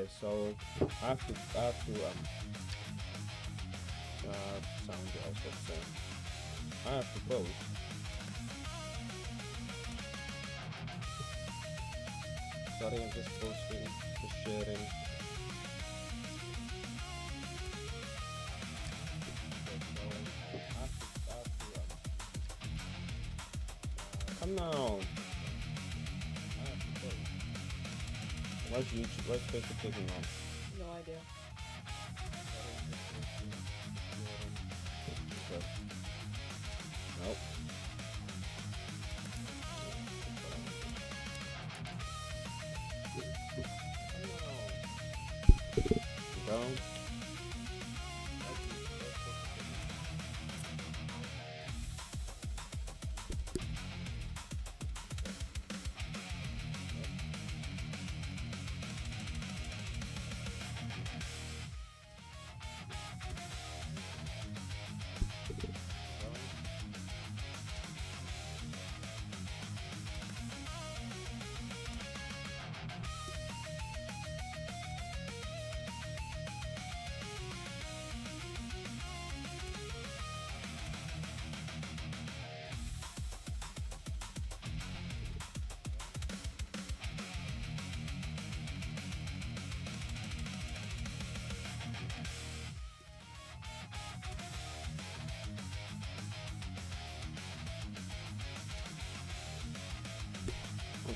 Okay, so I have to sound it. I was supposed to say. I have to post. Sorry, I'm just posting, just sharing. Okay, so come now. I have to post. Why's YouTube? Why's Facebook taking long? No idea. Okay. Nope. Come on.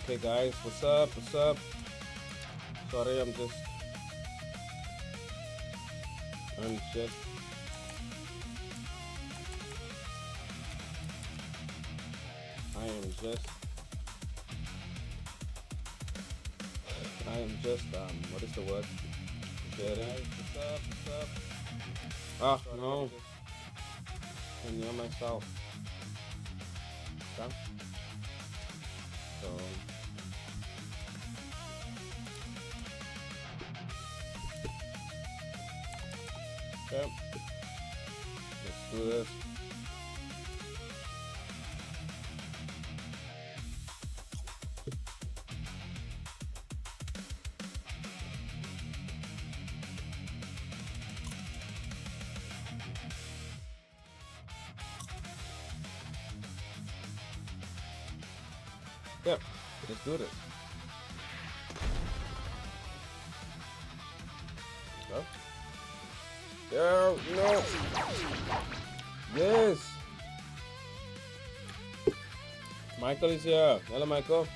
Okay, guys, what's up? What's up? Sorry, I'm just I am just what is the word? Sharing. What's up? What's up? Ah, no. I'm near myself. Okay. So okay. Let's do this. Yep, let's do this. Go. No. Yes. Michael is here. Hello, Michael.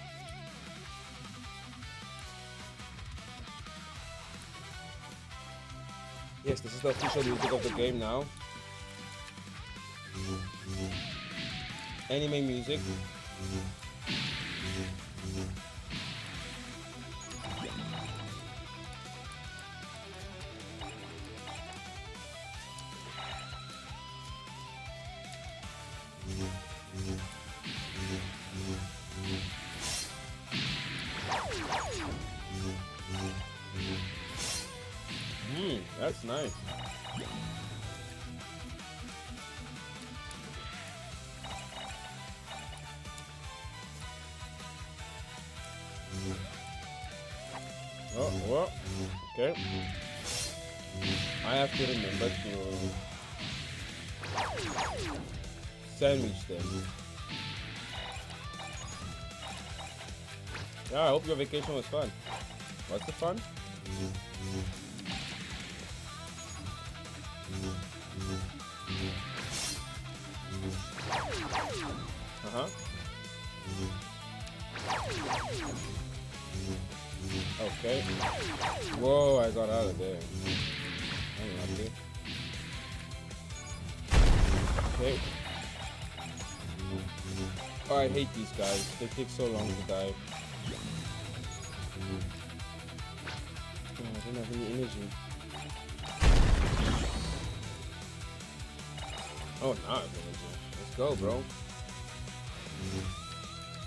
Yes, this is the official music of the game now. Anime music. That's nice. Oh, well, okay. I have to remember to sandwich them. Yeah, I hope your vacation was fun. What's the fun? Uh-huh. Okay. Whoa, I got out of there. I'm lucky. Okay. Oh, I hate these guys. They take so long to die. Oh, I don't have any energy. Oh, now I have energy. Let's go, bro.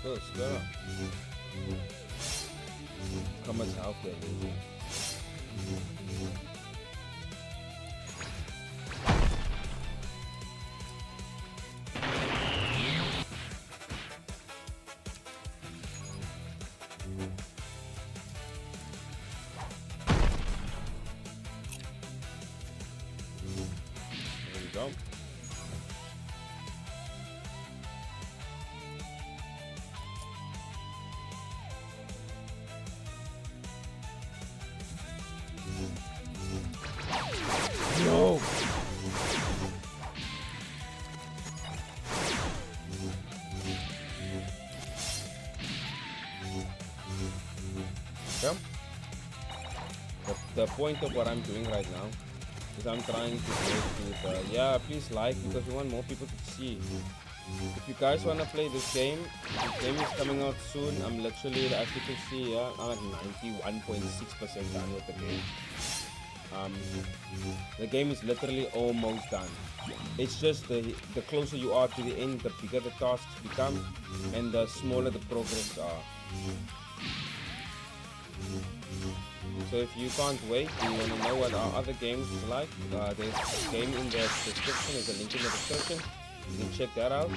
Let's go. Come on, out there, baby. Yeah. But the point of what I'm doing right now is I'm trying to make it, please like, because we want more people to see. If you guys want to play this game is coming out soon. I'm literally, as you can see, yeah, I'm like 91.6% done with the game. The game is literally almost done. It's just the closer you are to the end, the bigger the tasks become, and the smaller the progress are. So if you can't wait, you want to know what our other games is like, there's a game in the description, there's a link in the description. You can check that out.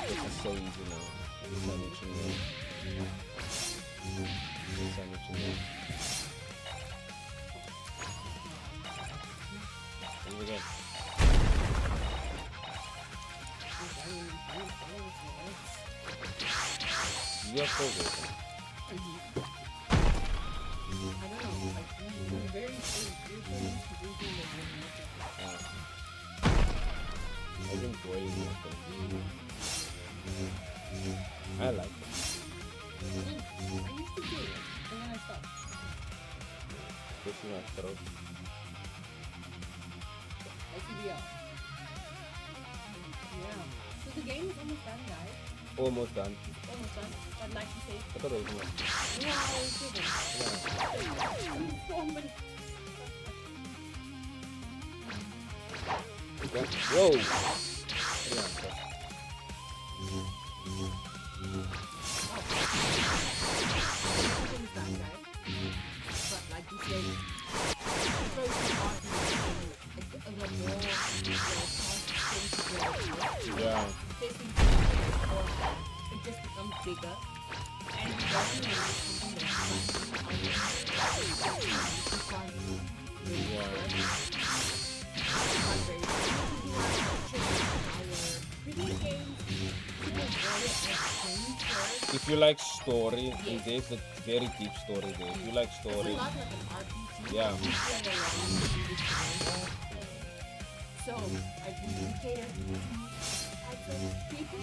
This is so easy now. Again. You're so good. I don't know, like, you're very I've been playing nothing. I like it. I used to do it, and then I stopped. Pushing my throat. SBL. Yeah. So the game is almost done, guys. Almost done. Almost done. I'd like to say. I thought it was more. No, it's didn't. Yeah. 4 minutes. Whoa! Yeah. Everything's done, guys. But like you said, it throws you off a lot more Yeah. It just becomes bigger. And it doesn't really something If you like story, and there's a very deep story there. If you like story, it's a lot like an RPG. yeah. So I really cater to types of people.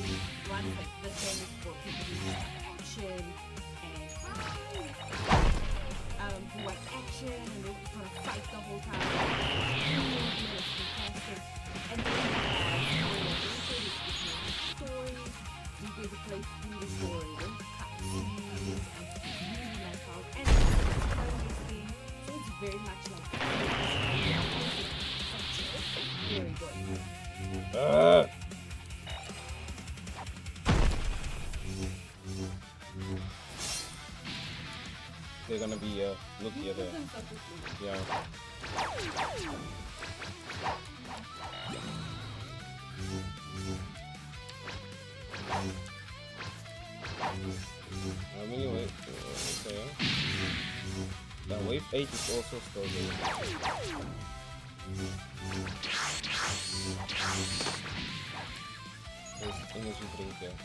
One like the game is for people who like action and who like action and they kind of fight the whole time. It's fantastic. And then you have story. You get to play through the story with cutscenes and really nice how and it's a nice game. So it's very much like very good. They're gonna be look here there. Yeah. How many wave? Okay. The wave 8 is also still there. There's energy drink there.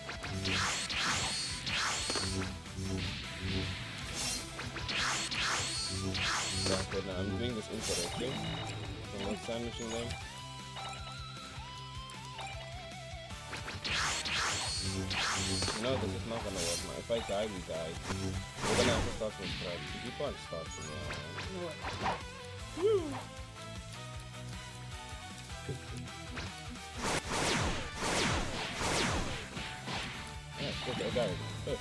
Yeah, okay, now I'm doing this incorrectly. I'm not sandwiching them. No, this is not gonna work. If I die, we die. We're gonna have to start from scratch. You can't start from yeah, good, I got it. Good.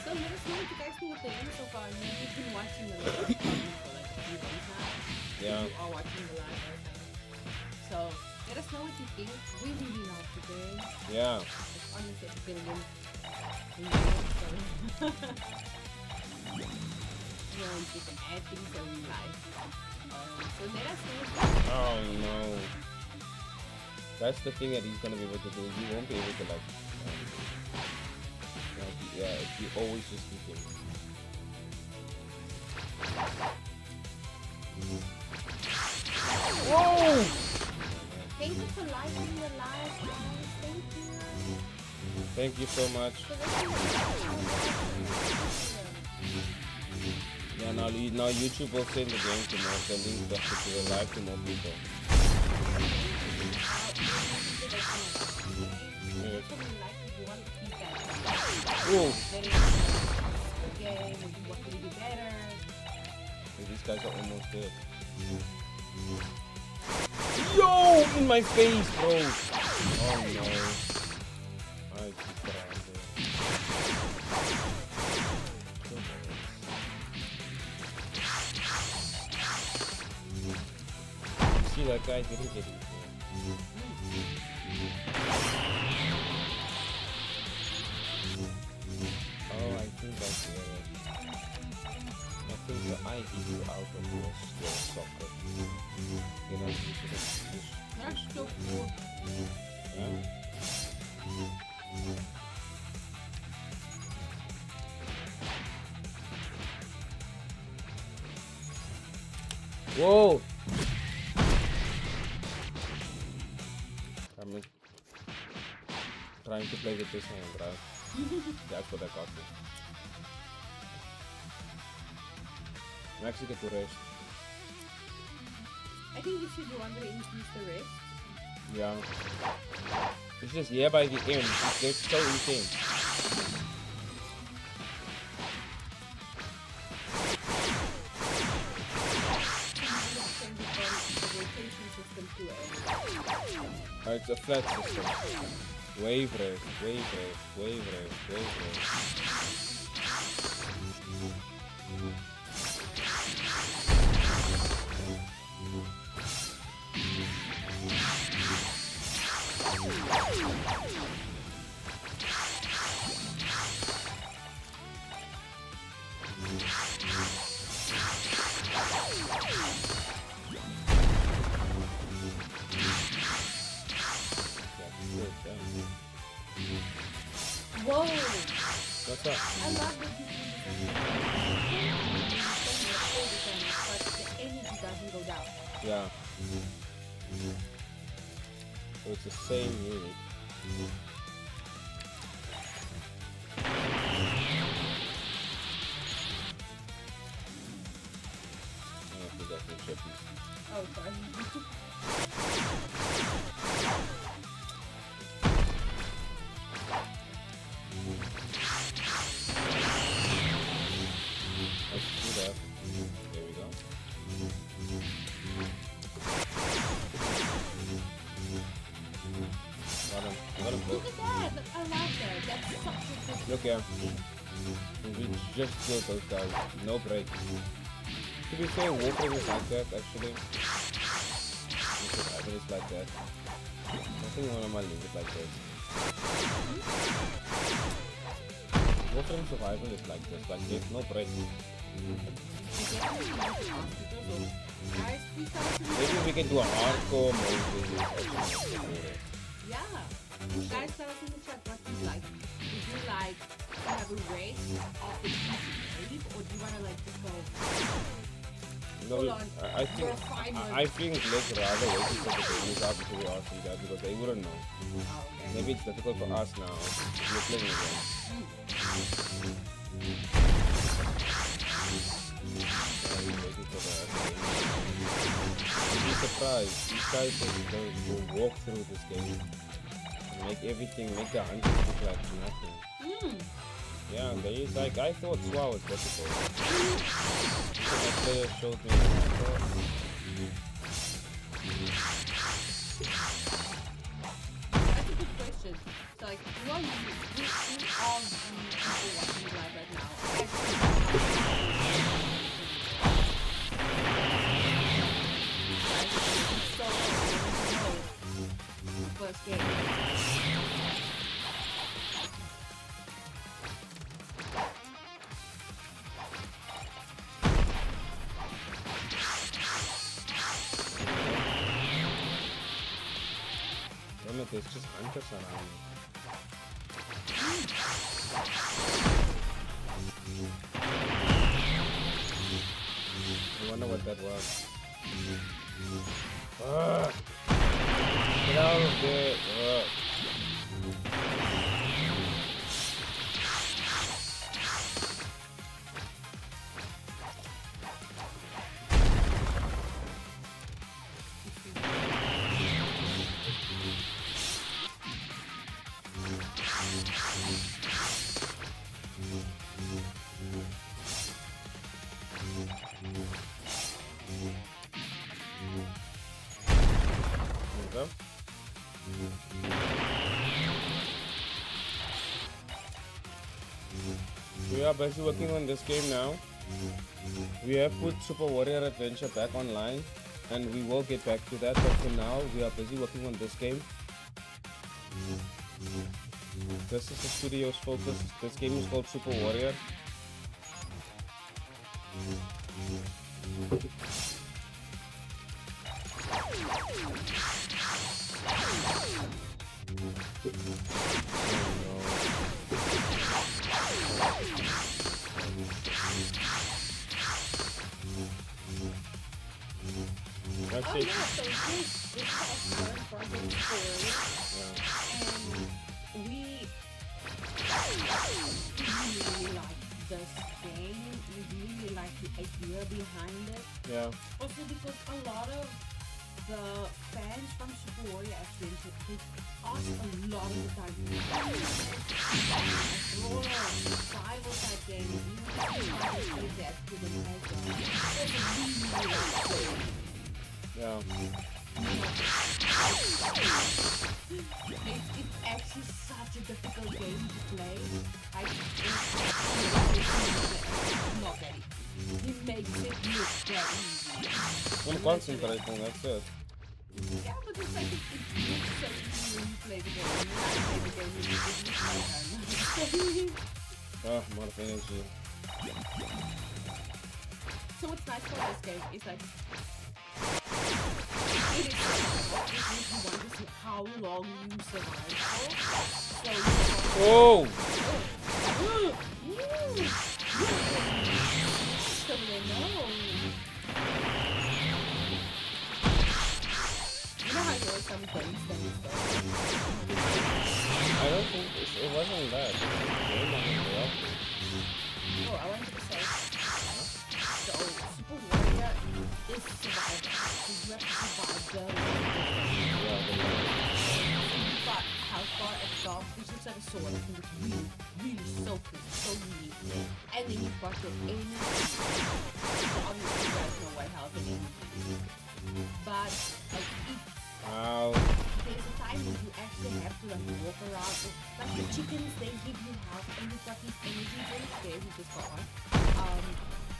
So let us know what you guys think of the game so far. I mean, you've been watching the live for like a few days now. Yeah. You are watching the live right now. So let us know what you think. We really love the game. Yeah. It's honestly a billion. You can add things that we like. So let us know. Oh no. That's the thing that he's gonna be able to do. He won't be able to like yeah, he always just keep him. Whoa! Thank you for liking the live, guys. Thank you. Thank you so much. So Yeah, now YouTube will send the game to more, the link to the live to more people. There's so many likes if you want to keep that. Oh, Okay, what can we do better? these guys are almost dead. Yo, in my face, bro. Oh no. I keep crying. See that guy didn't get it. Oh, I think that's it. I think the ID you out of your socket. You know, That's so cool. yeah? Whoa! I'm trying to play with this hand, right? That's what I got me. I'm actually get to rest. I think you should want to increase the risk. Yeah. It's just yeah by the end. It's so intense. It's a flat system. Wave rest, wave rest, wave rest, wave rest. Whoa! What's up? I love that you but the energy doesn't go down. Yeah. So it's the same unit. Oh, sorry. Let's do that. There we go. Got him. Got him Look both. at that! I love that. That's such a good. Look here. We just killed those guys. No break. To be fair, Wolfram is like that actually. Survival is like that. I think one of my leave it like this. Wolfram survival is like this. Like there's no break. Guys, please tell us in the Maybe we can do a hardcore mode. Yeah. Guys, tell us in the chat what you like. Would you like to have a race of the wave, or do you want to like just go? No, I think let's rather wait until the game is out before we ask them that because they wouldn't know. Oh, okay. Maybe it's difficult for us now if we're playing again. We're waiting for the game. You'd be surprised. These guys will walk through this game and make the hunters look like nothing. Yeah, they like I thought SWA was difficult. So my player showed me what I thought. That's a good question. So, like, who are you? Who are the people watching live right now? First game. Remember, there's just hunters around. I wonder what that was. Get out of there! are busy working on this game now. We have put Super Warrior Adventure back online, and we will get back to that. But for now, we are busy working on this game. This is the studio's focus. This game is called Super Warrior. Actually, so this has more important story, and we really like this game. We really like the idea behind it. yeah. Also because a lot of the fans from Super Warrior Adventure, they ask a lot of the time, roller, survival type game, you can give that to them as well. It's really like Yeah. it's actually such a difficult game to play. Not that easy. He makes it look that easy. I'm concentrating, that's it. Yeah, but it's like it looks so easy when you play the game. When I play the game, it looks like More energy. So what's nice about this game is like it is survival. It makes you want to see how long you survive for. So you Oh! so they know. You know how there are some games that you I don't think it wasn't that. It's the game on interrupted. Oh, I wanted to say. So Super Warrior is survival. You have to survive the Yeah, you've got health bar at the top, which looks like a sword. I think it's really, really so cool, so unique. And then you've got your energy. So obviously you guys know what health and energy is. But like Wow. there's a time when you actually have to like walk around. Like the chickens, they give you health, and you've got these energy drinks there, you just got one.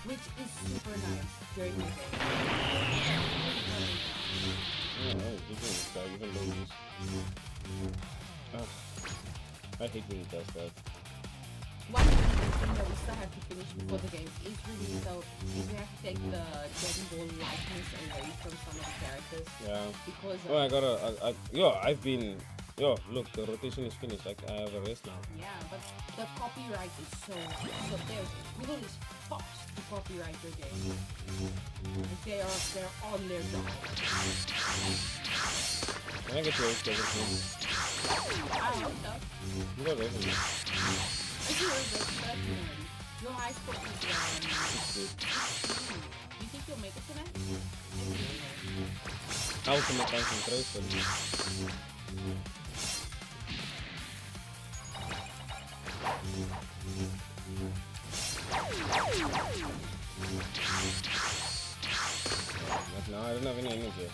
Which is super nice during the day. Yeah, you can start even lose. I hate when he does that. One thing that we still have to finish before the game is released, so is we have to take the Dragon Ball likeness away from some of the characters. Yeah. Because Oh, I've been, look, the rotation is finished. I have a rest now. yeah, but the copyright is so Google is fast to copyright your game. Like they're on their job. Can I get your age level, please? I hope so. You got revenue. I do it, but that's already. Your high score is 16. You think you'll make it tonight? Ultimate concentration. But now I don't have any energy.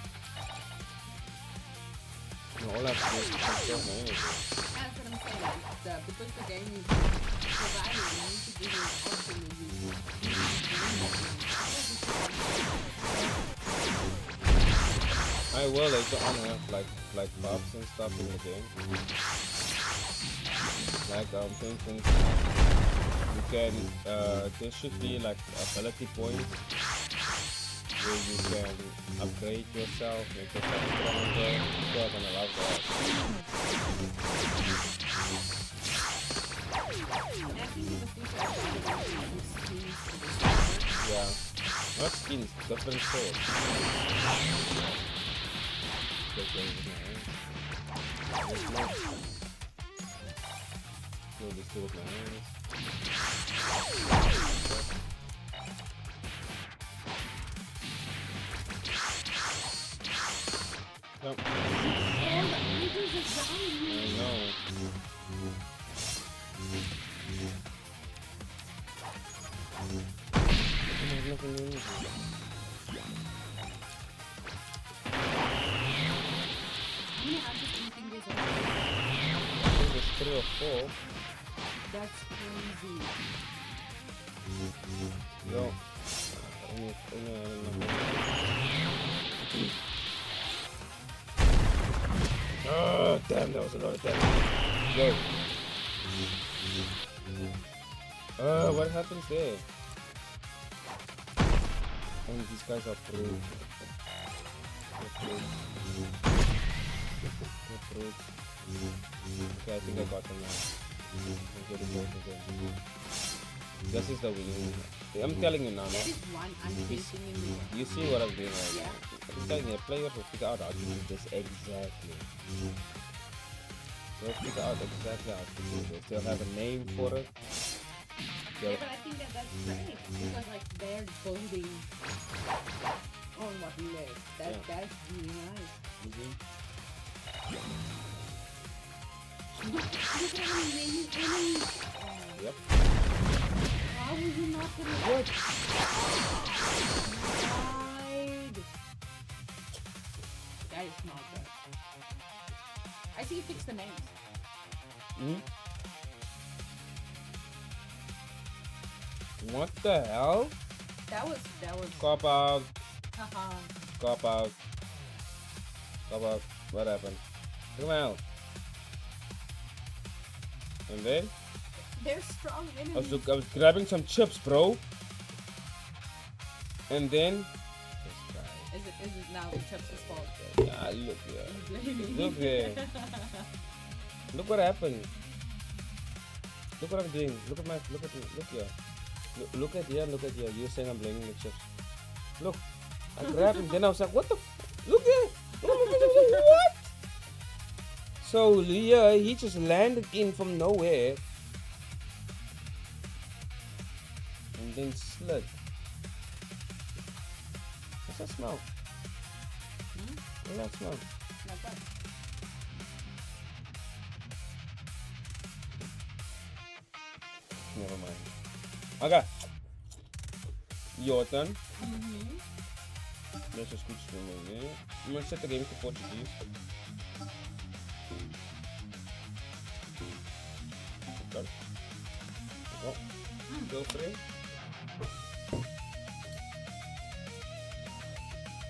No, all I have to do is conserve my energy. That's what I'm saying. Because the game is provided, you need to give it an option to use. I will later on have like buffs and stuff in the game. Like for instance, you can there should be like ability points where you can upgrade yourself, make yourself stronger. So I'm gonna love that. Yeah, not skins, different swords. No, just do it with my hands. No. I know. I have nothing to do. I think there's 3 or 4. That's crazy. Yo. Oh, damn, that was a lot of damage. Yo. What happens there? And these guys are pro. Okay, I think I got them now. I'll get both of them. This is the winning. I'm telling you now, There no? is one I'm facing in the You see what I'm doing right Yeah. now? I'm telling you, players will figure out how to do this exactly. They'll figure out exactly how to do this. They'll have a name for it. Yeah, but I think that's great because like they're building on what we live. That's really nice. Look at how many enemies. Yep. How was you not gonna what? Died. That is not good. I see you fix the names. What the hell? That was Cop out. haha. Cop out. Cop out. What happened? Come out. And then They're strong I enemies. was grabbing some chips, bro. And then this guy. Is it now Chubbs' fault? Yeah, look here. Look there. Look what happened. Look what I'm doing. Look here. Look at here. You're saying I'm blaming the chips. Look. I grabbed him, then I was like, what the look here. What? So yeah, he just landed in from nowhere. And then slid. What's that smell? What's that smell? Not bad. Never mind. Okay. Your turn. Let's just switch to me. I'm gonna set the game to Portuguese. Okay. Go for it.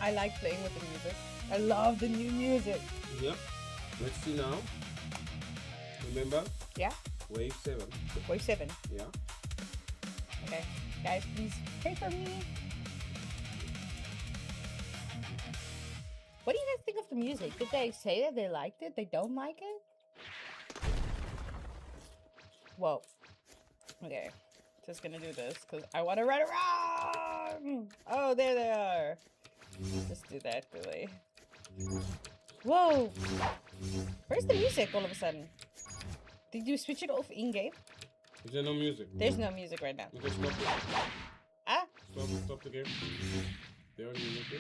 I like playing with the music. I love the new music. Yep. Let's see now. Remember? Yeah? Wave 7. Wave 7. Yeah. Okay. Guys, please pray for me. What do you guys think of the music? Did they say that they liked it? They don't like it? Whoa. Okay. Just gonna do this because I want to run around. Oh, there they are. Just do that, really. Whoa. Where's the music all of a sudden? Did you switch it off in-game? Is there no music? There's no music right now. Okay, stop it. Ah? Stop the game. There on Unity.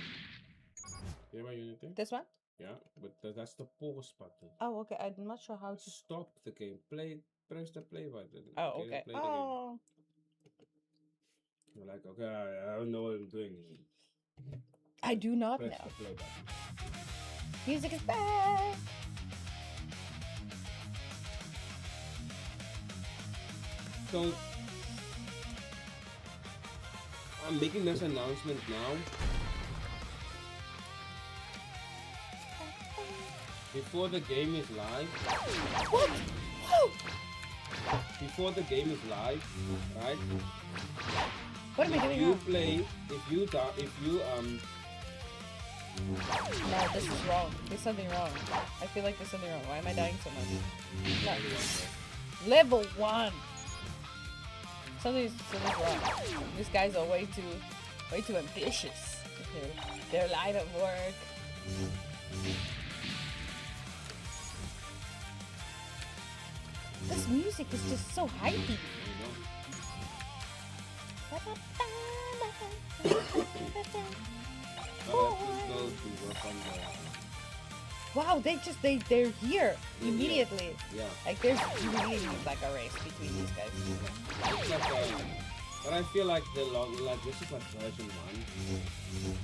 There by Unity. This one? Yeah, but that's the pause button. Oh, okay. I'm not sure how to... Stop the game. Press the play button. Oh, okay. Play the game. Oh. You're like, okay, I don't know what I'm doing. I do not Press know. the play button. Music is back. So, I'm making this announcement now. Before the game is live. What? Whoa. Before the game is live, right? What am I doing You now? play, No, this is wrong. There's something wrong. I feel like there's something wrong. Why am I dying so much? No. Level 1. Something's wrong. These guys are way too ambitious. Their line of work. This music is just so hypey. Wow, they're here immediately. Yeah. Like there's really like a race between these guys. It's like, but I feel like this is like version 1.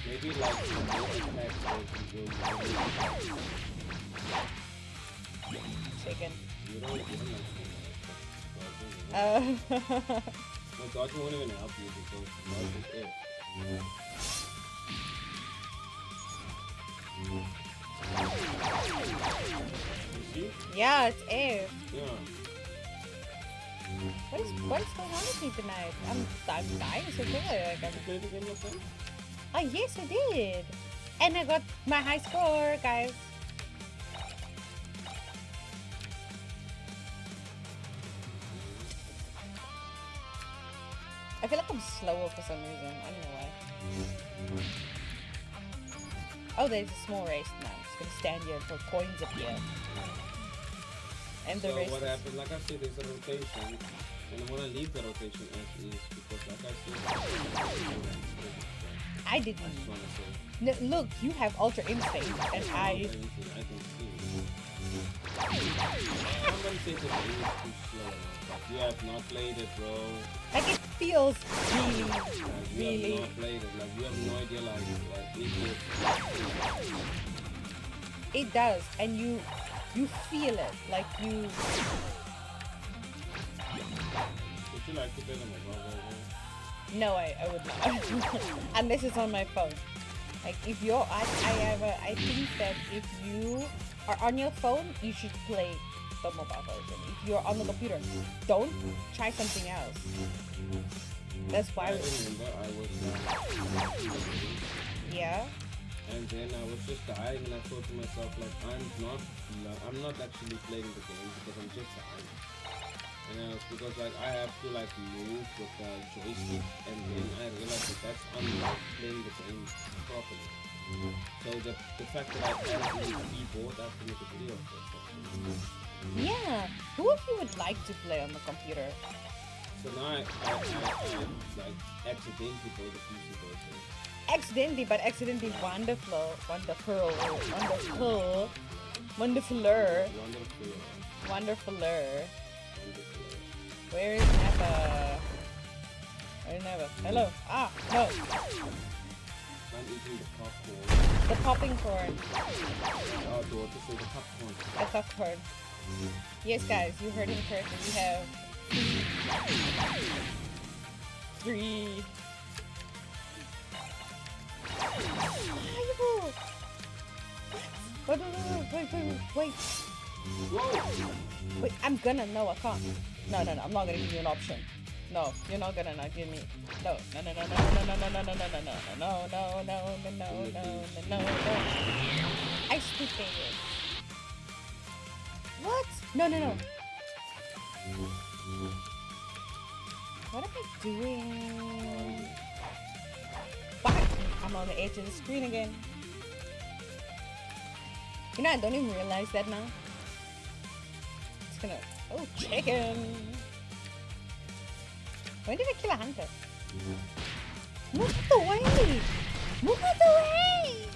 Maybe like the more attacks will Chicken. You don't like My dodge won't even help you because dodge is F. You see? Yeah, it's F. Yeah. What is going on with me tonight? I'm dying so good. Like, Did you play the game last time? oh yes, I did. And I got my high score, guys. I feel like I'm slower for some reason. I don't know why. Oh, there's a small race now. I'm just gonna stand here until coins appear. And the So race. what happened, like I said, there's a rotation. And I want to leave the rotation as is because like I said, I didn't. I just want to say. No, look, you have ultra instinct, and I. Anything I can see. I'm gonna say the game is too slow now, but you have not played it, bro. Like it feels really, Like, you really. have not played it. Like you have no idea. Like It does, and you feel it, like you. Would you like to play the mobile version? No, I would not, unless it's on my phone. Like if you're, I think that if you are on your phone, you should play the mobile version. If you're on the computer, don't try something else. That's I why. remember I was Yeah. and then I was just dying, and I thought to myself like I'm not actually playing the game because I'm just dying. And it's because like I have to like move with the joystick, and then I realized that I'm not playing the game properly. So the fact that I added the keyboard, I have to make a video of this. Yeah. Who of you would like to play on the computer? So now I like accidentally played the PC version. Accidentally, but accidentally wonderful. Wonderful. Where is Napa? Where is Napa? Hello. Ah, no. I'm eating the popcorn. The popping corn. Oh, daughter, say the popcorn. The popcorn. Yes, guys, you heard him correctly. We have 3. Wait, Whoa! wait, I'm gonna, no, I can't. No, I'm not gonna give you an option. No, you're not gonna not give me. No. I stupid. What? No. What am I doing? Fuck! I'm on the edge of the screen again. You know, I don't even realize that now. It's gonna. Oh, chicken! When did I kill a hunter? Move out the way! Move out the way!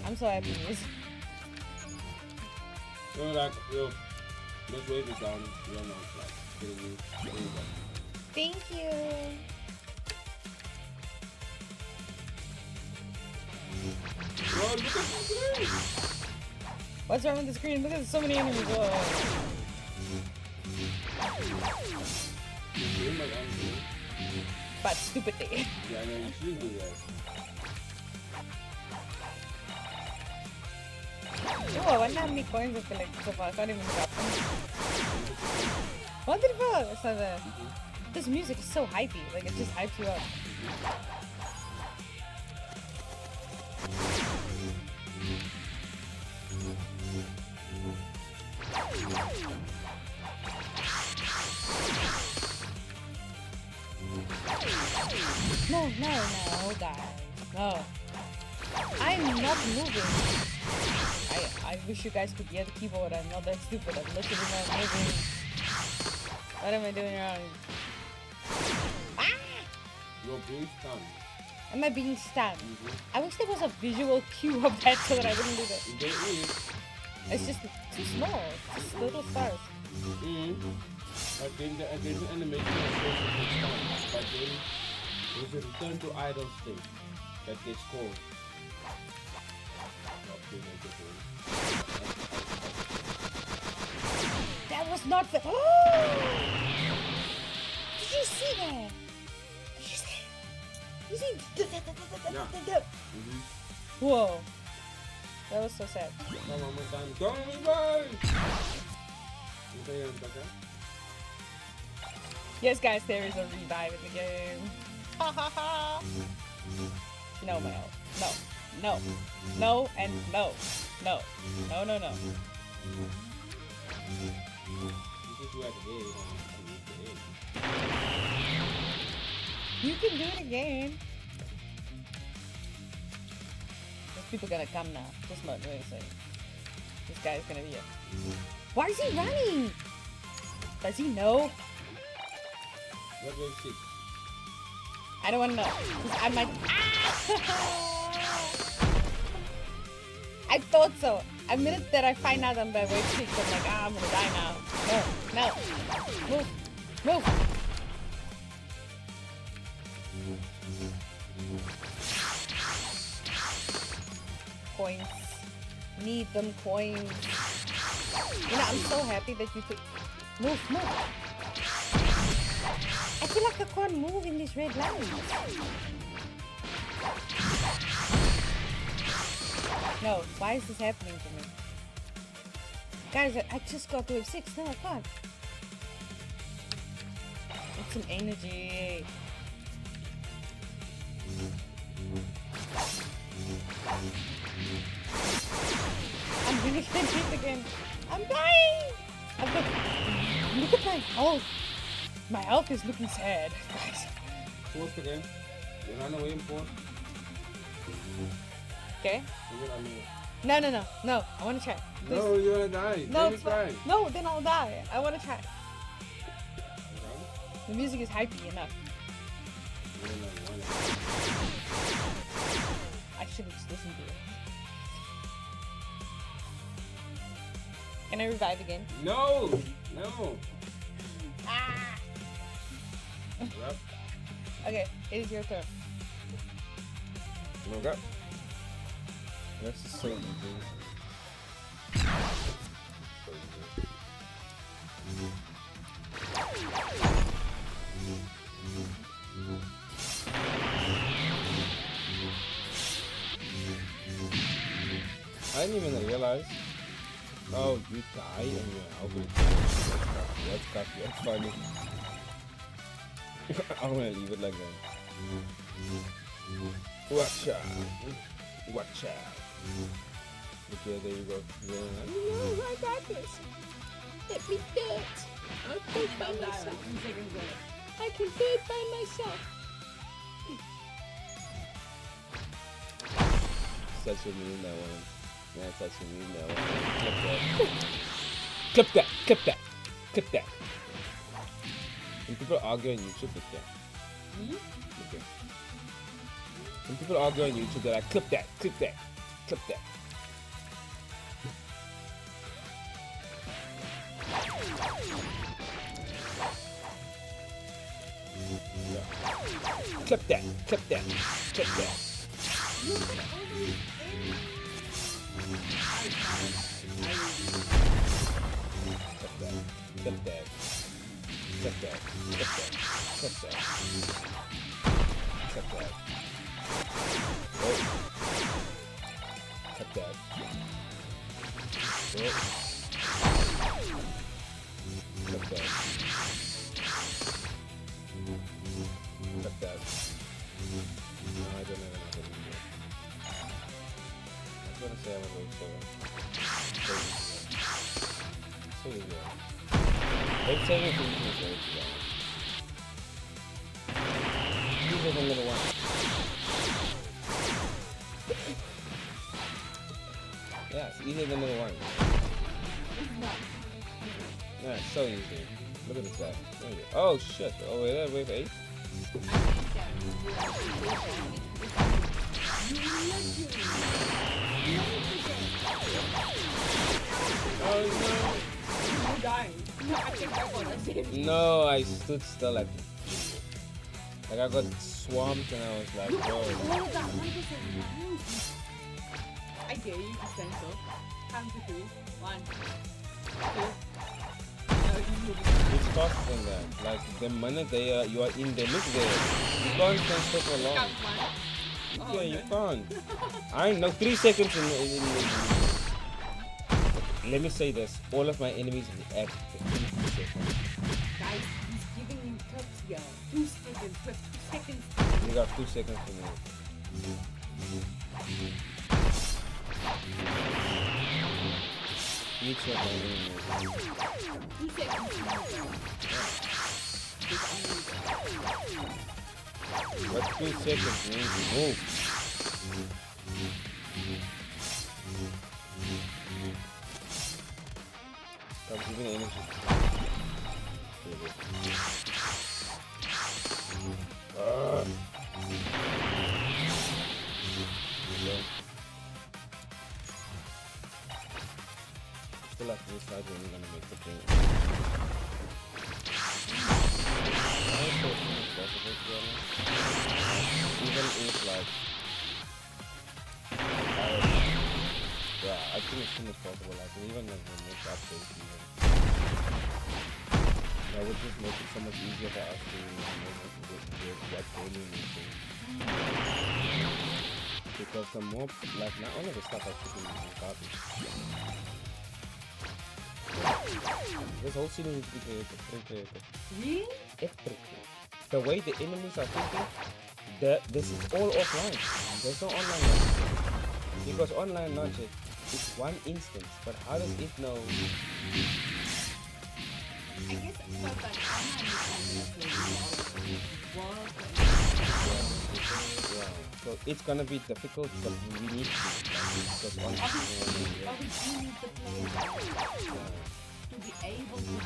I'm so happy. So like, yo, let's wait it down. You're not like kidding me. Thank you. Bro, look at the screen! What's wrong with the screen? Look at so many enemies. Oh. You're doing like I'm doing. But stupidly. Yeah, I know you should do that. Oh, I wonder how many coins I've collected so far. I can't even look up. 134! So this music is so hypey. Like, it just hypes you up. No, guys. No. I'm not moving. I wish you guys could hear the keyboard. I'm not that stupid. I'm literally not moving. What am I doing wrong? Ah! You're being stunned. Am I being stunned? I wish there was a visual cue of that so that I wouldn't do that. There is. It's just too small. It's just little stars. But then there's an animation that shows you get stunned. But then there's a return to idle state that gets called. That was not fair. Did you see that? Did you see? You see? Yeah. Whoa. That was so sad. Come on, one time. Go, revive! Yes, guys, there is a revive in the game. Ha ha ha. No, Mel. No. No. No and no. No. No, no, no. You can do it again. There's people gonna come now. Just not doing so. This guy's gonna be here. Why is he running? Does he know? What will she? I don't wanna know. 'Cause I might. I thought so. A minute that I find out I'm by wave 6, I'm like, I'm gonna die now. No, no. Move. Move. Coins. Need them coins. You know, I'm so happy that you took. Move, move. I feel like I can't move in this red light. No, why is this happening to me? Guys, I just got to wave 6. No, I can't. It's some energy. I'm really gonna hit again. I'm dying! Look at my health. My health is looking sad, guys. Force again. You run away in force. Okay? You will run away. No, no, no, no. I wanna try. Please. No, you're gonna die. No, Let me it's try. fine. No, then I'll die. I wanna try. The music is hypey enough. I should have just listened to it. Can I revive again? No! No! Ah! Yep. Okay, it is your turn. Okay. This is so easy. So I didn't even realize. Oh, you die and you're over. That's cocky. That's funny. I'm gonna leave it like that. Watch out. Watch out. Okay, there you go. Yeah. No, I got this. Let me do it. I'll do it by myself. I can do it by myself. Such a meme, that one. Yeah, such a meme, that one. Clip that. Clip that. Clip that. Clip that. When people argue on YouTube, clip that. Okay. When people argue on YouTube, they're like, clip that, clip that, clip that. Yeah. Clip that, clip that, clip that. Clip that, clip that, clip that, clip that, clip that, clip that. Oh. Clip that. Oh. Clip that. Clip that. No, I don't have enough of it. I was gonna say I was going so easy. Wait 7 is very easy. These are the little ones. Yeah, it's easier than little ones. Yeah, it's so easy. Look at this guy. Oh shit. Oh, wait, that wave 8? Oh no. You're dying. No, I take that one. I saved you. No, I stood still like I got swamped and I was like, whoa. Hold on, 1%. I dare you to stand still. Count to 3. 1, 2. No, you're moving. It's faster than that. Like the minute you are in there, look there. You can't stand still for long. Count 1. Oh, Yeah, you no. can't. I know 3 seconds in let me say this. All of my enemies react in 3 seconds. Guys, he's giving you tips here. 2 seconds. 2 seconds. You got 2 seconds to move. Each of my enemies. 2 seconds. But 2 seconds means to move. Stop giving energy. Feel like this side when you're gonna make the game. I also think it's possible to be honest. Even if like I think as soon as possible, like even like the next update even. That would just make it so much easier for us to know what game we need to. Because the more like not only the stuff I put in the garbage. This whole scene needs to be created. Really? Everything. The way the enemies are thinking, this is all offline. There's no online logic. Because online logic is one instance, but how does it know? I guess so, but Yeah. So it's gonna be difficult, but we need to because obviously, but we do need the players to be able to do it.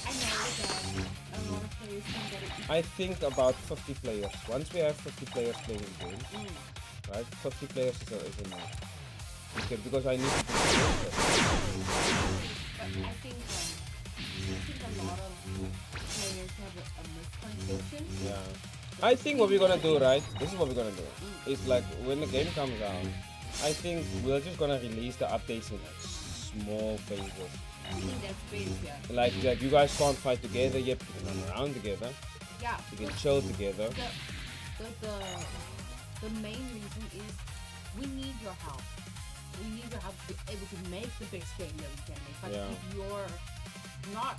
I know that a lot of players think that it I think about 50 players. Once we have 50 players playing the game, right? 50 players is enough. Okay, because I need to do it. but I think a lot of players have a misconception. Yeah. I think what we're gonna do, right? This is what we're gonna do. It's like when the game comes out, I think we're just gonna release the updates in like small phases. I think that's best, yeah. Like you guys can't fight together yet, you can run around together, Yeah. you can chill together. The main reason is we need your help. We need your help to be able to make the best game that we can make. But Yeah. if you're not,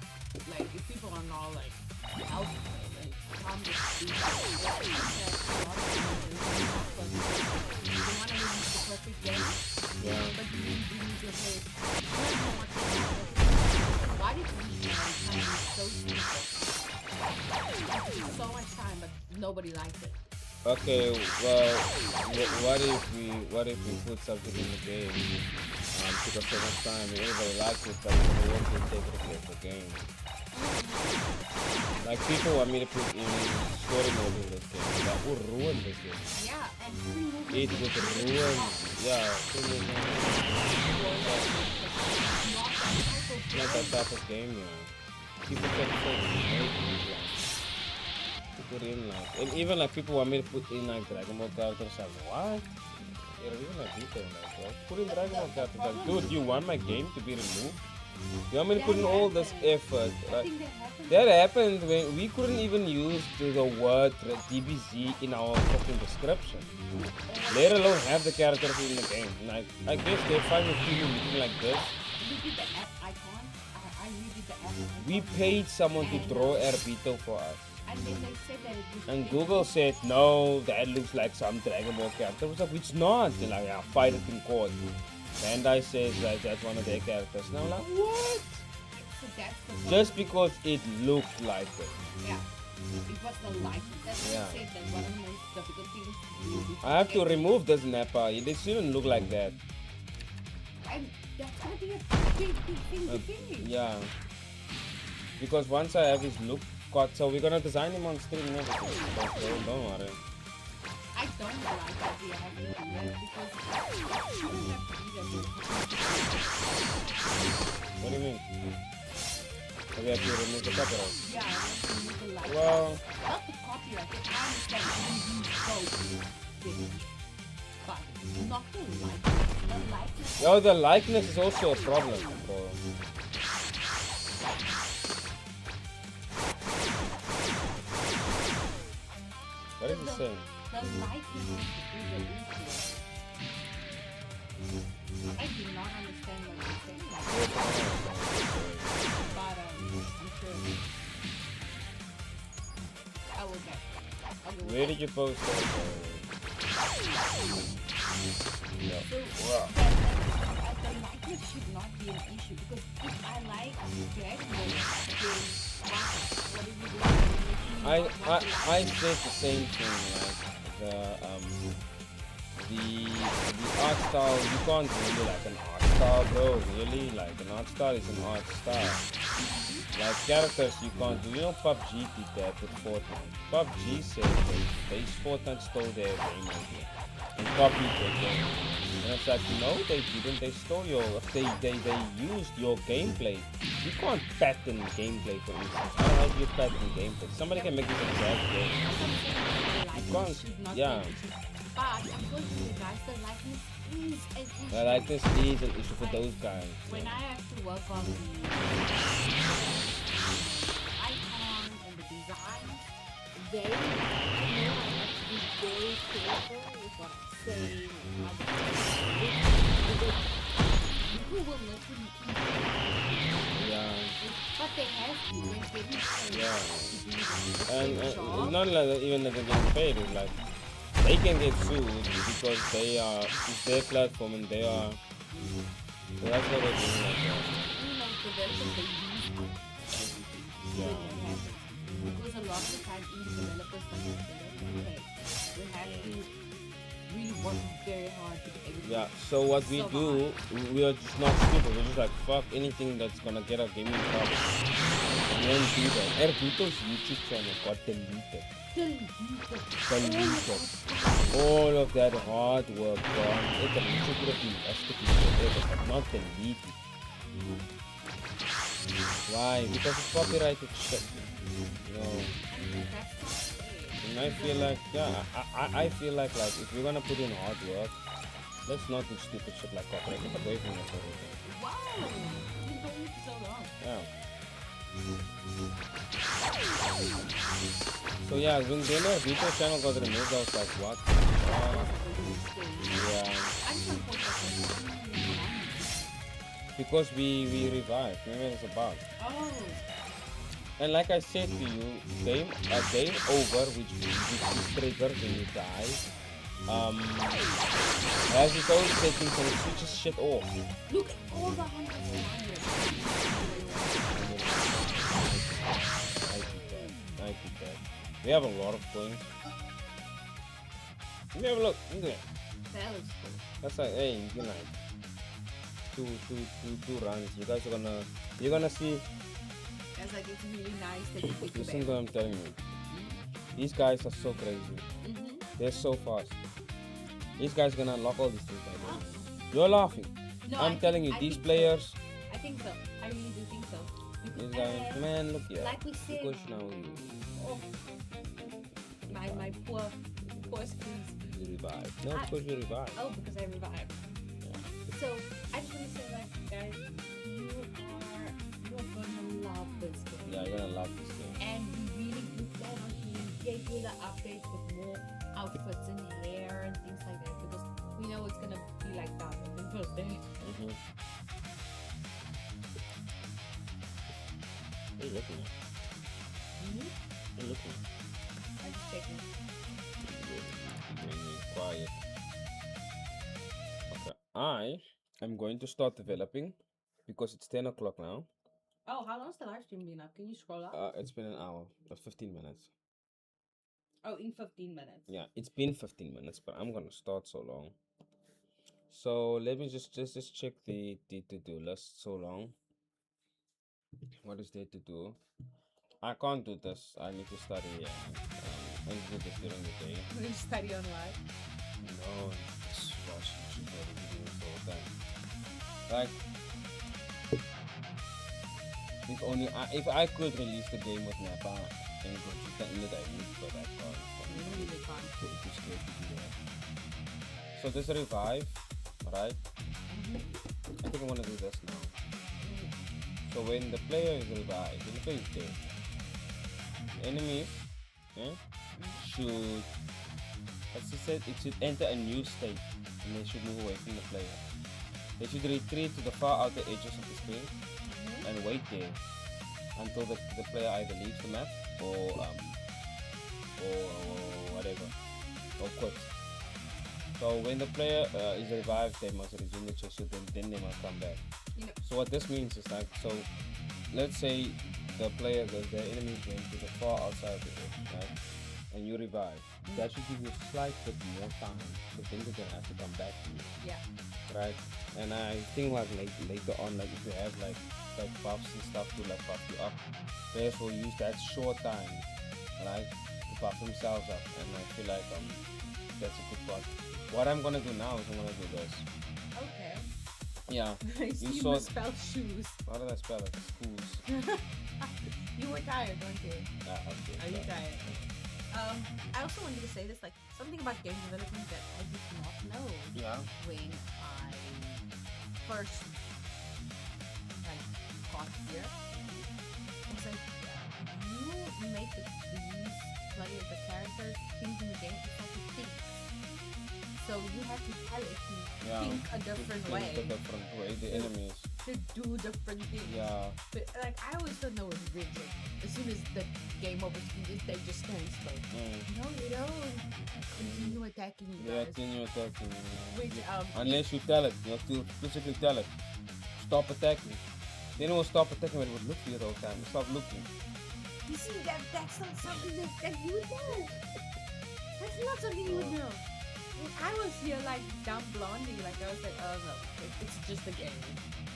like, if people are not, like, helping you, like, come with these you want to release the perfect game, Yeah. but you need your players. You don't know what to do. Why did we so simple? So much time, but nobody likes it. Okay, well, what if we put something in the game? Took us so much time and everybody likes it, but they want to take it away the game. Like people want me to put in story mode in this game. That would ruin this game. Yeah, and free movement. It would ruin, yeah, free movement. Not that type of game, yeah. People can say put in like, and even like people want me to put in like Dragon Ball characters. I'm like, what? You're even like detail like that. Put in Dragon Ball characters. Like, dude, you want my game to be removed? You want me to put in all this effort? Like, that happened when we couldn't even use the word DBZ in our fucking description. Let alone have the characters in the game. Like, I guess they're fine with people looking like this. You did the app icon. I redid the app icon. We paid someone to draw Erbito for us. And then they said that it was And Google said, no, that looks like some Dragon Ball character. I was like, it's not. They're like, yeah, fight it in court. Bandai says like that's one of their characters. And I'm like, what? So that's the Just because it looked like it. yeah. It was the likeness. That's what Yeah. they said that one of the most difficult things to do is I have to get- remove this Nappa. It shouldn't look like that. And that's gonna be a big thing to finish. Yeah. Because once I have his look cut, so we're gonna design him on stream and everything. Don't worry. I don't like that we have to do that because you don't have to do that. What do you mean? So we have to remove the copyright. Yeah, I have to use the likeness. Well, Not the copyright. I understand you use both. but not the likeness. The likeness. Yo, the likeness is also a problem, bro. What is he saying? The likeness is the issue. I do not understand what you're saying, but I'm sure I will get. I will Where did you post that? Yeah. So the likeness should not be an issue because if I like Dragon Ball, then what are you doing? I said the same thing, like the art style, you can't really like an art style, bro, really, like an art style is an art style. Like characters you can't do, you know PUBG did that with Fortnite. PUBG said they Fortnite stole their game idea and copied their game. And it's like, no, they didn't, they stole your, they used your gameplay. You can't pattern gameplay, for instance. How do you pattern gameplay? Somebody can make this exact game. You can't, yeah. But I'm going to you guys, the likeness is an issue. The likeness is an issue for those guys. When I have to work on the icon and the design, they know I have to be very careful with what I'm saying and how because people will literally Yeah. but they have to when getting paid Yeah. to do the And same it's job. not like even that they're getting paid, it's like they can get sued because they are, it's their platform and they are, so that's what they're doing like that. You know, the version they use Yeah. when it happens. Because a lot of the time indie developers don't have okay, we have to really work very hard to get everything. Yeah, so what we So do, we are just not stupid, we're just like, fuck anything that's gonna get our gaming problem. We don't do that. Erbuto's YouTube channel got deleted. Deleted. All of that hard work gone. It could have been ever, but not deleted. Why? Because it's copyrighted shit. No. And I feel like, yeah, I feel like if we're gonna put in hard work, let's not do stupid shit like copyright. Get away from us everything. Wow! You've been doing it for so long. Yeah. So yeah, when their Vito channel got removed, I was like, what? Yeah. I just want to point out Because we revived. Remember it's about. oh, And like I said to you, game over, which is triggered when you die, has its own settings and it switches shit off. look at all the hundreds. I keep that. We have a lot of coins. Let me have a look. Look at that. That looks cool. That's like, hey, you know, two runs. You guys are you're gonna see. That's like it's really nice that you pick the Listen to bag. what I'm telling you. These guys are so crazy. Mm-hmm. They're so fast. These guys are gonna unlock all these things. Right? You're laughing. No, I'm telling you, I these think players. So. I think so. I really do think so. These guys, man, look here. Like we said, Push now. oh, my poor squeeze. You revive. No, I- because you revive. Oh, because I revived. So I just want to say that, guys, you're gonna love this game. Yeah, you're gonna love this game. And we really do plan on gave you the update with more outfits and hair and things like that because we know it's gonna be like that on the first day. Mm-hmm. What are you looking at? Mm-hmm. What are you looking at? I'm just checking. Quiet. Okay, I am going to start developing because it's 10 o'clock now. Oh, how long's the live stream been up? Can you scroll up? It's been an hour, 15 minutes. Oh, in 15 minutes. Yeah, it's been 15 minutes, but I'm gonna start so long. So let me just check the to-do list so long. What is there to do? I can't do this. I need to study. I need to do this during the day. We're gonna study on live. No, just watch YouTube videos all the time. Like, if I could release the game with Napa and go to the internet, I would go that far. We really can't. So it's just great to do that. So So there's a revive, right? Mhm. I think I want to do this now. So when the player is revived, when the player is dead, enemies should, as I said, it should enter a new state and they should move away from the player. They should retreat to the far outer edges of the screen and wait there until the player either leaves the map or whatever, or quits. So when the player is revived, they must resume the chase, then they must come back. You know, So what this means is like, so let's say the enemies went to the far outside of the edge, right? And you revive. That should give you a slight bit more time to think they're gonna have to come back to you, yeah. right? And I think like later on, like if you have like buffs and stuff to like buff you up, players will use that short time, right, to buff themselves up. And I feel like that's a good part. What I'm gonna do now is I'm gonna do this. Okay. Yeah. I see you saw- misspelled shoes. How did I spell it? Schools. You were tired, weren't you? Okay. Are you sorry. tired? I also wanted to say this, like something about game development that I did not know Yeah. when I first like got here. It's like you make these players, the characters, things in the game, it's like it thinks. So you have to tell it to think a different Think way, a different way. The enemies. to do different things. Yeah. But like I always don't know it's rigid. As soon as the game over, they just stand still. No, you don't. Continue attacking you Yeah, guys. continue attacking. Which Unless you tell it, you have to physically tell it. Stop attacking. Then it will stop attacking, but it would look for you the whole time. Stop looking. you see that's not something that you would know. That's not something you would know. When I was here like dumb blondie, like I was like, oh no, it's just a game.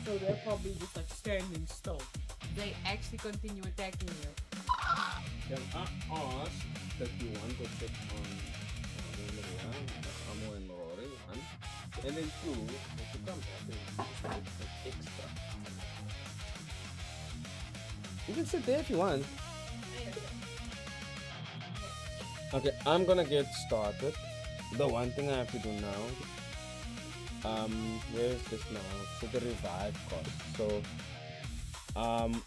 So they're probably just like standing still. They actually continue attacking you. Can I ask that you want to check on Amo and Rory, one, and then two, if you come back and extra. You can sit there if you want. Okay, I'm gonna get started. The one thing I have to do now, where is this now? So the revive cost. So,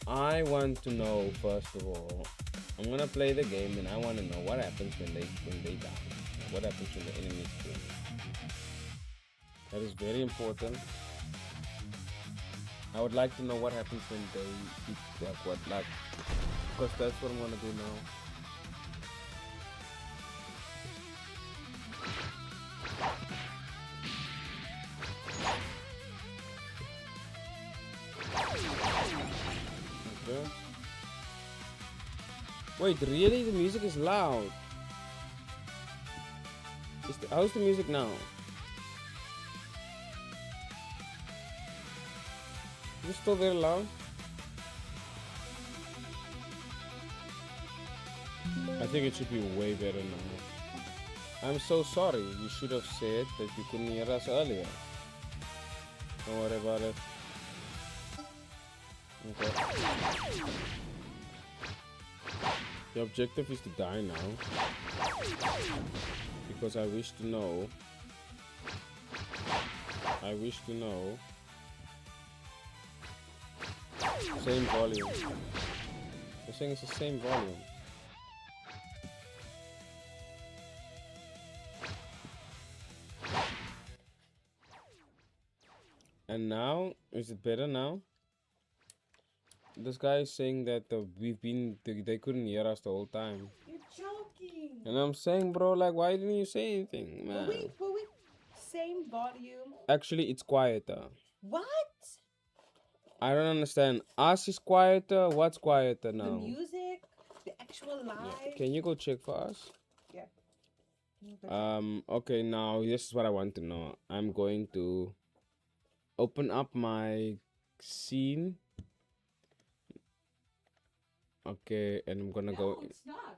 I want to know first of all. I'm gonna play the game and I want to know what happens when they die. What happens when the enemies kill. That is very important. I would like to know what happens when they hit because that's what I'm gonna do now. Okay. Wait, really? The music is loud. How's the music now? Is it still very loud? I think it should be way better now. I'm so sorry. You should have said that you couldn't hear us earlier. Don't worry about it. Okay. The objective is to die now. Because I wish to know. Same volume. You're saying it's the same volume. And now, is it better now? This guy is saying that they couldn't hear us the whole time. You're joking. And I'm saying, bro, like, why didn't you say anything, man? Wait. Same volume. Actually, it's quieter. What? I don't understand. Us is quieter. What's quieter The now? music, the actual live. Yeah. Can you go check for us? Yeah. Okay, now this is what I want to know. I'm going to open up my scene. Okay, and I'm gonna go. It's not.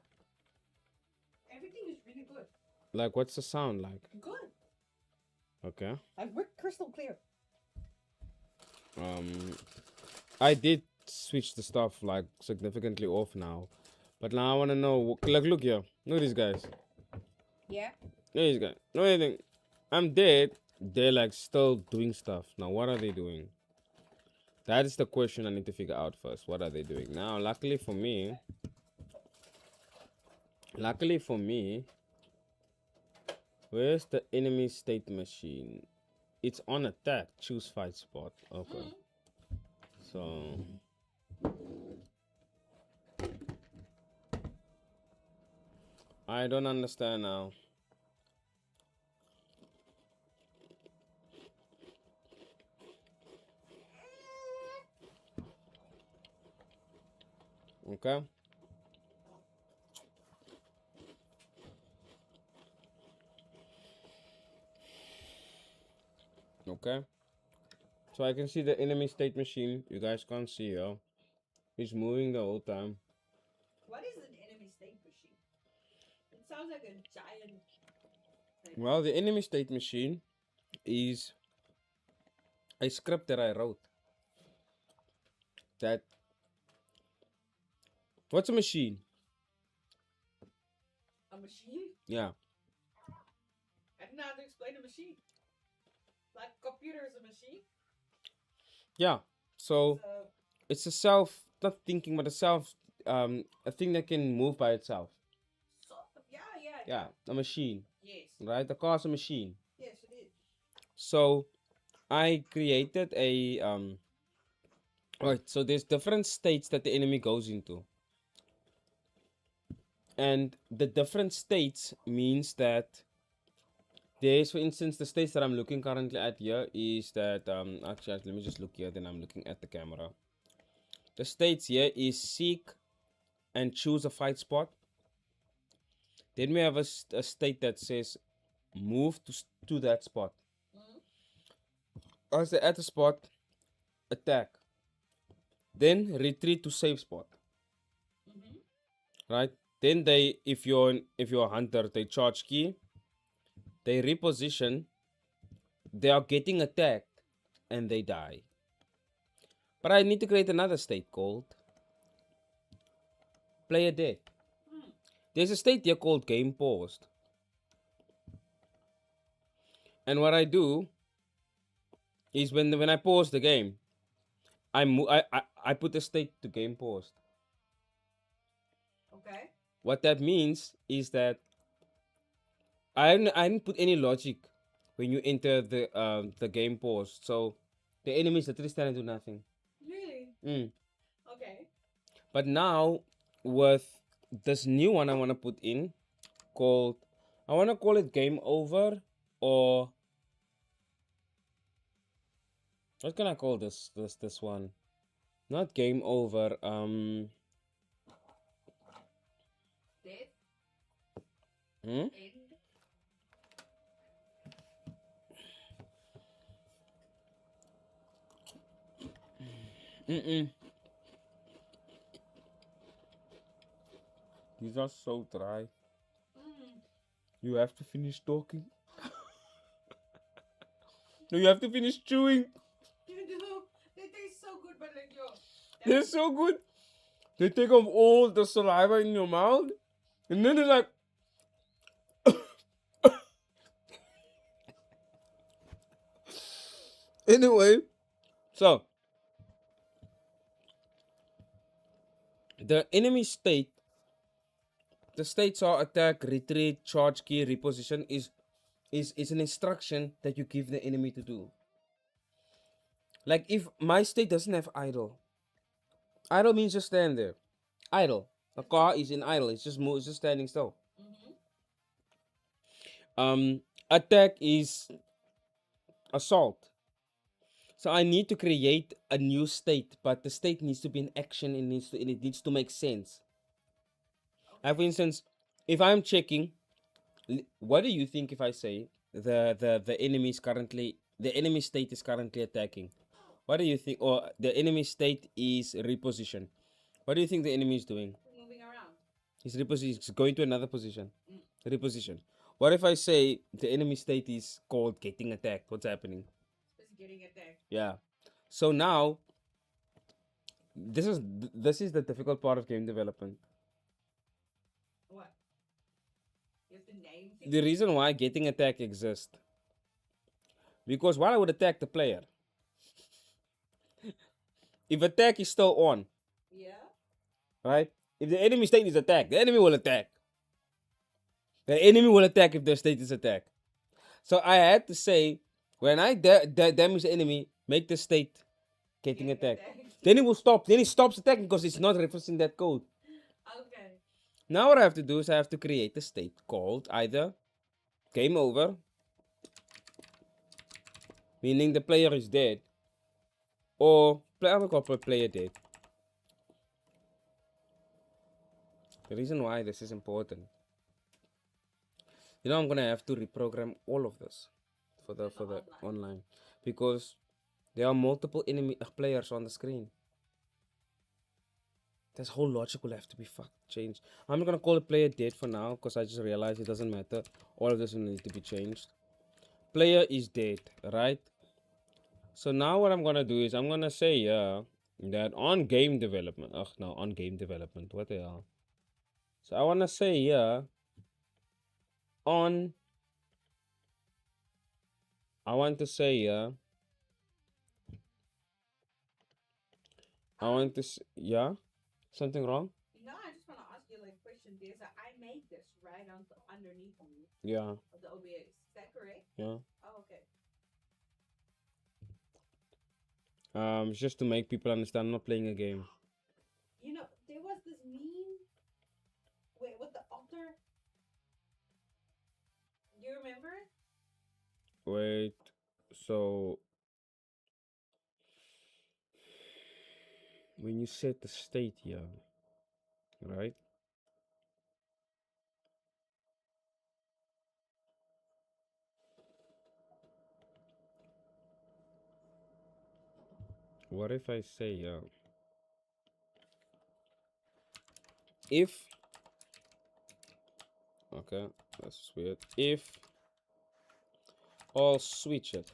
Everything is really good. Like, what's the sound like? Good. Okay. Like we're crystal clear. I did switch the stuff like significantly off now, but now I wanna know. Like, look here. Look at these guys. Yeah. Look at these guys. Look at anything. I'm dead. They're like still doing stuff. Now, what are they doing? That is the question I need to figure out first. What are they doing? Now, luckily for me, where's the enemy state machine? It's on attack. Choose fight spot. Okay. So, I don't understand now. Okay. Okay. So I can see the enemy state machine. You guys can't see, yo. He's moving the whole time. What is an enemy state machine? It sounds like a giant thing. Well, the enemy state machine is a script that I wrote. That. What's a machine? A machine? Yeah. I don't know how to explain a machine. Like computer is a machine. Yeah. So So it's a self, not thinking, but a thing that can move by itself. sort of, yeah. Yeah, a machine, Yes. right? The car's a machine. Yes, it is. So I created a Right. So there's different states that the enemy goes into, and the different states means that there's, for instance, the states that I'm looking currently at here is that actually let me just look here. Then I'm looking at the camera. The states here is seek and choose a fight spot. Then we have a state that says move to that spot. As they're at the spot, attack. Then retreat to safe spot. Right? Then they, if you're a hunter, they charge key. They reposition. They are getting attacked, and they die. But I need to create another state called player dead. There's a state here called game paused. And what I do is when I pause the game, I put a state to game paused. Okay. What that means is that I didn't put any logic when you enter the game pause. So the enemies literally stand and do nothing. Really? Okay. But now with this new one I want to put in called, I want to call it game over, or what can I call this one? Not game over. Death. Hmm? End. These are so dry. You have to finish talking. No, you have to finish chewing. You know, they taste so good, but like yo. They're so good. They take off all the saliva in your mouth, and then they're like. Anyway, so the enemy state, the states are attack, retreat, charge key, reposition is an instruction that you give the enemy to do. Like if my state doesn't have idle. Idle means just stand there. Idle. The car is in idle. It's just it's just standing still. Attack is assault. So I need to create a new state, but the state needs to be in action and it needs to make sense. For instance, if I'm checking, what do you think if I say the enemy state is currently attacking? What do you think? Or the enemy state is reposition. What do you think the enemy is doing? Moving around. He's going to another position. Reposition. What if I say the enemy state is called getting attacked? What's happening? It's getting attacked. Yeah. So now, this is the difficult part of game development. What? You have to name things. The reason why getting attack exists Because why I would attack the player? If attack is still on, Yeah. right? If the enemy state is attacked, the enemy will attack. The enemy will attack if their state is attacked. So I had to say, when I damage the enemy, make the state getting attacked. Then it will stop. Then it stops attacking because it's not referencing that code. Okay. Now what I have to do is I have to create a state called either game over, meaning the player is dead, or I'm gonna call player dead. The reason why this is important, I'm gonna have to reprogram all of this for the online because there are multiple enemy players on the screen. This whole logic will have to be changed. I'm not gonna call it player dead for now because I just realized it doesn't matter. All of this will need to be changed. Player is dead, right? So now what I'm gonna do is I'm gonna say that on game development. Oh no, on game development. What the hell? So I wanna say on. I want to say I want to yeah. Something wrong? No, I just want to ask you like a question. There's a I made this right on underneath you Yeah. of the OBS. Is that correct? Yeah. Oh, okay. Just to make people understand, I'm not playing a game. You know, there was this meme. Wait, with the altar. Do you remember it? Wait. So when you set the state here, right? What if I say if okay, that's weird. If all switch it,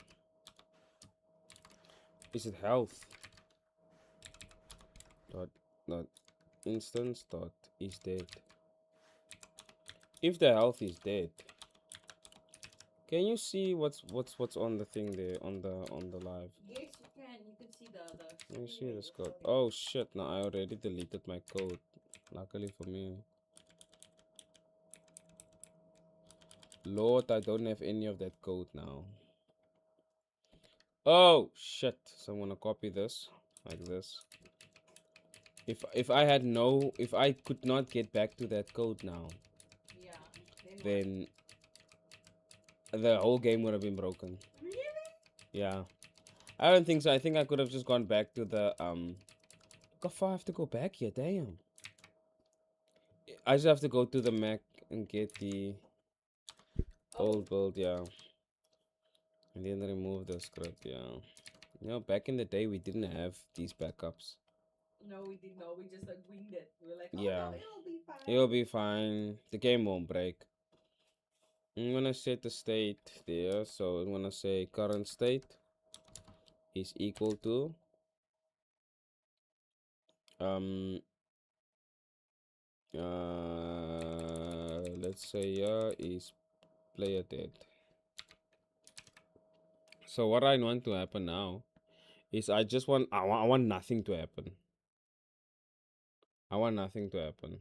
is it health? Dot instance dot is dead. If the health is dead, can you see what's on the thing there on the live? Yes, you can. You can see the. Let me see this code. Oh shit! No, I already deleted my code. Luckily for me. Lord, I don't have any of that code now. Oh shit! So I'm gonna copy this like this. If I could not get back to that code now, Yeah. then the whole game would have been broken. Really? Yeah. I don't think so. I think I could have just gone back to the Look how far I have to go back here, damn. I just have to go to the Mac and get the old build, yeah. And then remove the script, yeah. Back in the day we didn't have these backups. No, we didn't know. We just like winged it. We were like, oh Yeah. no, it'll be fine. It'll be fine. The game won't break. I'm gonna set the state there. So I'm gonna say current state is equal to um let's say is player dead. So what I want to happen now is I want nothing to happen. I want nothing to happen.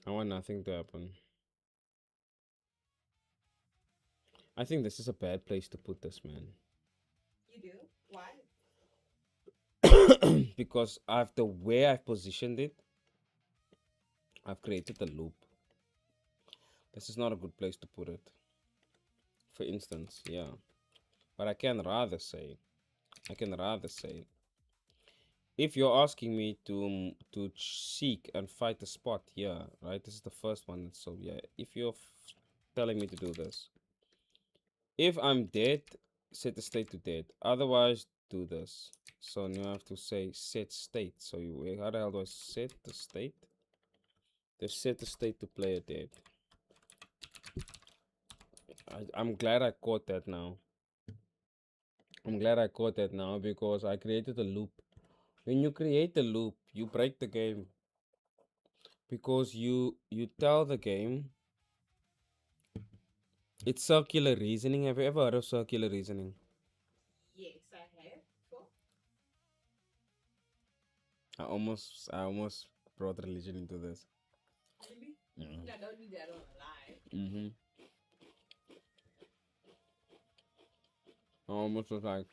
I want nothing to happen. I think this is a bad place to put this, man. You do? Why? Because the way I've positioned it, I've created a loop. This is not a good place to put it. For instance, yeah. But I can rather say, if you're asking me to seek and fight a spot, yeah, right. This is the first one. So yeah, if you're telling me to do this, if I'm dead, set the state to dead. Otherwise, do this. So now I have to say set state. So how the hell do I set the state? Just set the state to player dead. I'm glad I caught that now. I'm glad I caught that now because I created a loop. When you create a loop, you break the game because you tell the game It's circular reasoning. Have you ever heard of circular reasoning? Yes, I have. Sure. I almost brought religion into this. Really? Mm. No, don't do that on a live. Mm-hmm. I almost was like,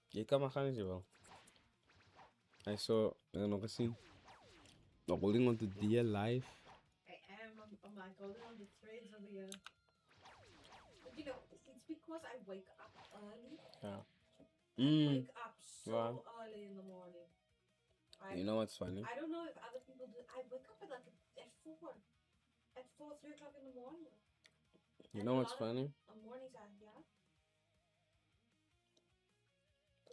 je kan maar gaan is je wel. I saw, nog eens zien. The holding on to dear life. I am. I'm like holding on the threads over here. But you know, it's because I wake up early. Yeah. I Mm. wake up so Wow. early in the morning. You know what's funny? I don't know if other people do. I wake up at like at 3 o'clock in the morning. You And know a what's lot of funny? mornings are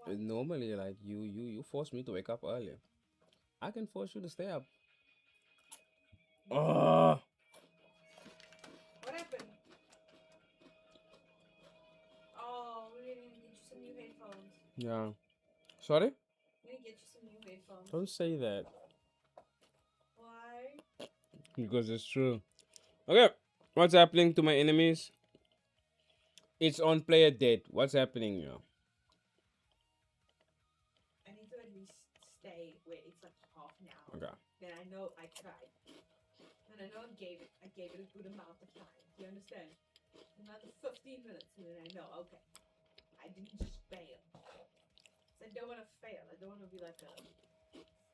What? Normally, like you force me to wake up earlier. I can force you to stay up. Oh, What happened? Oh, we're gonna get you some new headphones. yeah. Sorry? We're gonna get you some new headphones. Don't say that Why? because it's true. Okay, what's happening to my enemies? It's on player dead. What's happening now? I need to at least stay where it's like half an hour. Okay. Then I know I tried. And I know I gave it a good amount of time. Do you understand? Another 15 minutes and then I know, okay. I didn't just fail. So I don't want to fail. I don't want to be like a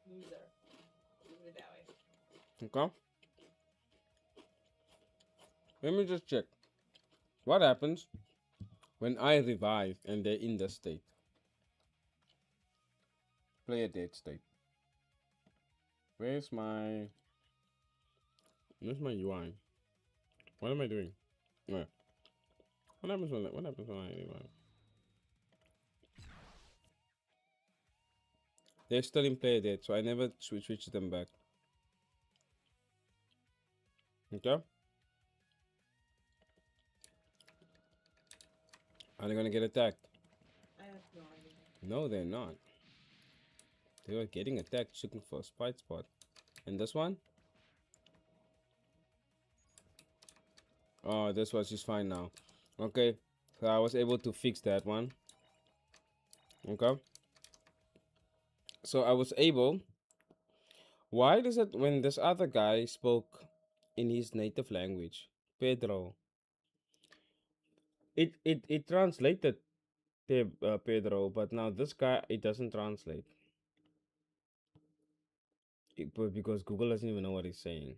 loser. Leave it that way. Okay. Let me just check. What happens when I revive and they're in the state? Player dead state. Where's my UI? What am I doing? Where? What happens when I revive? They're still in player dead, so I never switch them back. Okay? Are they gonna get attacked? I have no idea. No, they're not. They were getting attacked, looking for a spite spot. And this one? Oh, this one, she's fine now. Okay, so I was able to fix that one. Okay. So I was able. Why does it when this other guy spoke in his native language, Pedro? It translated Pedro, but now this guy it doesn't translate. But because Google doesn't even know what he's saying.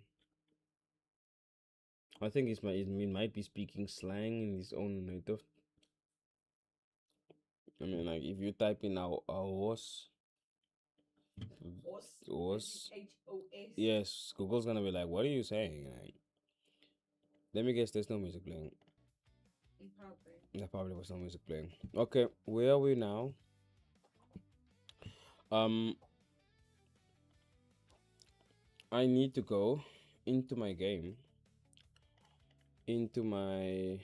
I think he might be speaking slang in his own native. I mean, like if you type in a horse, horse, H-O-S. yes, Google's gonna be like, "What are you saying?" Like, let me guess, there's no music playing. Probably. There probably was no music playing. Okay, where are we now? I need to go into my game, into my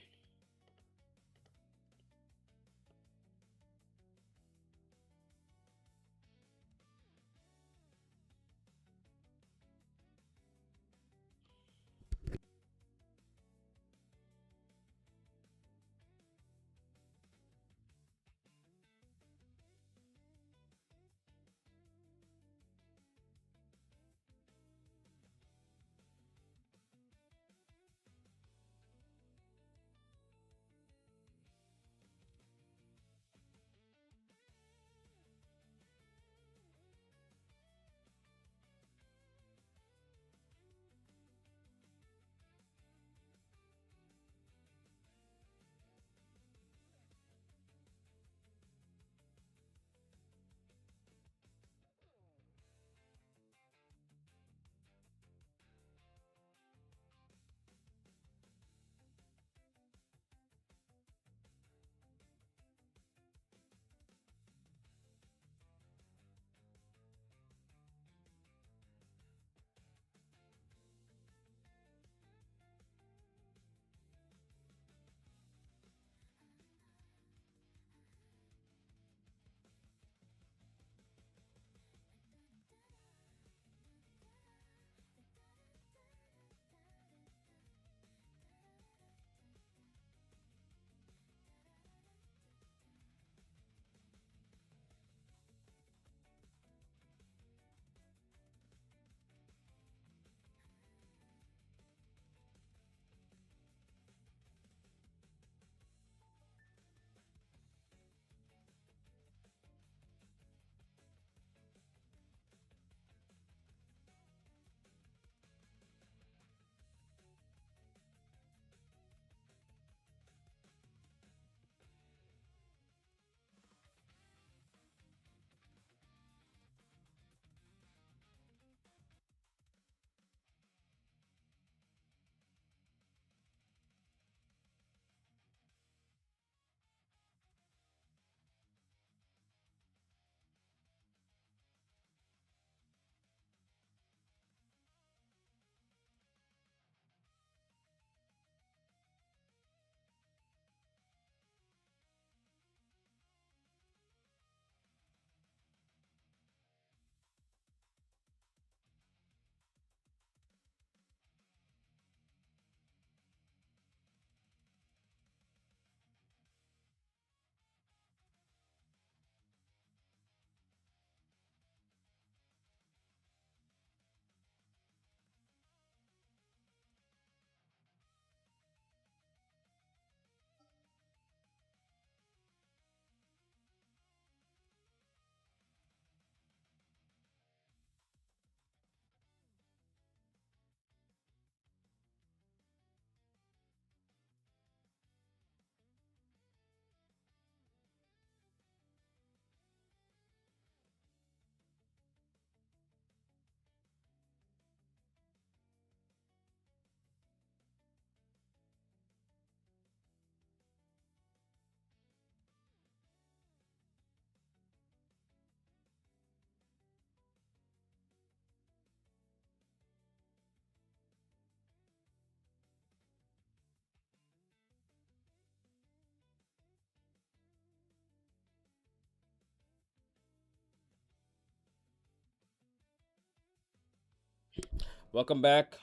Welcome back.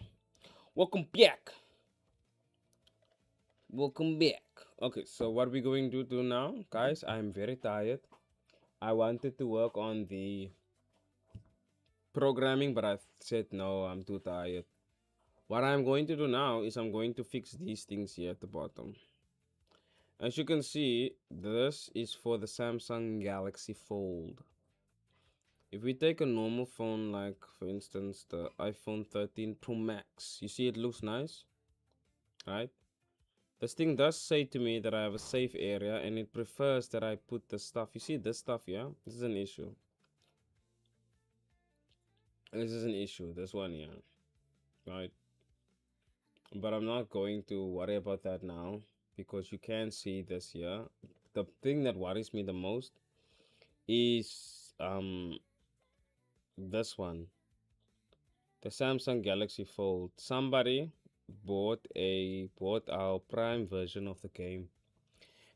Welcome back. Welcome back. Okay, so what we're going to do now, guys, I'm very tired. I wanted to work on the programming, but I said no, I'm too tired. What I'm going to do now is I'm going to fix these things here at the bottom. As you can see, this is for the Samsung Galaxy Fold. If we take a normal phone, like for instance the iPhone 13 Pro Max, you see it looks nice, right? This thing does say to me that I have a safe area and it prefers that I put the stuff. You see this stuff, yeah? This is an issue. This is an issue, this one, yeah. Right? But I'm not going to worry about that now because you can see this here. The thing that worries me the most is this one. The Samsung Galaxy Fold. Somebody bought our Prime version of the game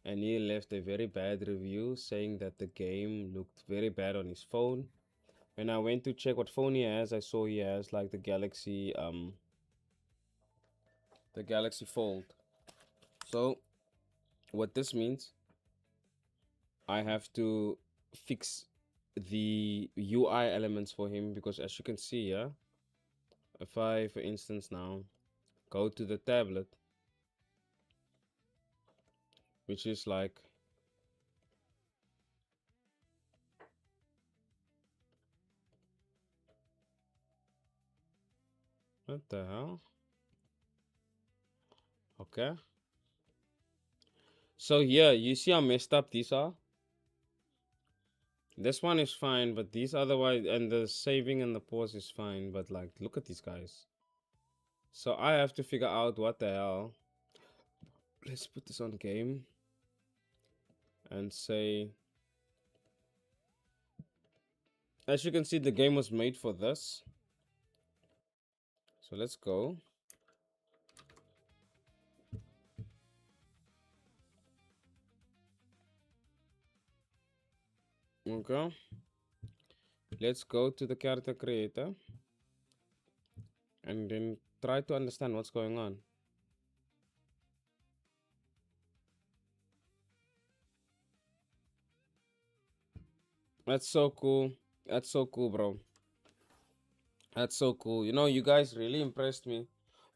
and he left a very bad review saying that the game looked very bad on his phone. When I went to check what phone he has, I saw he has like the Galaxy Fold. So what this means, I have to fix the UI elements for him because as you can see, yeah, if I for instance now go to the tablet, which is like what the hell? Okay. So yeah, you see how messed up these are? This one is fine, but these otherwise, and the saving and the pause is fine, but like, look at these guys. So I have to figure out what the hell. Let's put this on game and say, as you can see, the game was made for this. So let's go. Okay. Let's go to the character creator and then try to understand what's going on. That's so cool. That's so cool, bro. That's so cool. You know, you guys really impressed me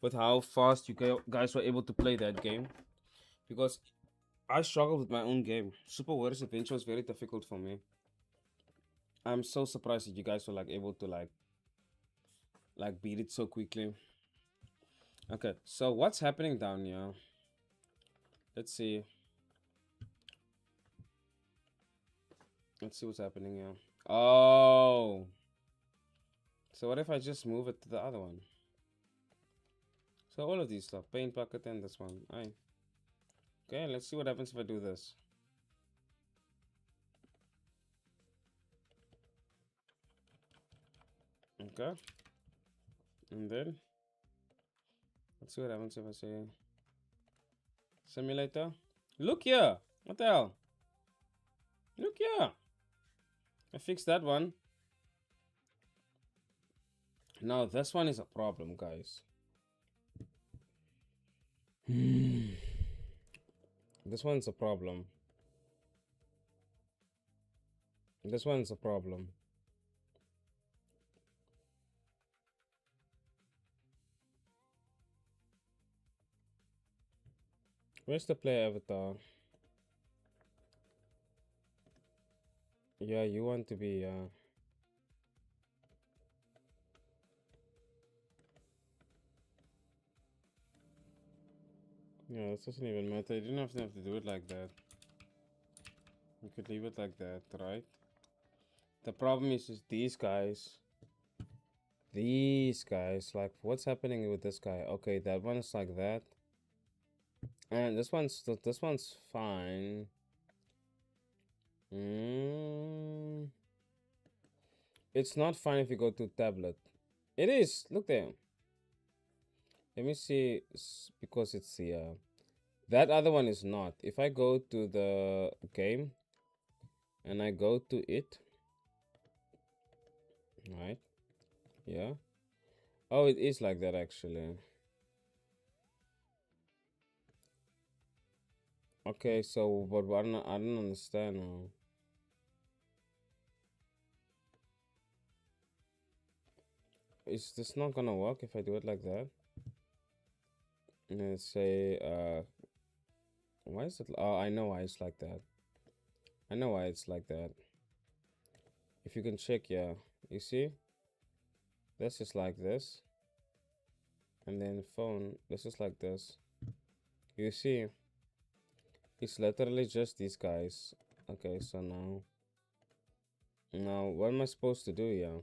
with how fast you guys were able to play that game because I struggled with my own game. Super Warriors Adventure was very difficult for me. I'm so surprised that you guys were like able to like beat it so quickly. Okay, so what's happening down here? Let's see. Let's see what's happening here. Oh. So what if I just move it to the other one? So all of these stuff, paint bucket and this one. Aye. Okay, let's see what happens if I do this. Okay. And then let's see what happens if I say simulator. Look here. What the hell? Look here. I fixed that one. Now this one is a problem, guys. This one's a problem. This one's a problem. Where's the player avatar? Yeah, you want to be yeah, it doesn't even matter. You didn't have to do it like that. You could leave it like that, right? The problem is these guys. These guys, like, what's happening with this guy? Okay, that one's like that, and this one's fine. It's not fine if you go to tablet. It is. Look there. Let me see, because it's the that other one is not. If I go to the game and I go to it, right? Yeah. Oh, it is like that actually. Okay, so but I don't understand now. Is this not gonna work if I do it like that? Let's say why is it? Oh, I know why it's like that. I know why it's like that. If you can check, yeah, you see, this is like this, and then phone, this is like this. You see, it's literally just these guys. Okay, so now what am I supposed to do? Yeah.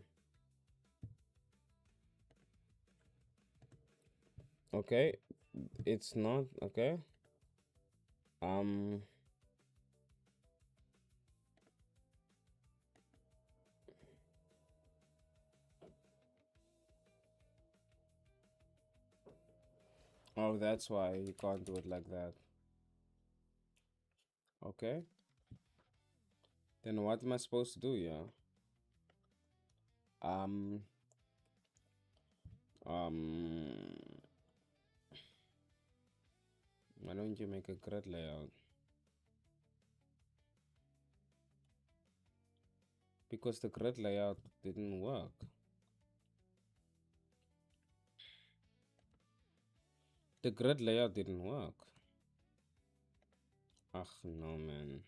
Okay, it's not okay. Um. Oh, that's why you can't do it like that. Okay. Then what am I supposed to do? Yeah. Um. Um. Why don't you make a grid layout? Because the grid layout didn't work. The grid layout didn't work. Ugh, no, man.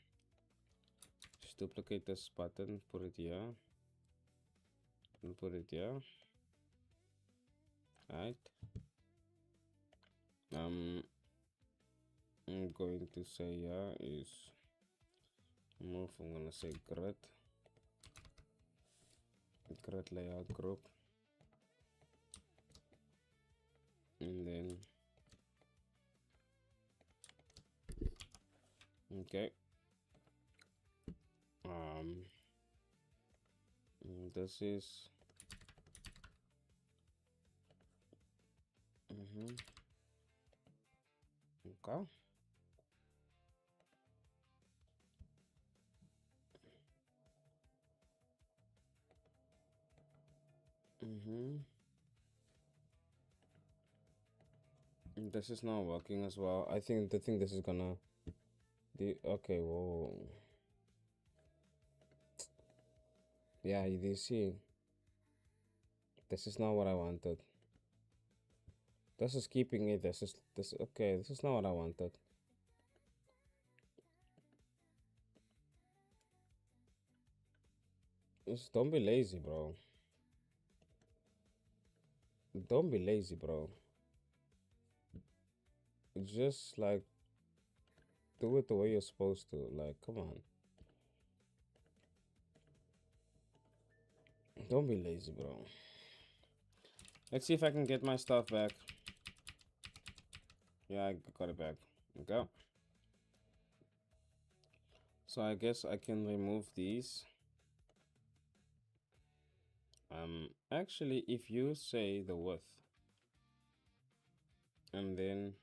Just duplicate this button, put it here, and put it here. Right. I'm going to say here is move. I'm gonna say grid layout group, and then okay. This is okay. This is not working as well. I think this is gonna okay. Whoa. Yeah, you see, this is not what I wanted. This is keeping it. This okay. This is not what I wanted. Just don't be lazy, bro. Don't be lazy, bro. Just like do it the way you're supposed to. Like, come on. Don't be lazy, bro. Let's see if I can get my stuff back. Yeah, I got it back. Okay. So I guess I can remove these. Actually, if you say the width, and then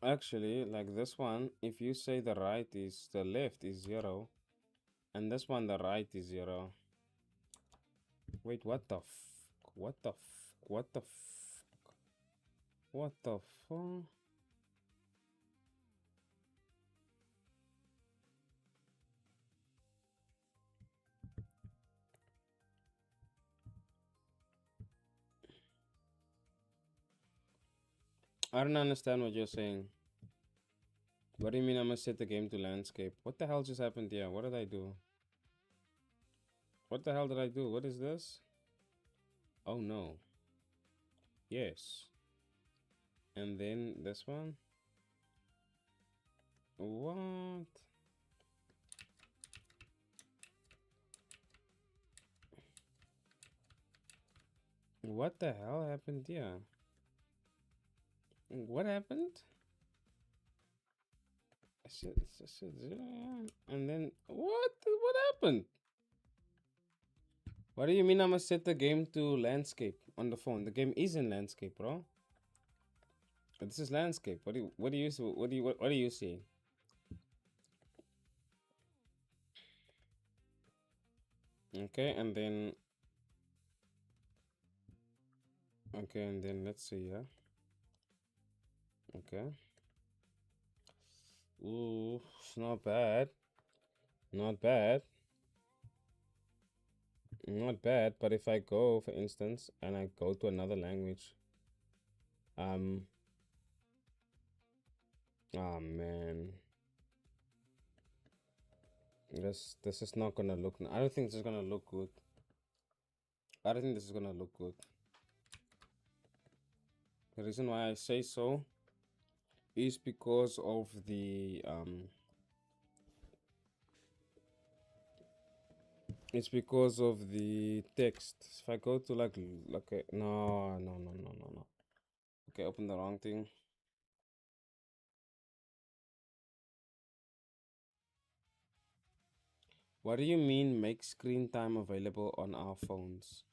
actually like this one, if you say the left is 0, and this one the right is 0. Wait, what the what the what the what the fuck? I don't understand what you're saying. What do you mean I must set the game to landscape? What the hell just happened here? What did I do? What the hell did I do? What is this? Oh no. Yes. And then this one? What? What the hell happened here? What happened? I said 0, and then what? What happened? What do you mean I must set the game to landscape on the phone? The game is in landscape, bro. This is landscape. What do you see? Okay, and then let's see, yeah. Okay. Ooh, it's not bad. Not bad. Not bad, but if I go, for instance, and I go to another language, oh man, this is not gonna look. I don't think this is gonna look good. I don't think this is gonna look good. The reason why I say so is because of the it's because of the text. If I go to like no. Okay, open the wrong thing. What do you mean make screen time available on our phones?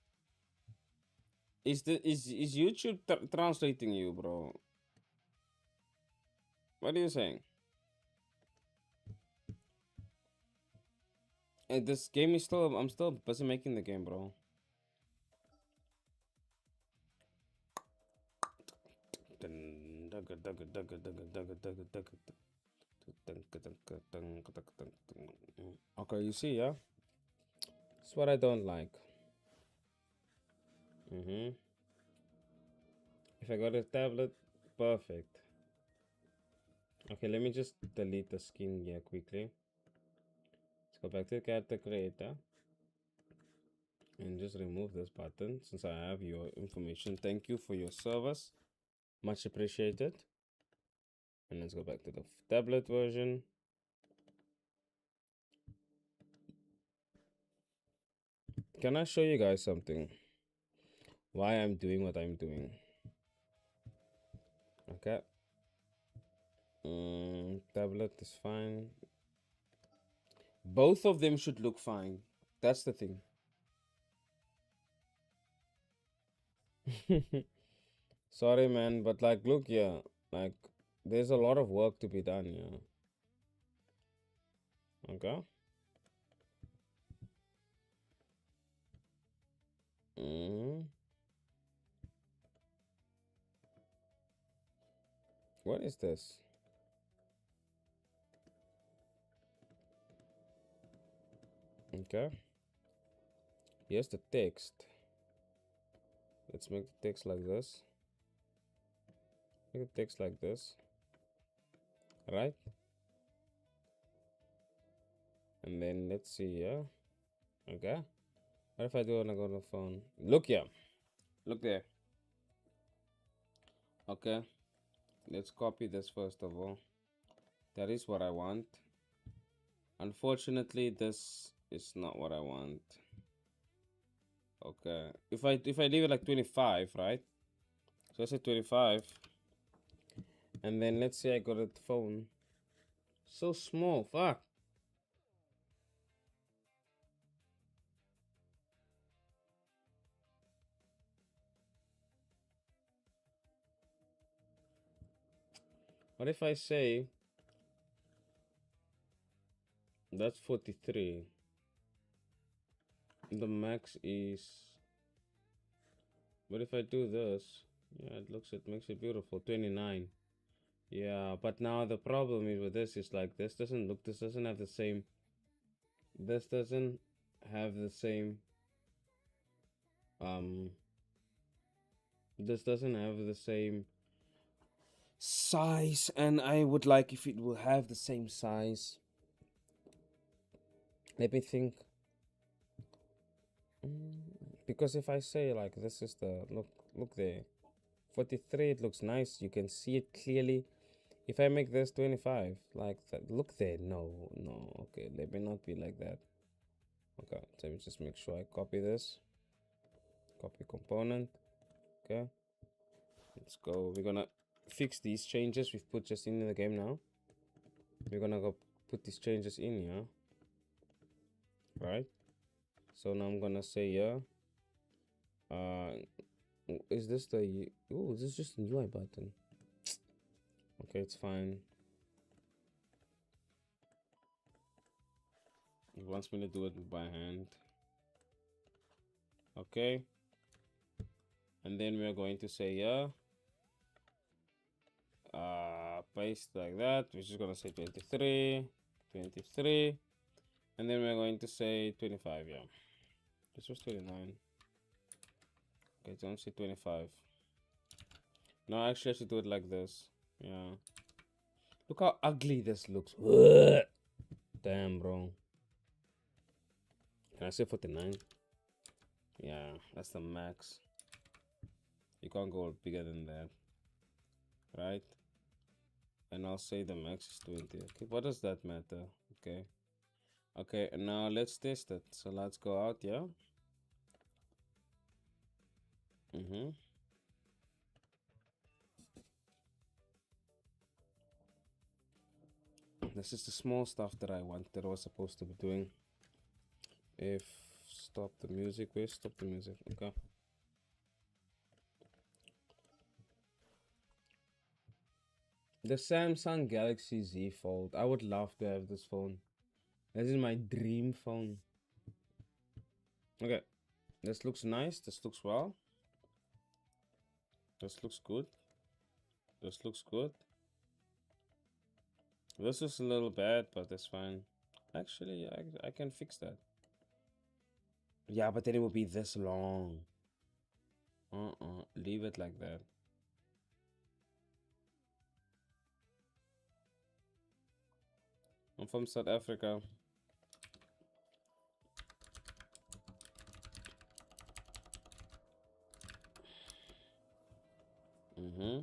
Is YouTube translating you, bro? What are you saying? This game is still. I'm still busy making the game, bro. Okay, you see, yeah. That's what I don't like. If I got a tablet, perfect. Okay, let me just delete the skin here quickly. Let's go back to the character creator and just remove this button since I have your information. Thank you for your service. Much appreciated. And let's go back to the tablet version. Can I show you guys something? Why I'm doing what I'm doing. Okay. Tablet is fine. Both of them should look fine. That's the thing. Sorry, man, but like, look, yeah, like, there's a lot of work to be done, yeah. Okay. What is this? Okay. Here's the text. Let's make the text like this. Make the text like this. Right? And then let's see, yeah. Okay. What if I do when I go to the phone? Look here. Look there. Okay. Let's copy this first of all. That is what I want. Unfortunately, this is not what I want. Okay. If I leave it like 25, right? So I say 25. And then let's say I got a phone. So small. Fuck. What if I say that's 43? The max is. What if I do this? Yeah, it makes it beautiful. 29. Yeah, but now the problem is with this is like this doesn't look. This doesn't have the same. This doesn't have the same. Um. This doesn't have the same size, and I would like if it will have the same size. Let me think. Because if I say like this is the look there, 43, it looks nice. You can see it clearly. If I make this 25, like that, look there. No. Okay, let me not be like that. Okay, so let me just make sure I copy this. Copy component. Okay, let's go. We're gonna fix these changes we've put just in the game now. We're gonna go put these changes in here. Right. So now I'm gonna say yeah. Is this the this is just the UI button. Okay, it's fine. It wants me to do it by hand. Okay. And then we're going to say, yeah, paste like that. We're just gonna say 23, 23, and then we're going to say 25. Yeah, this was 29. Okay, don't say 25. No, actually, I should do it like this. Yeah. Look how ugly this looks. Ugh. Damn, bro. Can I say 49? Yeah, that's the max. You can't go bigger than that, right? And I'll say the max is 20. Okay, what does that matter? Okay. Okay, and now let's test it. So let's go out, yeah? Mm-hmm. This is the small stuff that I want, that I was supposed to be doing. If stop the music, wait, stop the music. Okay. The Samsung Galaxy Z Fold. I would love to have this phone. This is my dream phone. Okay. This looks nice. This looks well. This looks good. This looks good. This is a little bad, but that's fine. Actually, I can fix that. Yeah, but then it will be this long. Leave it like that. I'm from South Africa. Mm-hmm.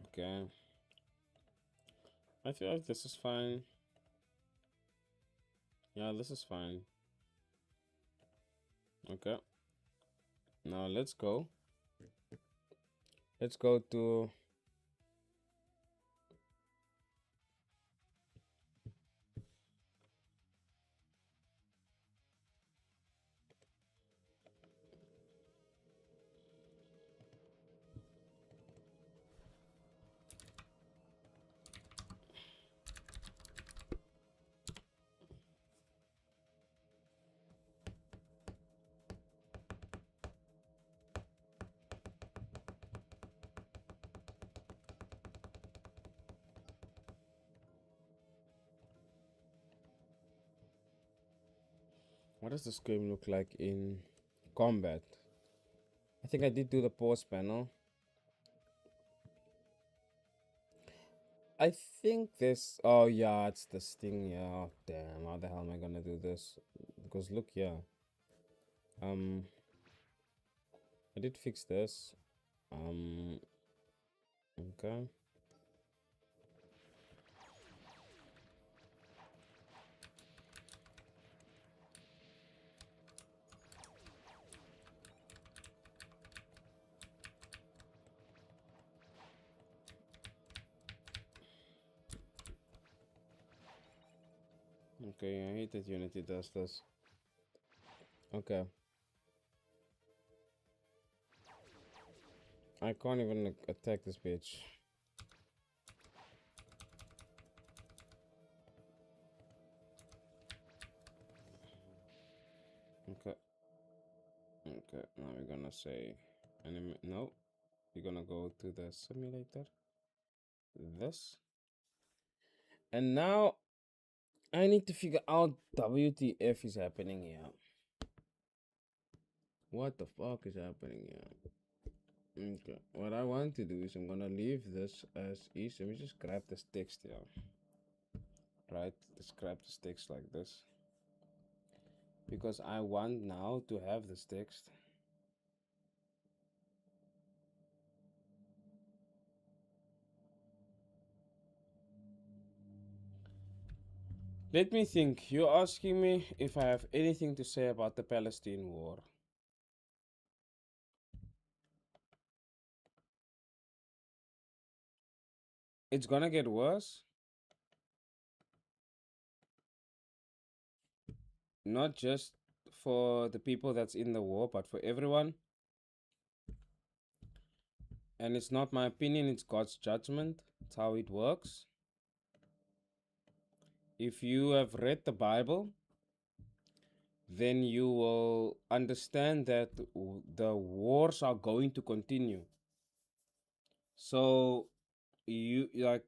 Okay. I feel like this is fine. Yeah, this is fine. Okay. Now let's go. Let's go to... What does this game look like in combat? I think I did do the pause panel. I think this... Oh, yeah, it's this thing. Yeah, damn. How the hell am I gonna do this? Because look, yeah. I did fix this. Okay. Okay, I hate that Unity does this. Okay. I can't even attack this bitch. Okay. Okay, now we're gonna say anime. No, we're gonna go to the simulator. This. And now I need to figure out WTF is happening here. What the fuck is happening here? Okay, what I want to do is I'm gonna leave this as is. Let me just grab this text here. Right, let's grab this text like this. Because I want now to have this text. Let me think. You're asking me if I have anything to say about the Palestine war. It's gonna get worse. Not just for the people that's in the war, but for everyone. And it's not my opinion, it's God's judgment. It's how it works. If you have read the Bible, then you will understand that the wars are going to continue. So you like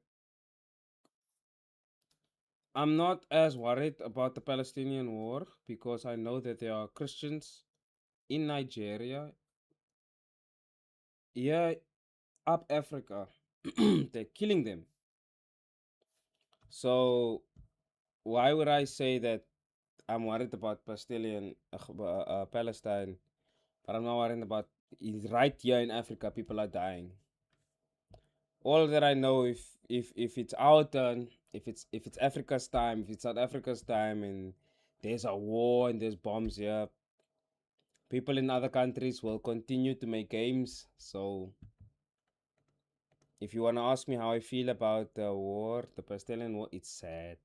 I'm not as worried about the Palestinian war because I know that there are Christians in Nigeria, yeah, up Africa. They're killing them. So why would I say that I'm worried about Palestine, but I'm not worried about right here in Africa. People are dying. All that I know, if it's our turn, if it's Africa's time, if it's South Africa's time, and there's a war and there's bombs here, people in other countries will continue to make games. So if you wanna ask me how I feel about the war, the Palestinian war, it's sad,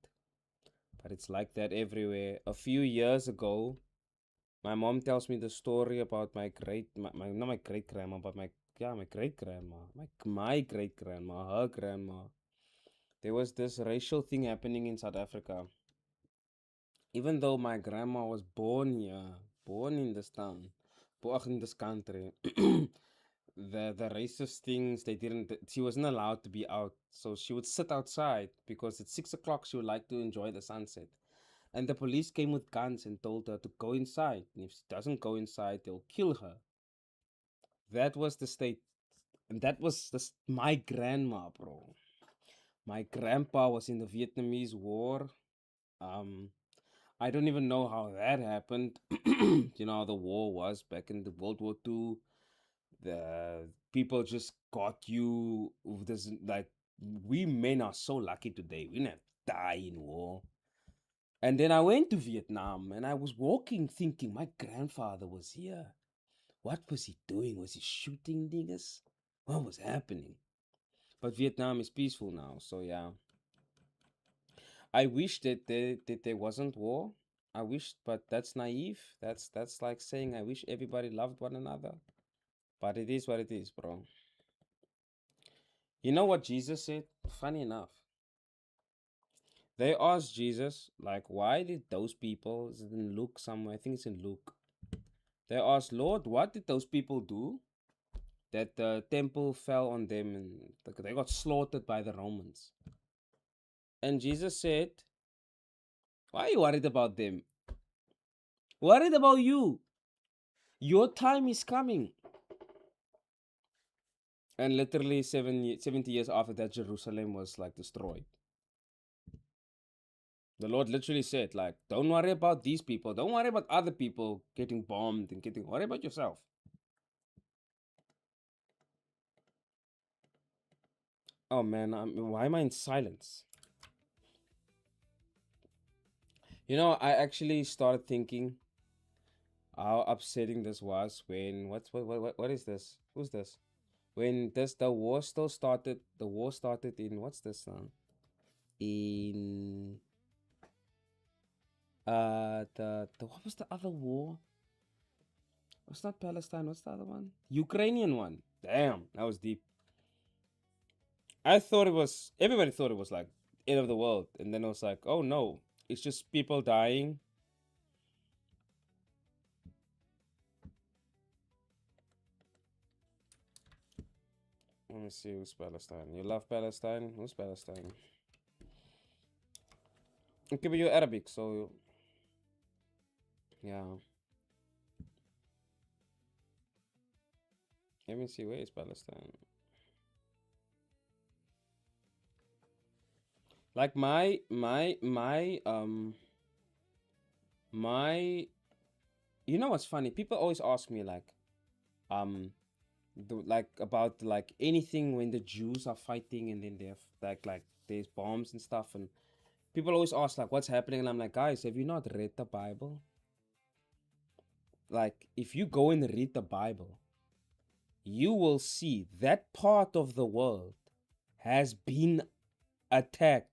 but it's like that everywhere. A few years ago, my mom tells me the story about my not my great grandma, but my great grandma, my great grandma, her grandma. There was this racial thing happening in South Africa. Even though my grandma was born here, born in this town, born in this country, the racist things they didn't. She wasn't allowed to be out, so she would sit outside because at 6 o'clock she would like to enjoy the sunset. And the police came with guns and told her to go inside. And if she doesn't go inside, they'll kill her. That was the state. And that was my grandma, bro. My grandpa was in the Vietnamese War. Um, I don't even know how that happened. You know how the war was back in the World War II. The people just got you. This like we men are so lucky today. We didn't have to die in war. And then I went to Vietnam and I was walking thinking my grandfather was here. What was he doing? Was he shooting niggas? What was happening? But Vietnam is peaceful now, so yeah. I wish that there wasn't war. I wish, but that's naive. That's like saying I wish everybody loved one another. But it is what it is, bro. You know what Jesus said? Funny enough, they asked Jesus like, why did those people? Is it in Luke somewhere? I think it's in Luke. They asked, Lord, what did those people do that the temple fell on them and they got slaughtered by the Romans? And Jesus said, why are you worried about them? Worried about you. Your time is coming. And literally 70 years after that, Jerusalem was like destroyed. The Lord literally said, like, don't worry about these people. Don't worry about other people getting bombed and worry about yourself. Oh man, why am I in silence? You know, I actually started thinking how upsetting this was when what is this? Who's this? When the war still started. The war started in what's this now? In the what was the other war? It's not Palestine. What's the other one? Ukrainian one. Damn, that was deep. I thought it was. Everybody thought it was like end of the world, and then it was like, oh no, it's just people dying. Let me see who's Palestine. You love Palestine? Who's Palestine? Okay, but you're Arabic, so yeah. Let me see where is Palestine. Like my you know what's funny? People always ask me like um like about like anything when the Jews are fighting and then they have like there's bombs and stuff, and people always ask like what's happening, and I'm like, guys, have you not read the Bible? Like if you go and read the Bible, you will see that part of the world has been attacked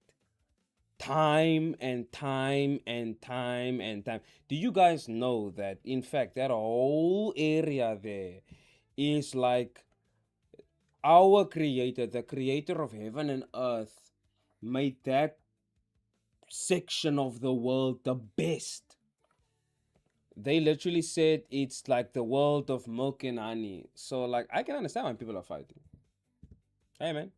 time and time and time and time. Do you guys know that in fact that whole area there is like our creator, the creator of heaven and earth, made that section of the world the best. They literally said it's like the world of milk and honey. So like I can understand why people are fighting. Hey man,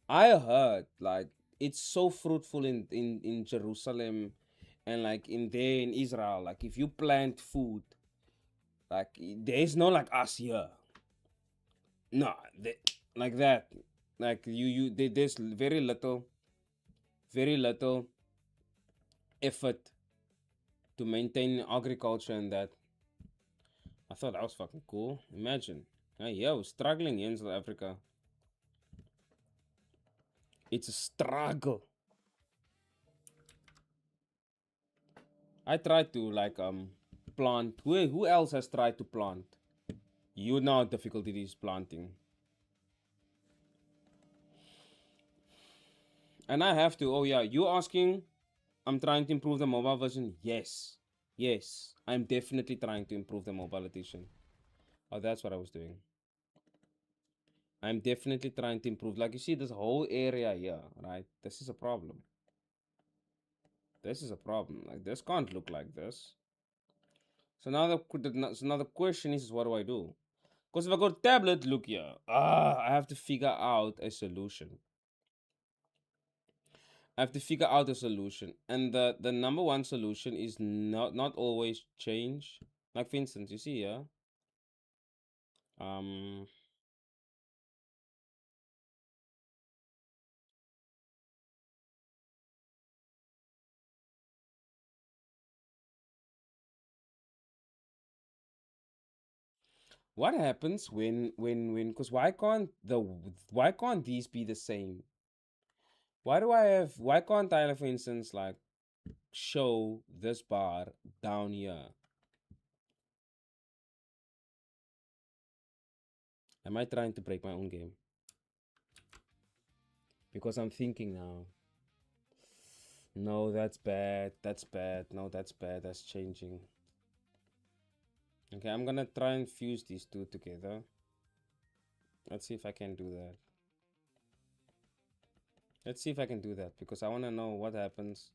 I heard like it's so fruitful in Jerusalem and like in there in Israel. Like if you plant food, like there's no like us here. No, like that. Like there's very little effort to maintain agriculture and that. I thought that was fucking cool. Imagine. Hey, yo, struggling here in South Africa. It's a struggle. I tried to like plant. Who else has tried to plant? You know how difficult it is planting. And I have to. Oh yeah, you asking? I'm trying to improve the mobile version. Yes, yes, I'm definitely trying to improve the mobile edition. Oh, that's what I was doing. I'm definitely trying to improve. Like you see, this whole area here, right? This is a problem. This is a problem. Like this can't look like this. So now the question is, what do I do? Because if I go tablet, look here. I have to figure out a solution. I have to figure out a solution, and the number one solution is not always change. Like for instance, you see here, um, what happens when? Because why can't these be the same? Why can't I, like, for instance, like show this bar down here? Am I trying to break my own game? Because I'm thinking now. No, that's bad. That's bad. No, that's bad. That's changing. Okay, I'm gonna try and fuse these two together. Let's see if I can do that. Let's see if I can do that because I want to know what happens.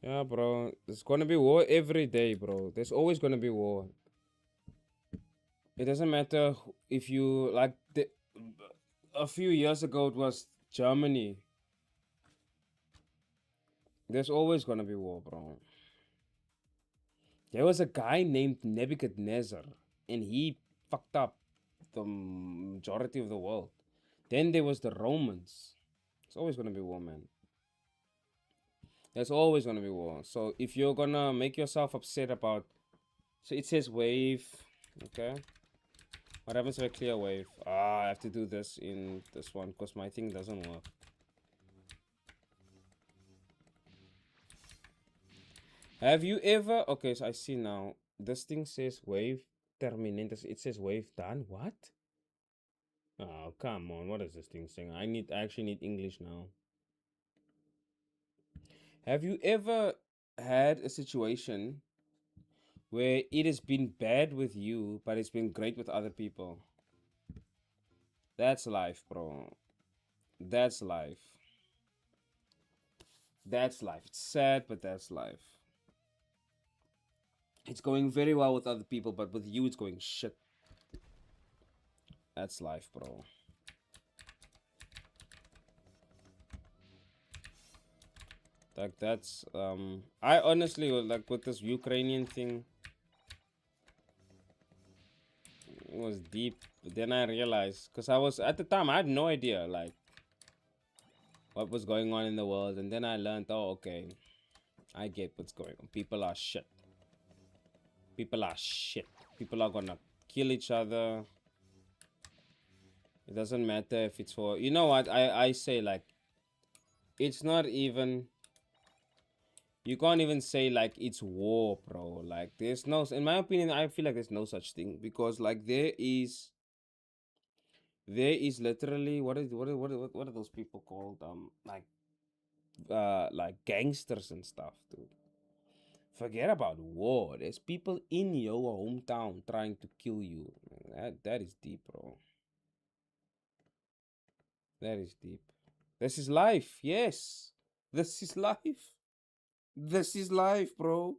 Yeah, bro. There's gonna be war every day, bro. There's always gonna be war. It doesn't matter if you like. A few years ago, it was Germany. There's always gonna be war, bro. There was a guy named Nebuchadnezzar, and he fucked up the majority of the world. Then there was the Romans. It's always gonna be war, man. There's always gonna be war. So if you're gonna make yourself upset about, so it says wave, okay. What happens if I clear wave? I have to do this in this one because my thing doesn't work. Have you ever? Okay, so I see now. This thing says wave terminate. It says wave done. What? Oh, come on. What is this thing saying? I actually need English now. Have you ever had a situation where it has been bad with you, but it's been great with other people? That's life, bro. That's life. That's life. It's sad, but that's life. It's going very well with other people, but with you, it's going shit. That's life, bro. Like that's I honestly like with this Ukrainian thing, it was deep. But then I realized because I was at the time I had no idea like what was going on in the world, and then I learned, oh okay, I get what's going on. People are shit. People are shit. People are gonna kill each other. It doesn't matter if it's for, you know what, I say like it's not even, you can't even say like it's war, bro. Like there's no, in my opinion, I feel like there's no such thing because like there is literally what are those people called, like gangsters and stuff, dude. Forget about war. There's people in your hometown trying to kill you. That is deep, bro. That is deep. This is life. Yes. This is life. This is life, bro.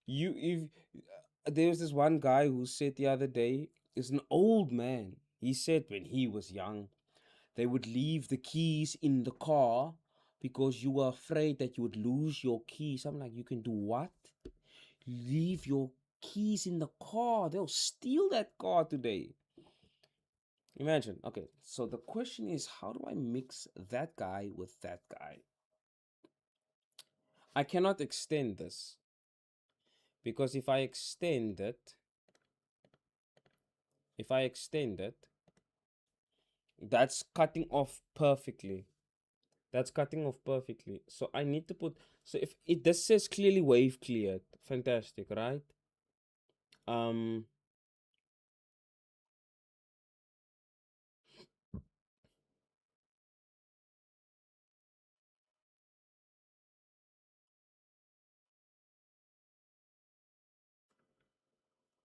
You if There was this one guy who said the other day, is an old man. He said when he was young, they would leave the keys in the car because you were afraid that you would lose your keys. I'm like, you can do what? Leave your keys in the car. They'll steal that car today. Imagine. Okay, so the question is, how do I mix that guy with that guy? I cannot extend this because if I extend it, that's cutting off perfectly. That's cutting off perfectly. So I need to put. So if it this says clearly wave cleared, fantastic, right? Um,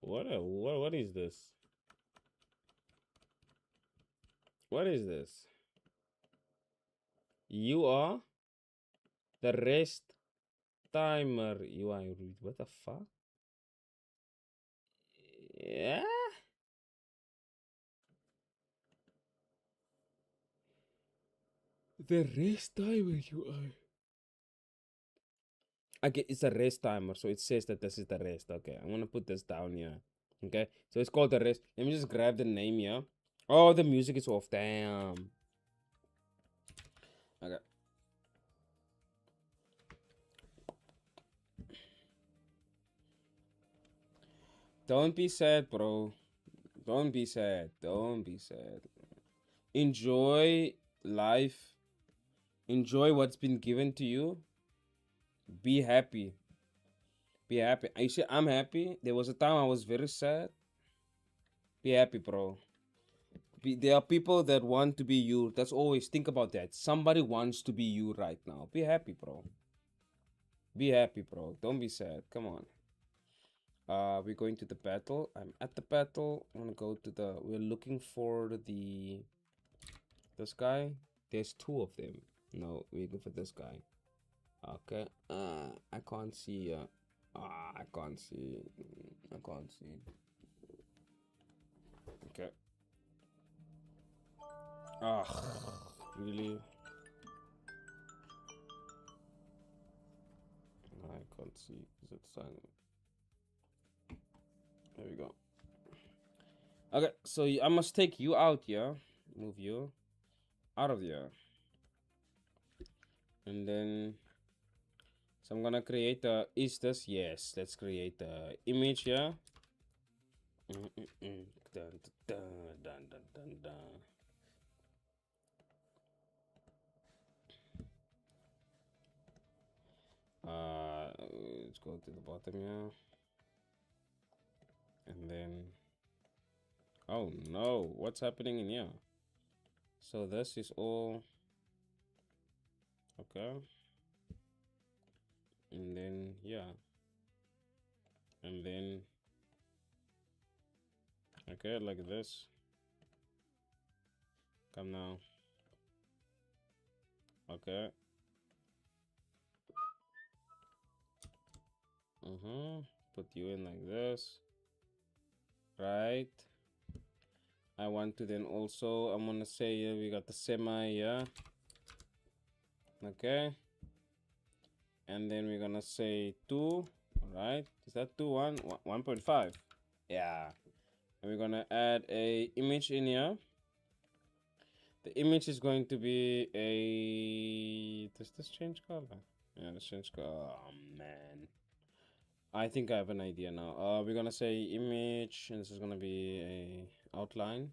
what is this? What is this? You are the rest timer. You are what the fuck? Yeah. The rest timer you are. Okay, it's a rest timer, so it says that this is the rest. Okay, I'm gonna put this down here. Okay, so it's called the rest. Let me just grab the name here. Oh, the music is off. Damn. Okay. Don't be sad, bro. Don't be sad. Don't be sad. Enjoy life. Enjoy what's been given to you. Be happy. Be happy. You see, I'm happy. There was a time I was very sad. Be happy, bro. There are people that want to be you. That's always think about that. Somebody wants to be you right now. Be happy, bro. Be happy, bro. Don't be sad. Come on. We're going to the battle. I'm at the battle. I'm gonna go to the. We're looking for this guy. There's two of them. No, we're looking for this guy. Okay. I can't see. I can't see. I can't see. Okay. Ah, really? I can't see. Is it silent? There we go. Okay, so I must take you out, yeah? Move you out of here. And then, so I'm gonna create a, is this? Yes, let's create a image here. Dun, dun, dun, dun, dun, dun, dun. Let's go to the bottom here. And then, oh no, what's happening in here? So this is all, okay. And then, yeah. And then, okay, like this. Come now. Okay. Put you in like this. Right. I want to then also, I'm gonna say we got the semi here. Okay. And then we're gonna say 2. Alright. Is that 2? 1.5? Yeah. And we're gonna add a image in here. The image is going to be a, does this change color? Yeah, this change color. Oh man. I think I have an idea now. We're gonna say image, and this is gonna be a outline.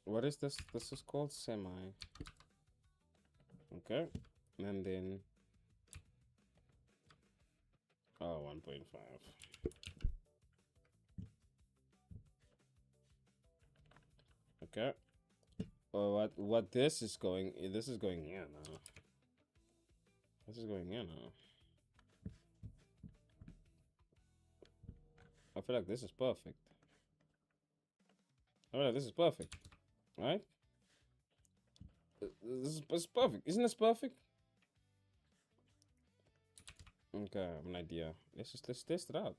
What is this? This is called semi. Okay, and then 1.5. Okay. What this is going? This is going here now. This is going in. I feel like this is perfect. I feel like this is perfect, right? This is perfect. Isn't this perfect? Okay, I have an idea. Let's test it out.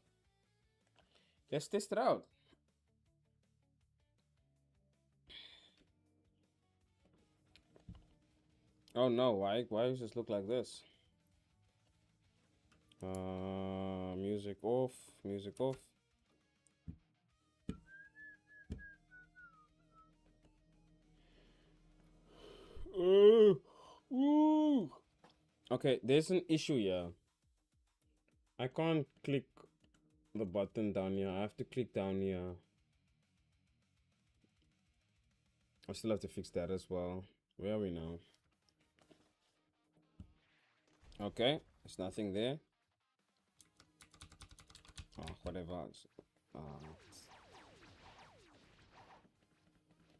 Let's test it out. Oh no, why does this look like this? Music off, music off. Ooh. Okay, there's an issue here. I can't click the button down here. I have to click down here. I still have to fix that as well. Where are we now? Okay, there's nothing there. Oh, whatever.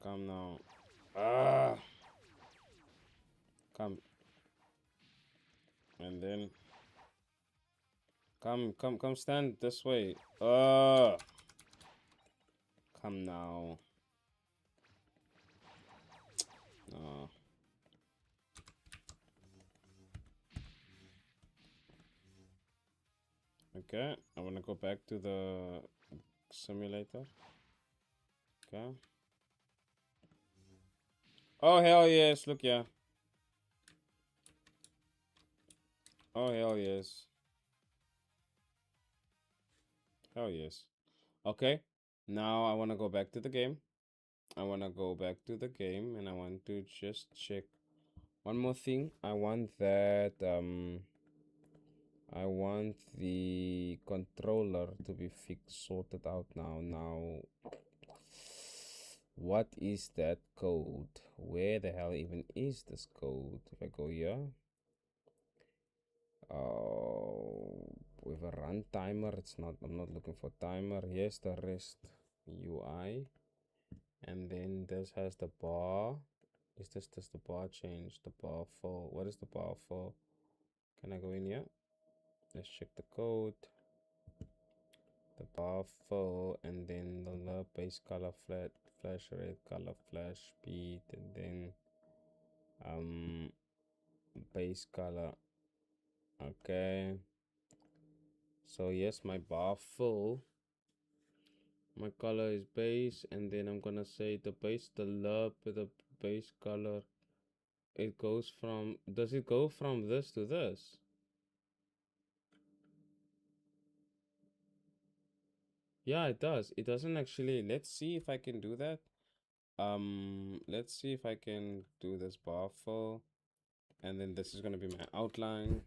Come now. Come. And then come stand this way. Come now. Okay, I wanna go back to the simulator. Okay. Oh hell yes, look yeah. Oh hell yes. Hell yes. Okay. Now I wanna go back to the game. I wanna go back to the game and I want to just check one more thing. I want that I want the controller to be sorted out now. Now, what is that code? Where the hell even is this code? If I go here, with a run timer, it's not. I'm not looking for timer. Here's the rest UI, and then this has the bar. Is this does the bar change? The bar for what is the bar for? Can I go in here? Let's check the code. The bar fill and then the base color flash rate, color flash speed, and then base color. Okay, so yes, my bar fill, my color is base, and then I'm gonna say the base, the base color, it goes from, does it go from this to this? Yeah, it does. It doesn't actually. Let's see if I can do that. Let's see if I can do this bar fill, and then this is gonna be my outline.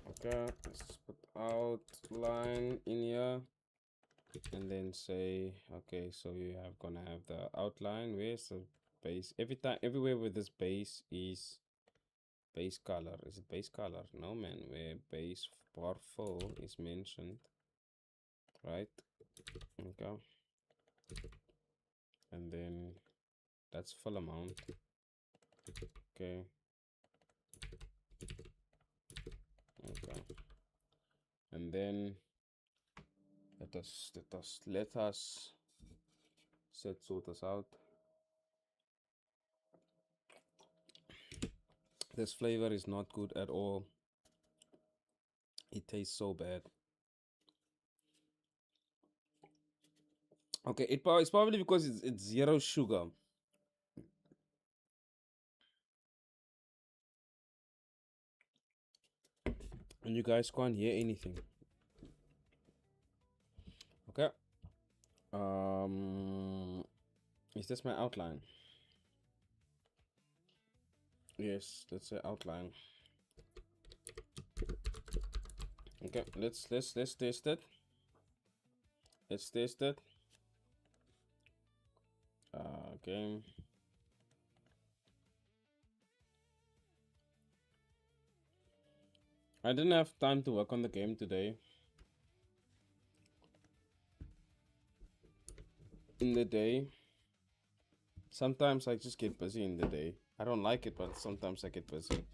Okay, let's put outline in here, and then say, okay, so you have gonna have the outline. Where's the base? Everywhere where this base is base color. Is it base color? No man, where base bar fill is mentioned, right? Okay, and then that's full amount. Okay. Okay. And then let us sort this out. This flavor is not good at all. It tastes so bad. Okay, it's probably because it's zero sugar. And you guys can't hear anything. Okay. Is this my outline? Yes, let's say outline. Okay, let's test it. Let's test it. Okay. I didn't have time to work on the game today. In the day. Sometimes I just get busy in the day. I don't like it, but sometimes I get busy.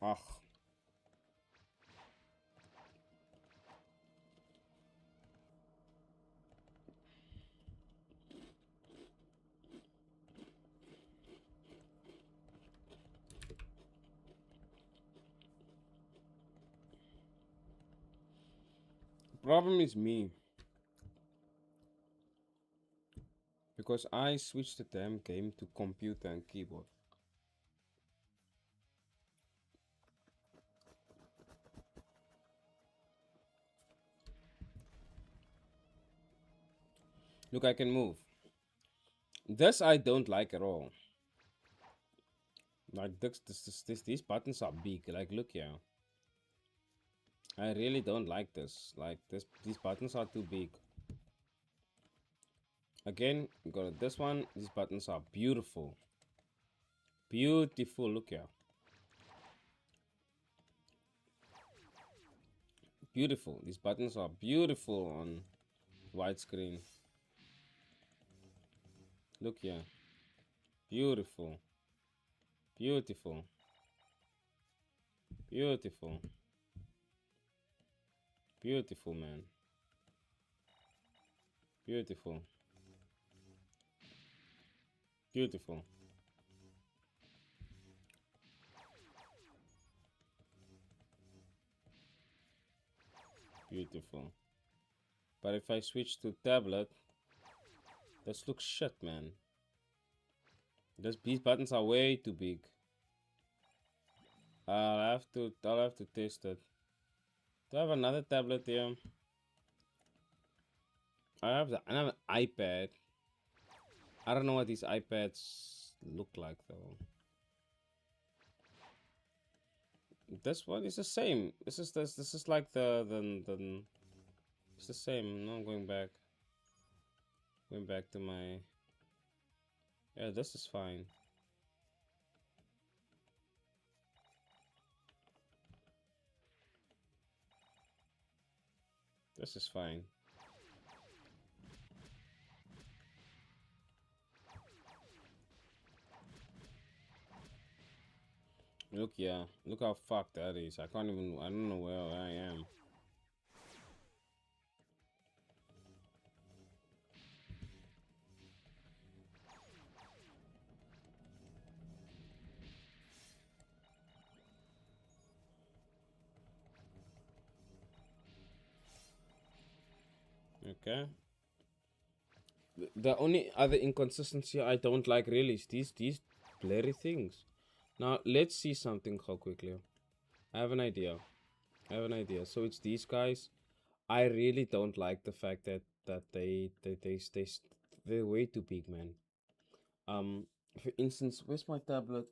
Ugh. Problem is me. Because I switched the damn game to computer and keyboard. Look, I can move. This I don't like at all. Like these buttons are big. Like, look here. I really don't like this. Like these buttons are too big. Again, got this one. These buttons are beautiful. Beautiful. Look here. Beautiful. These buttons are beautiful on widescreen. Look here. Beautiful. Beautiful. Beautiful. Beautiful, man. Beautiful. Beautiful. Beautiful. But if I switch to tablet, this looks shit, man. These buttons are way too big. I'll have to test it. Do I have another tablet here? I have an iPad. I don't know what these iPads look like though. This one is the same. This is like the it's the same. No, I'm going back. Going back to my. Yeah, this is fine. This is fine. Look, yeah. Look how fucked that is. I can't even. I don't know where I am. Okay. The only other inconsistency I don't like really is these blurry things. Now let's see something how quickly. I have an idea. I have an idea. So it's these guys. I really don't like the fact that they're way too big, man. For instance, where's my tablet?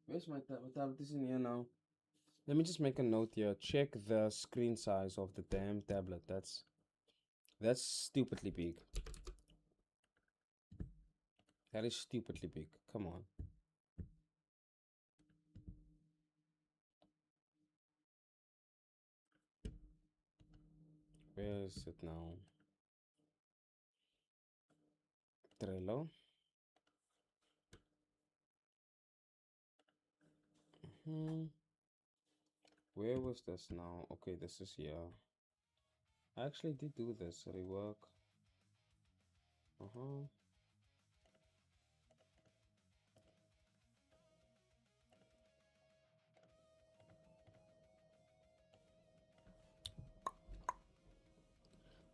Where's my tablet? Tablet is in here now. Let me just make a note here. Check the screen size of the damn tablet. That's stupidly big. That is stupidly big. Come on. Where is it now? Trello. Where was this now? Okay, this is here. I actually did do this. Rework. Uh-huh.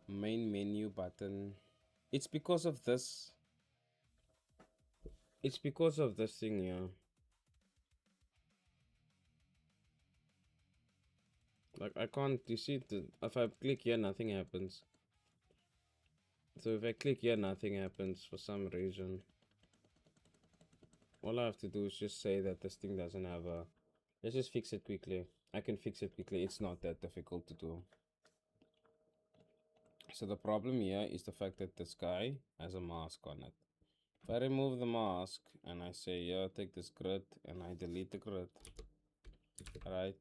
Main menu button. It's because of this. It's because of this thing here. Like I can't. You see, if I click here, nothing happens. So if I click here, nothing happens for some reason. All I have to do is just say that this thing doesn't have a. Let's just fix it quickly. I can fix it quickly. It's not that difficult to do. So the problem here is the fact that this guy has a mask on it. If I remove the mask and I say, yeah, take this grid and I delete the grid, right,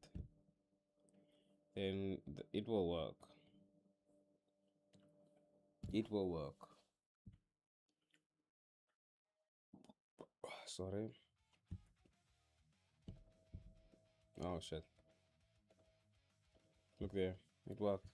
then it will work. It will work. Sorry. Oh shit. Look there. It worked.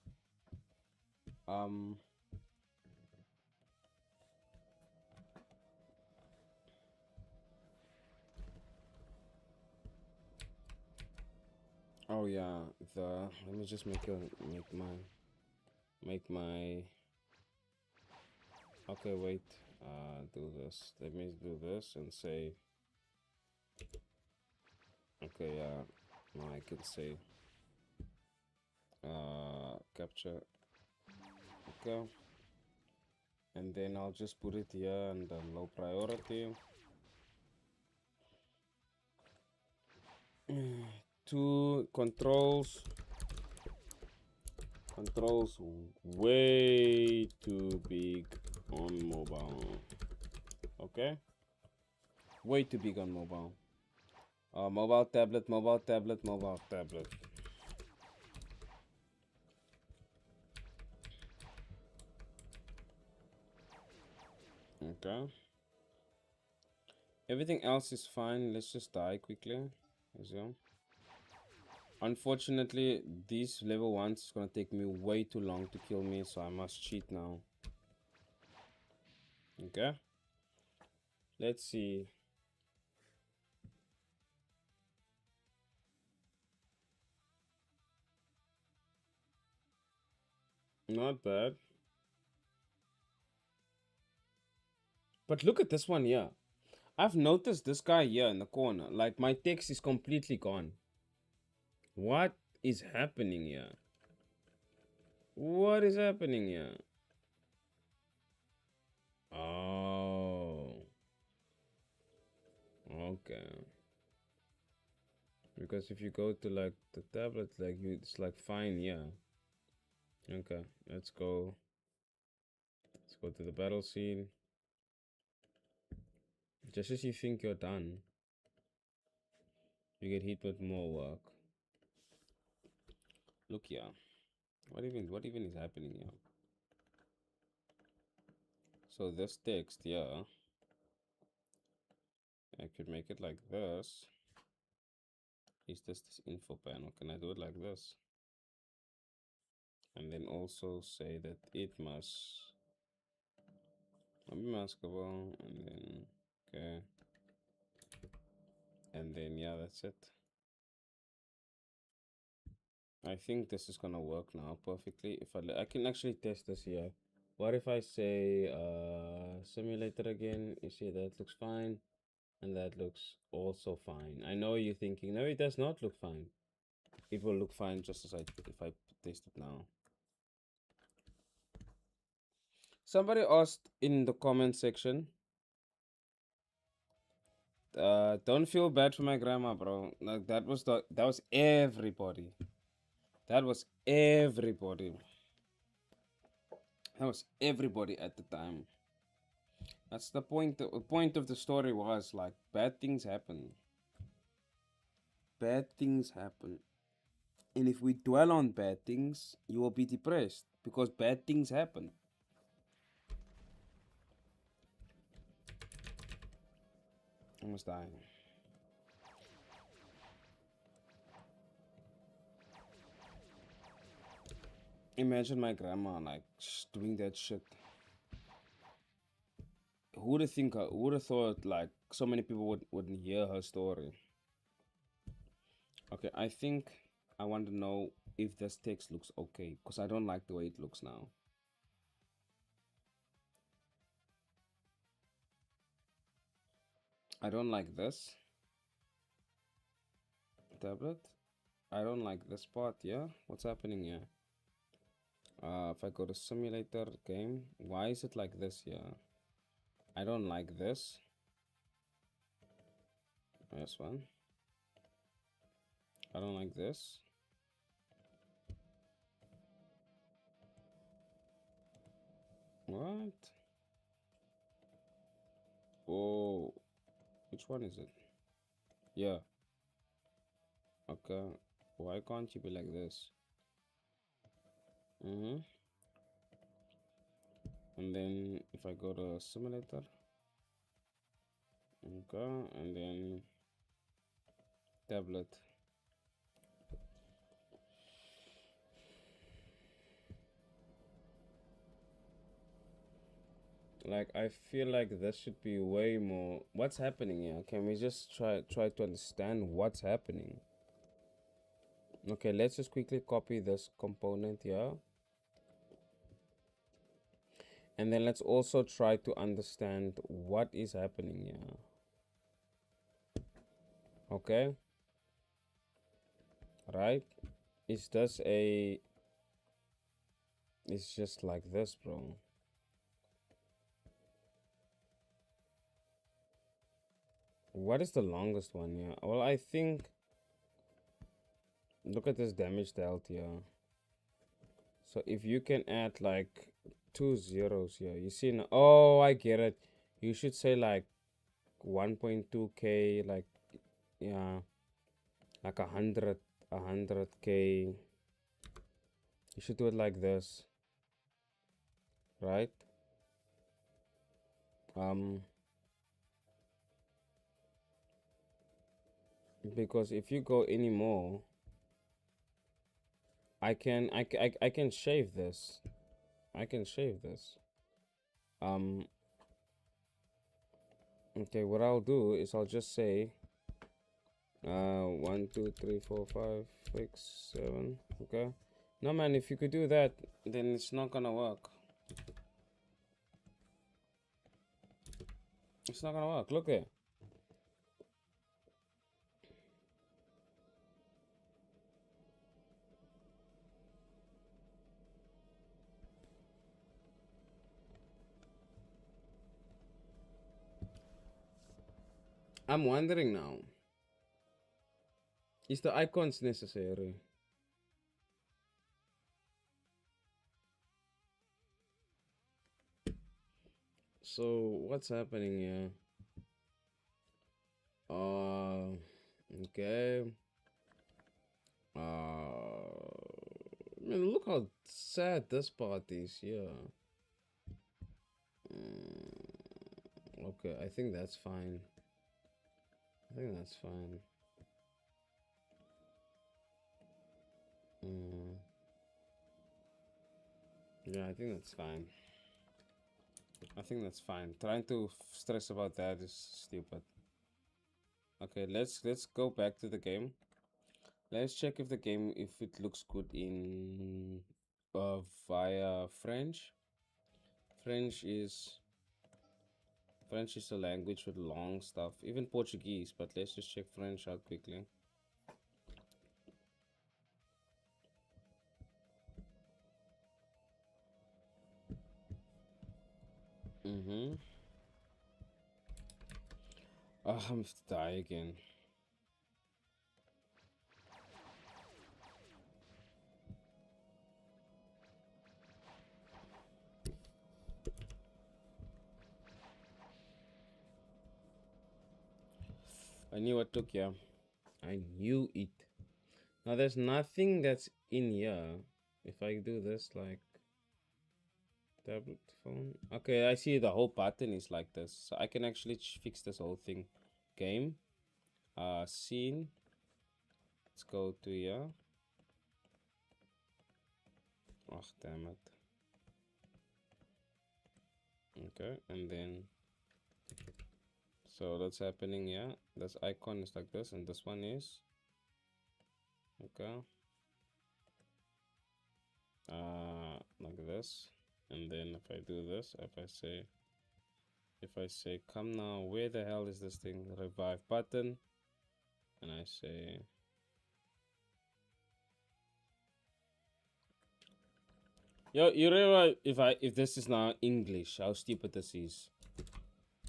Oh yeah, let me just make my okay, wait. Do this. Let me do this and say okay, now I can say capture okay. And then I'll just put it here and low priority. Two controls way too big on mobile. Okay, way too big on mobile. Mobile tablet. Okay, everything else is fine. Let's just die quickly. So unfortunately, these level ones is gonna take me way too long to kill me, so I must cheat now. Okay, let's see. Not bad. But look at this one here. I've noticed this guy here in the corner. Like, my text is completely gone. What is happening here? What is happening here? Oh. Okay. Because if you go to, like, the tablet, like, it's, like, fine, yeah. Okay, let's go. Let's go to the battle scene. Just as you think you're done, you get hit with more work. Look here. What even is happening here? So this text, yeah. I could make it like this. Is this info panel? Can I do it like this? And then also say that it must be maskable, and then okay. And then yeah, that's it. I think this is gonna work now perfectly. If I can actually test this here. What if I say simulator again? You see that looks fine, and that looks also fine. I know you're thinking, no, it does not look fine. It will look fine just as if I test it now. Somebody asked in the comment section. Don't feel bad for my grandma, bro. Like that was everybody. That was everybody. That was everybody at the time. That's the point. The point of the story was like bad things happen. Bad things happen. And if we dwell on bad things, you will be depressed because bad things happen. Almost dying. Imagine my grandma like doing that shit. Who would have thought like so many people wouldn't hear her story? Okay, I think I want to know if this text looks okay because I don't like the way it looks now. I don't like this tablet. I don't like this part. Yeah, what's happening here? If I go to simulator game, why is it like this here? I don't like this. This one. I don't like this. What? Oh, which one is it? Yeah. Okay. Why can't you be like this? And then if I go to simulator, okay, and then tablet. Like I feel like this should be way more. What's happening here? Can we just try to understand what's happening? Okay, let's just quickly copy this component here. And then let's also try to understand what is happening here. Okay. Right? Is this a... It's just like this, bro. What is the longest one here? Well, I think... Look at this damage dealt here. So if you can add like 2 zeros here, you see now, oh, I get it. You should say like 1.2k, like, yeah, like 100k. You should do it like this, right? Because if you go any more, I can shave this. I can shave this. Okay, what I'll do is I'll just say 1 2 3 4 5 6 7. Okay. No man, if you could do that, then it's not gonna work. It's not gonna work. Look here. I'm wondering now. Is the icons necessary? So what's happening here? Okay. Man, look how sad this part is. Yeah. Okay, I think that's fine. I think that's fine. Yeah, I think that's fine. I think that's fine. Trying to stress about that is stupid. Okay, let's go back to the game. Let's check if the game, if it looks good in via French. French is a language with long stuff, even Portuguese, but let's just check French out quickly. Oh, I'm gonna die again. I knew what took ya. I knew it. Now there's nothing that's in here. If I do this like tablet phone. Okay, I see the whole button is like this. So I can actually fix this whole thing. Game. Scene. Let's go to here. Oh, damn it. Okay, and then so that's happening, yeah. This icon is like this, and this one is okay. Like this. And then if I do this, if I say come now, where the hell is this thing? Revive button. And I say yo, you realize if this is now English, how stupid this is.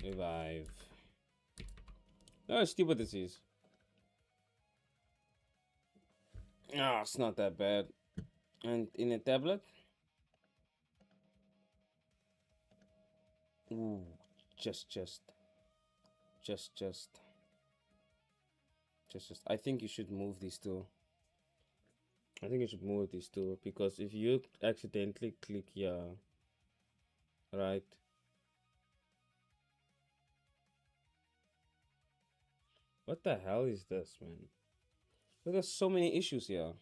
Revive. No, how stupid this is. Ah, it's not that bad. And in a tablet, ooh, just. I think you should move these two. I think you should move these two because if you accidentally click here, right? What the hell is this, man? There's so many issues here.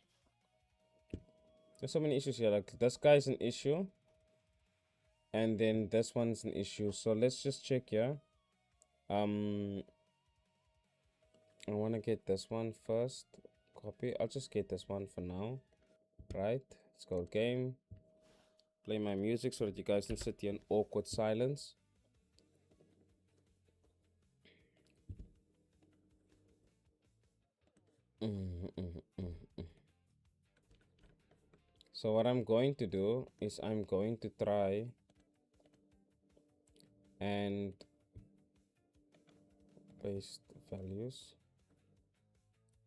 There's so many issues here. Like this guy's an issue, and then this one's an issue. So let's just check here. I want to get this one first. Copy. I'll just get this one for now. Right. Let's go game. Play my music so that you guys can sit here in awkward silence. So what I'm going to do is I'm going to try and paste values,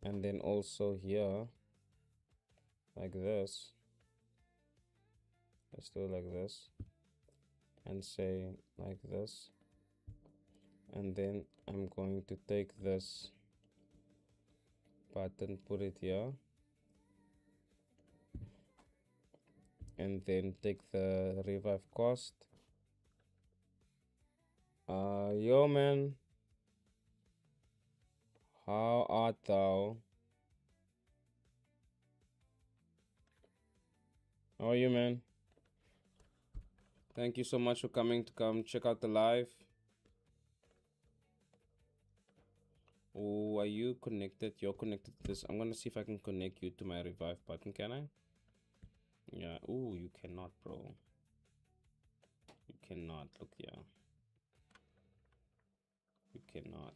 and then also here like this. Let's do it like this and say like this, and then I'm going to take this button, put it here, and then take the revive cost. Yo man, how art thou? How are you, man? Thank you so much for coming to come check out the live. Oh, are you connected? You're connected to this. I'm gonna see if I can connect you to my revive button. Can I? Yeah. Oh, you cannot, bro. You cannot. Look, yeah. You cannot.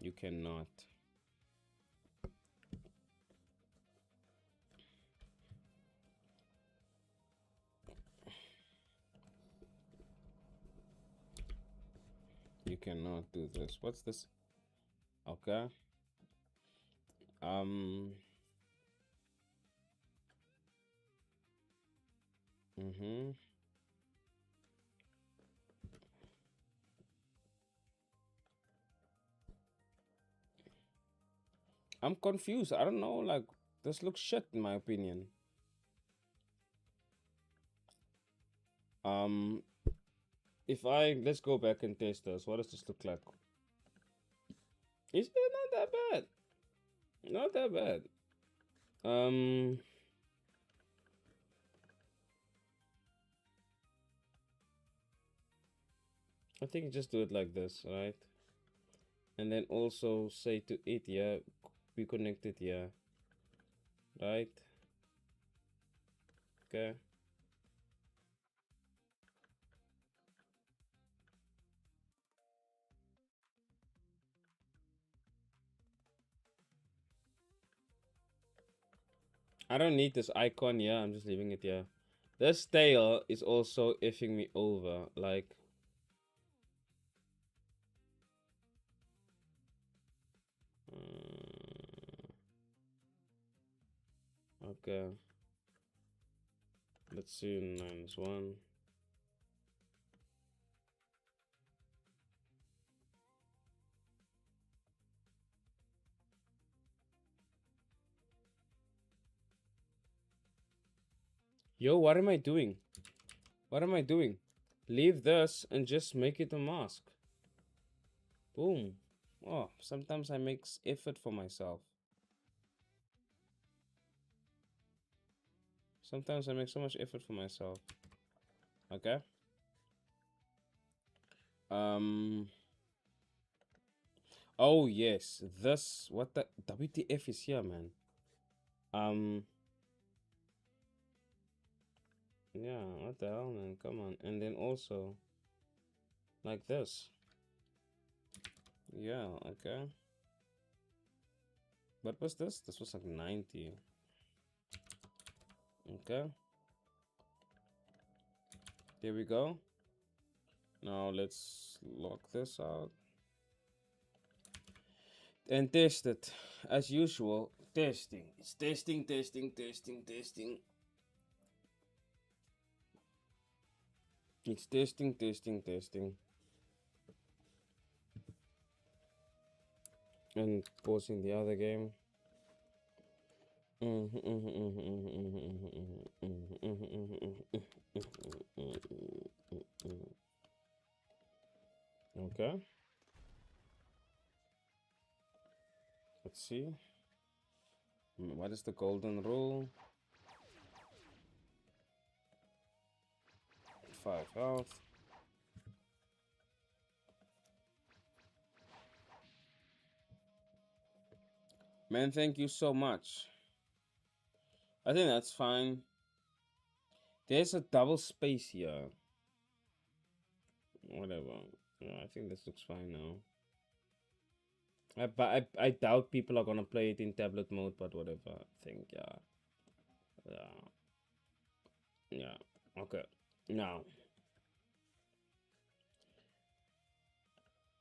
You cannot. You cannot do this. What's this? Okay. Mm-hmm. I'm confused. I don't know. Like, this looks shit in my opinion. If let's go back and test this. What does this look like? It's not that bad. Not that bad. I think just do it like this, right? And then also say to it, yeah, be connected, yeah. Right? Okay. I don't need this icon, yeah, I'm just leaving it here. This tail is also effing me over, like. Okay. Let's see, -1. Yo, what am I doing? What am I doing? Leave this and just make it a mask. Boom. Oh, sometimes I make effort for myself. Sometimes I make so much effort for myself. Okay. Oh yes, this what the WTF is here, man. Yeah, what the hell, man? Come on, and then also like this. Yeah, okay. What was this? This was like 90. Okay. There we go. Now let's lock this out. And test it. As usual, testing. It's testing, testing, testing, testing. It's testing, testing, testing. And pausing the other game. Okay. Let's see. What is the golden rule? 5 health. Man, thank you so much. I think that's fine. There's a double space here. Whatever. Yeah, I think this looks fine now. I doubt people are gonna play it in tablet mode, but whatever. I think, yeah. Yeah. Yeah. Okay. Now,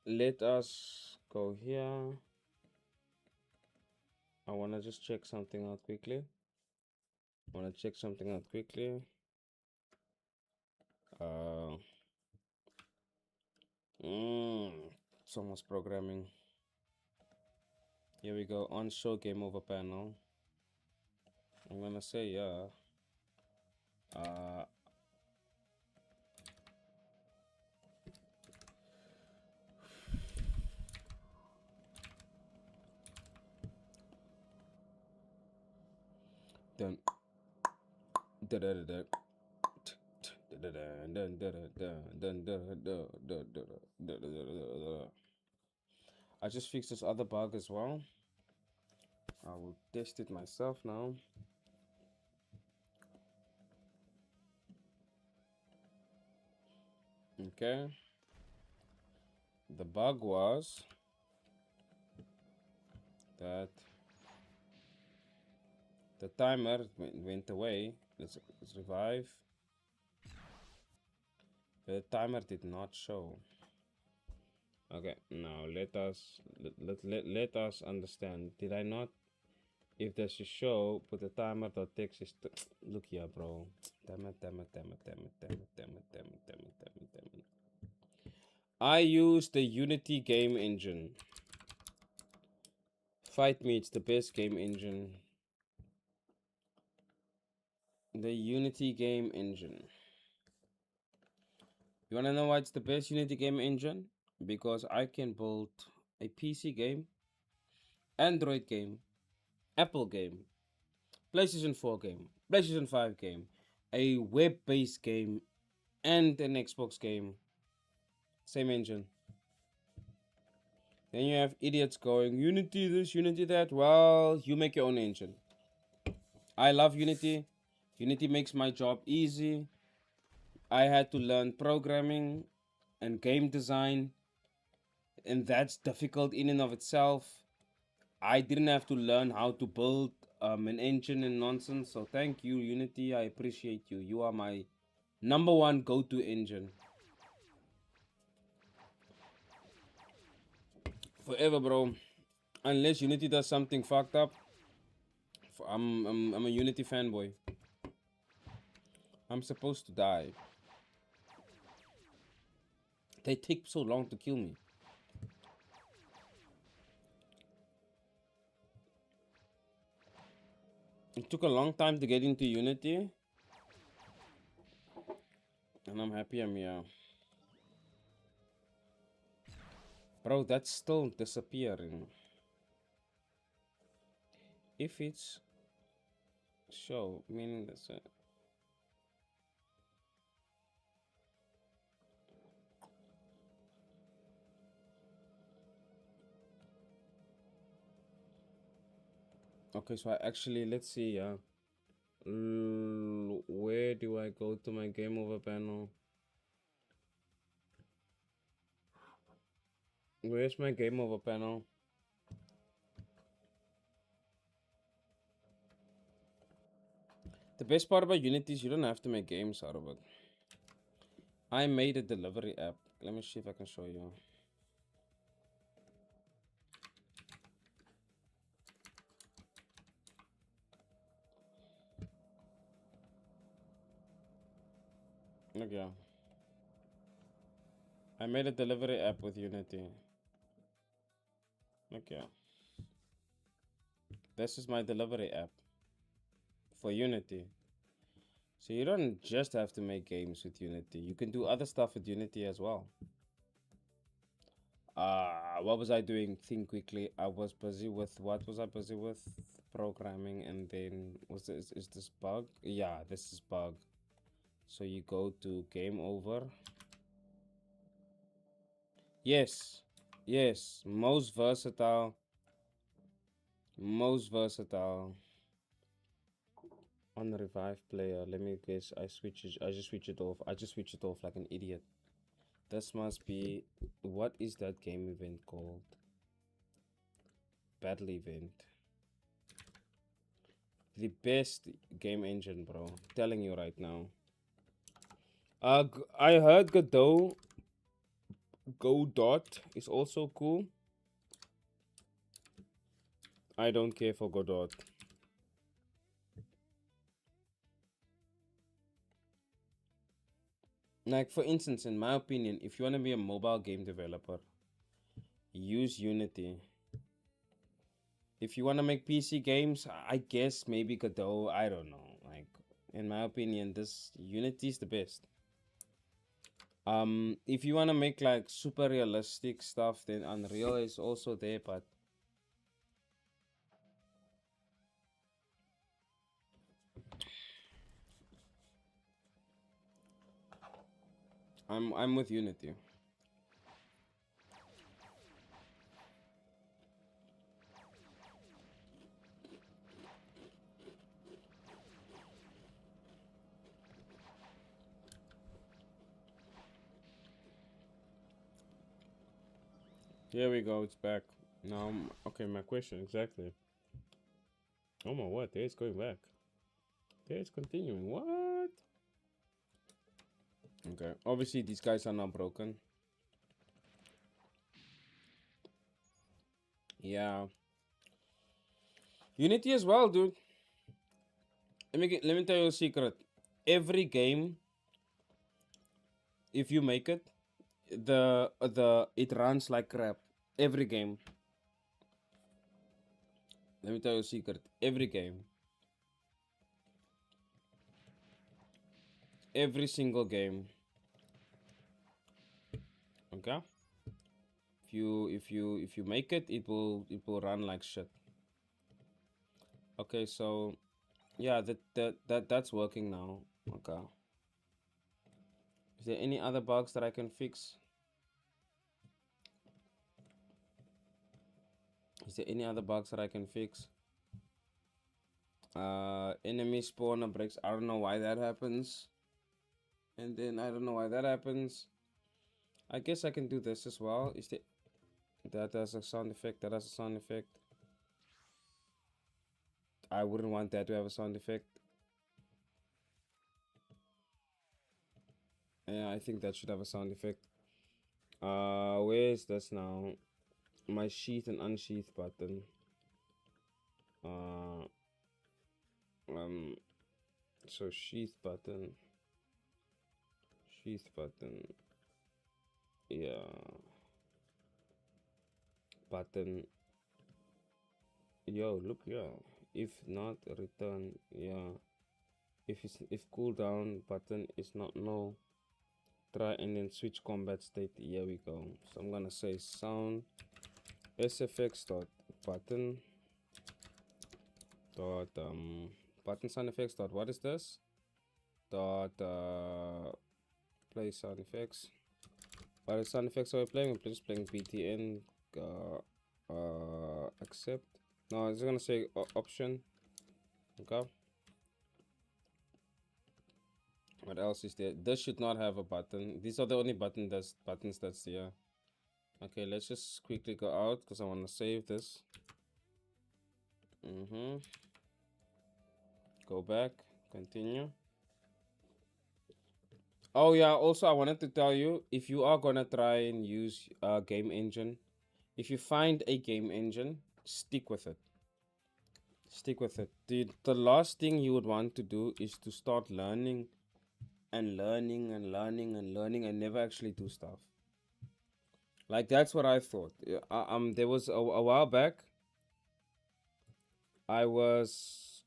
let us go here. I wanna just check something out quickly. Uh, it's almost programming. Here we go. On show game over panel. I'm gonna say yeah. Uh, dun, da da da da. I just fixed this other bug as well. I will test it myself now. Okay. The bug was that the timer went away. Let's revive. The timer did not show. Okay, now let us understand. Did I not? If there's a show, put the timer.txt is look here, bro. Damn it. I use the Unity game engine. Fight me, it's the best game engine. The Unity game engine. You wanna know why it's the best Unity game engine? Because I can build a PC game, Android game, Apple game, PlayStation 4 game, PlayStation 5 game, a web-based game, and an Xbox game. Same engine. Then you have idiots going, Unity this, Unity that. Well, you make your own engine. I love Unity. Unity makes my job easy. I had to learn programming and game design, and that's difficult in and of itself. I didn't have to learn how to build an engine and nonsense. So thank you, Unity. I appreciate you. You are my number one go-to engine. Forever, bro. Unless Unity does something fucked up, I'm a Unity fanboy. I'm supposed to die. They take so long to kill me. It took a long time to get into Unity. And I'm happy I'm here. Bro, that's still disappearing. If it's show, meaning that's it. Okay, so I actually, let's see, where do I go to my game over panel? Where's my game over panel? The best part about Unity is you don't have to make games out of it. I made a delivery app. Let me see if I can show you. Look, yeah. I made a delivery app with Unity. Look, yeah. This is my delivery app for Unity. So you don't just have to make games with Unity. You can do other stuff with Unity as well. What was I doing? Think quickly. I was busy with what was I busy with? Programming, and then is this bug? Yeah, this is bug. So you go to game over. Yes, yes, most versatile, most versatile on revive player. Let me guess. I switch it. I just switch it off. I just switch it off like an idiot. This must be, what is that game event called? Battle event. The best game engine, bro. I'm telling you right now. I heard Godot is also cool. I don't care for Godot. Like, for instance, in my opinion, if you want to be a mobile game developer, use Unity. If you want to make PC games, I guess maybe Godot. I don't know. Like, in my opinion, this Unity is the best. If you want to make like super realistic stuff, then Unreal is also there, but I'm with Unity. Here we go, it's back. Now, okay, my question exactly. Oh my what? There it's going back. There it's continuing. What? Okay, obviously these guys are not broken. Yeah, Unity as well, dude. Let me tell you a secret. Every game, if you make it, it runs like crap. Every game. Let me tell you a secret. Every game. Every single game. Okay? If you make it, it will run like shit. Okay, so yeah, that's working now. Okay. Is there any other bugs that I can fix? Is there any other bugs that I can fix? Enemy spawner breaks. I don't know why that happens. And then I don't know why that happens. I guess I can do this as well. Is there that has a sound effect? That has a sound effect. I wouldn't want that to have a sound effect. Yeah, I think that should have a sound effect. Where is this now? My sheath and unsheath button. Uh, um, so sheath button, yeah, button. Yo, look, yeah. If not, return, yeah. If cooldown button is not no, try and then switch combat state. Here we go. So I'm gonna say sound sfx dot button dot button sound effects dot what is this dot play sound effects. What sound effects are we playing? We're just playing btn accept. No, it's gonna say option. Okay. What else is there? This should not have a button. These are the only buttons that's here. Okay, let's just quickly go out because I want to save this. Go back. Continue. Oh yeah, also I wanted to tell you, if you are gonna try and use a game engine, if you find a game engine, stick with it. Stick with it. The last thing you would want to do is to start learning and learning and learning and learning and never actually do stuff. Like, that's what I thought. There was a while back, I was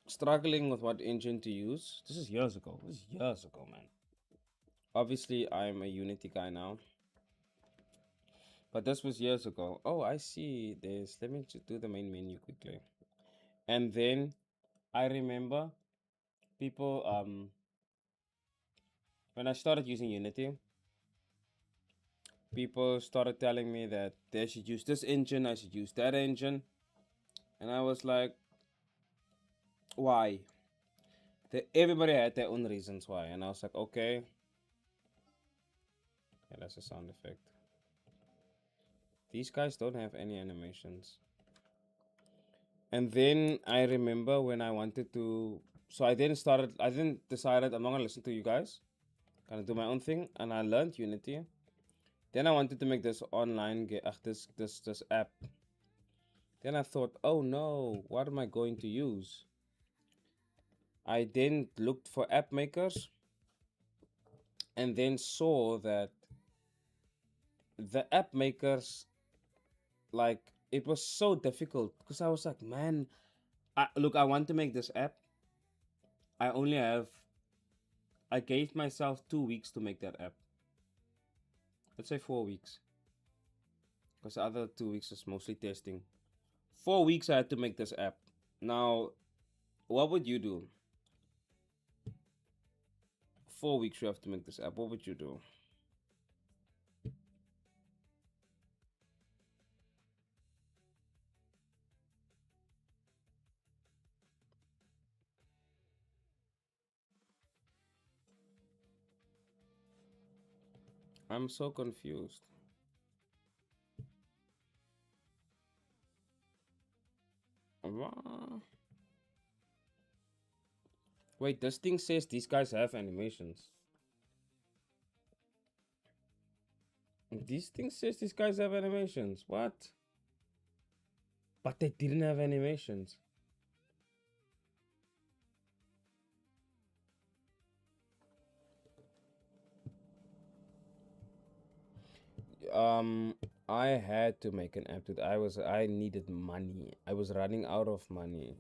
struggling with what engine to use. This is years ago. This is years ago, man. Obviously, I'm a Unity guy now. But this was years ago. Oh, I see this. Let me just do the main menu quickly. And then I remember people when I started using Unity, people started telling me that they should use this engine, I should use that engine. And I was like, why? Everybody had their own reasons why. And I was like, okay. Yeah, that's a sound effect. These guys don't have any animations. And then I remember when I wanted to. So I then decided I'm not going to listen to you guys. Gonna do my own thing. And I learned Unity. Then I wanted to make this online, this app. Then I thought, oh no, what am I going to use? I then looked for app makers and then saw that the app makers, like, it was so difficult because I was like, man, I want to make this app. I only have, I gave myself 2 weeks to make that app. Let's say 4 weeks because the other 2 weeks is mostly testing. 4 weeks I had to make this app. Now, what would you do? 4 weeks you have to make this app. What would you do? I'm so confused. Wait, this thing says these guys have animations. These things says these guys have animations. What? But they didn't have animations. Um, I had to make an app. I needed money. I was running out of money,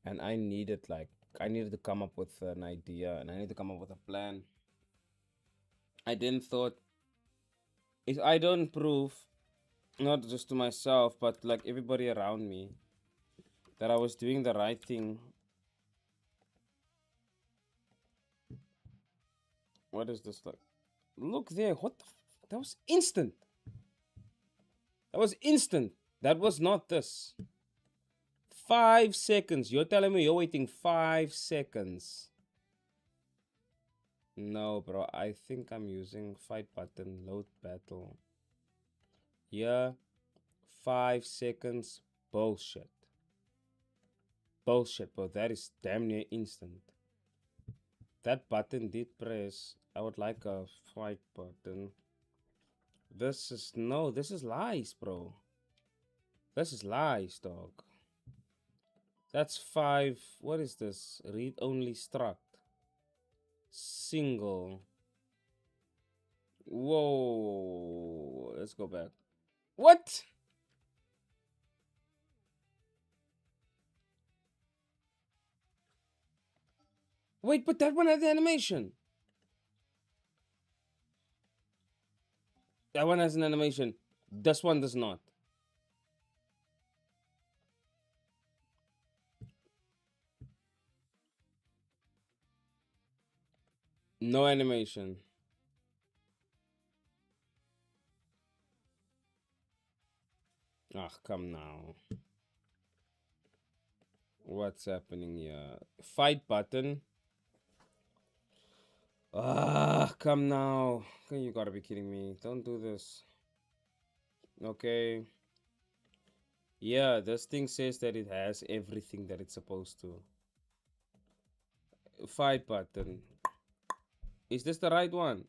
and I needed to come up with an idea, and I needed to come up with a plan. I then thought, if I don't prove, not just to myself, but like everybody around me, that I was doing the right thing. What is this like? Look there. What the that was instant. That was instant. That was not this. 5 seconds. You're telling me you're waiting 5 seconds. No, bro. I think I'm using fight button, load battle. Yeah. 5 seconds. Bullshit. Bullshit, bro. That is damn near instant. That button did press. I would like a fight button. This is no, this is lies, bro. This is lies, dog. That's 5. What is this? Read only struct. Single. Whoa. Let's go back. What? Wait, but that one had the animation. That one has an animation. This one does not. No animation. Ah, come now. What's happening here? Fight button. Ah, come now. You gotta be kidding me. Don't do this. Okay. Yeah, this thing says that it has everything that it's supposed to. Fight button. Is this the right one?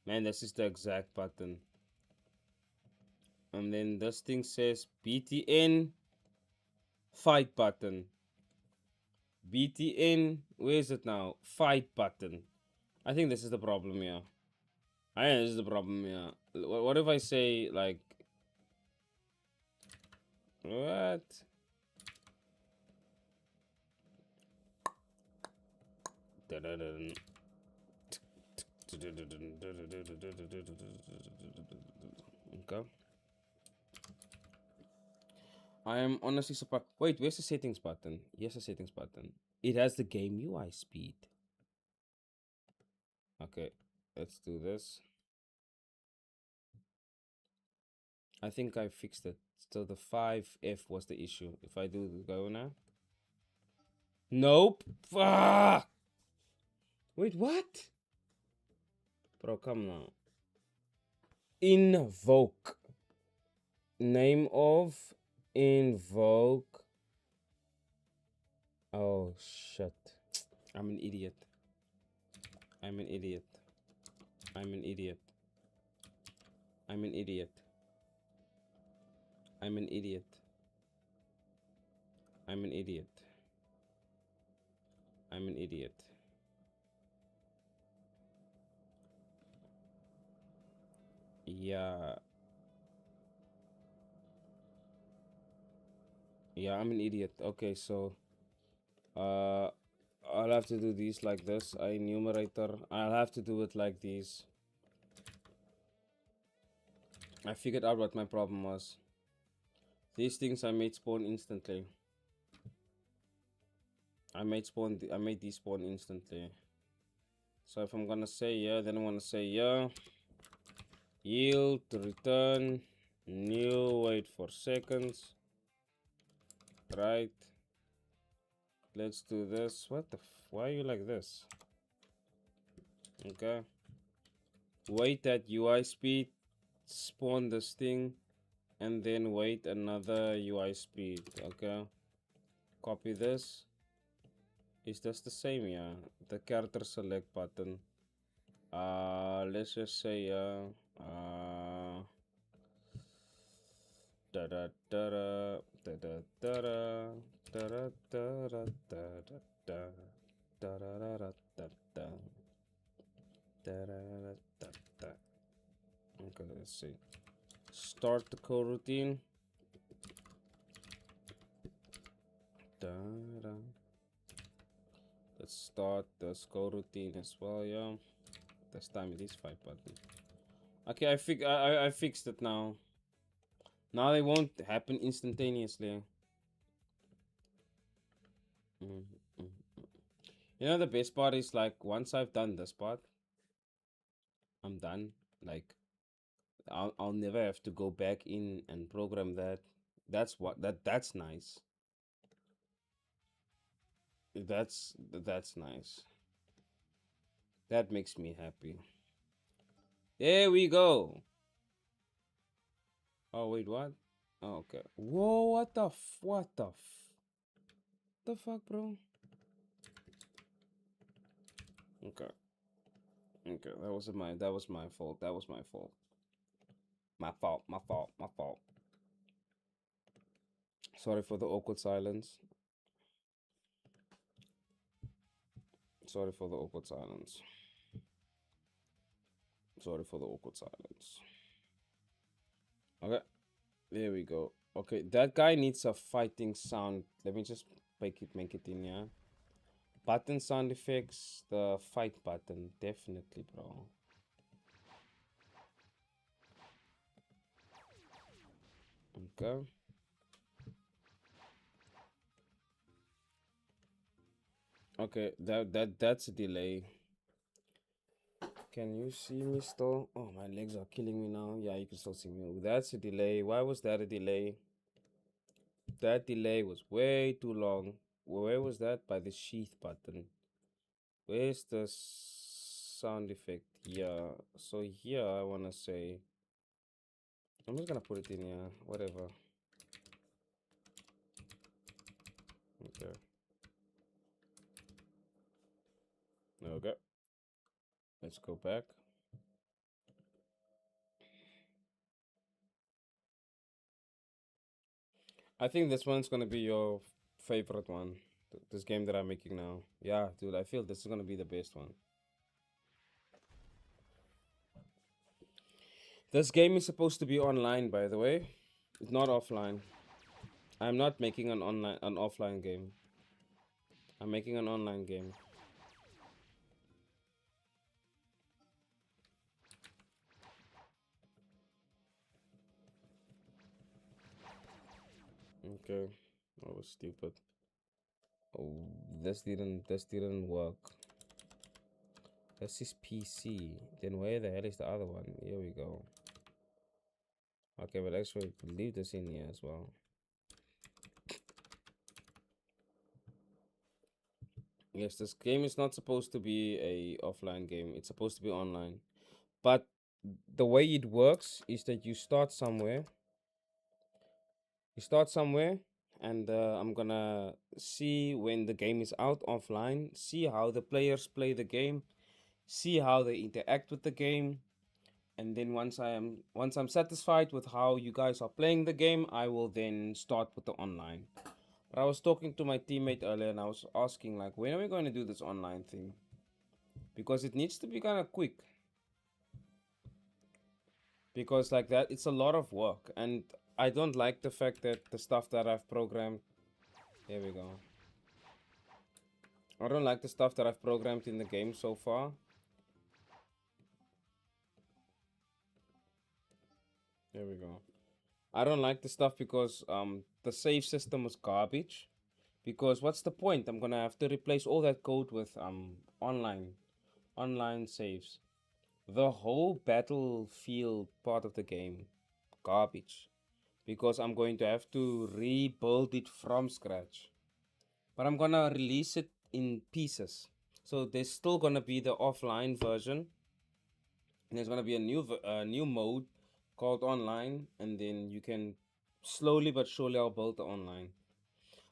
Man, this is the exact button. And then this thing says BTN fight button. BTN, where is it now? Fight button. I think this is the problem here. I think this is the problem here. What if I say, like, what? Okay. I am honestly surprised. Wait, where's the settings button? Yes, the settings button. It has the game UI speed. Okay, let's do this. I think I fixed it. So the 5F was the issue. If I do the go now. Nope. Fuck. Wait, what? Bro, come now. Invoke. Name of invoke. Oh shit. I'm an idiot. I'm an idiot. I'm an idiot. I'm an idiot. I'm an idiot. I'm an idiot. I'm an idiot. Yeah. Yeah, I'm an idiot. Okay, so uh I'll have to do these like this. I numerator. I'll have to do it like these. I figured out what my problem was. These things I made spawn instantly. I made these spawn instantly. So if I'm gonna say yeah, then I wanna say yeah. Yield to return. New wait for seconds. Right. Let's do this. What the why are you like this? Okay. Wait at UI speed. Spawn this thing. And then wait another UI speed. Okay. Copy this. Is this the same? Yeah. The character select button. Let's just say da da da da da da da da da da da da da da da da da da. Okay, let's see. Start the coroutine. Da da. Let's start the coroutine as well, yeah. This time it is 5 button. Okay, I fixed it now. Now they won't happen instantaneously. You know the best part is like once I've done this part, I'm done. Like I'll never have to go back in and program that. That's nice. That's nice. That makes me happy. There we go. Oh wait, what? Oh, okay. Whoa, the fuck, bro? Okay. Okay, that was my fault. That was my fault. My fault. My fault. My fault. Sorry for the awkward silence. Sorry for the awkward silence. Sorry for the awkward silence. Okay, there we go. Okay, that guy needs a fighting sound. Let me just make it in, yeah. Button sound effects, the fight button, definitely, bro. Okay. Okay, that's a delay. Can you see me still? Oh, my legs are killing me now. Yeah, you can still see me. That's a delay. Why was that a delay? That delay was way too long. Where was that? By the sheath button. Where's the sound effect? Yeah. So here I wanna say I'm just gonna put it in here. Whatever. Okay. Okay. Let's go back. I think this one's gonna be your favorite one. This game that I'm making now. Yeah, dude, I feel this is gonna be the best one. This game is supposed to be online, by the way. It's not offline. I'm not making an offline game. I'm making an online game. Okay. That was stupid. Oh, this didn't work. This is PC. Then where the hell is the other one? Here we go. Okay, but actually leave this in here as well. Yes, this game is not supposed to be a offline game. It's supposed to be online. But the way it works is that you start somewhere. You start somewhere, and I'm gonna see when the game is out offline, see how the players play the game, see how they interact with the game, and then once I'm satisfied with how you guys are playing the game, I will then start with the online. But I was talking to my teammate earlier, and I was asking like, when are we going to do this online thing? Because it needs to be kind of quick. Because like that, it's a lot of work, and I don't like the fact that the stuff that I've programmed. Here we go. I don't like the stuff that I've programmed in the game so far. There we go. I don't like the stuff because the save system was garbage. Because what's the point? I'm gonna have to replace all that code with online saves. The whole battlefield part of the game, garbage. Because I'm going to have to rebuild it from scratch. But I'm gonna release it in pieces. So there's still gonna be the offline version, and there's gonna be a new mode called online, and then you can slowly but surely I'll build the online.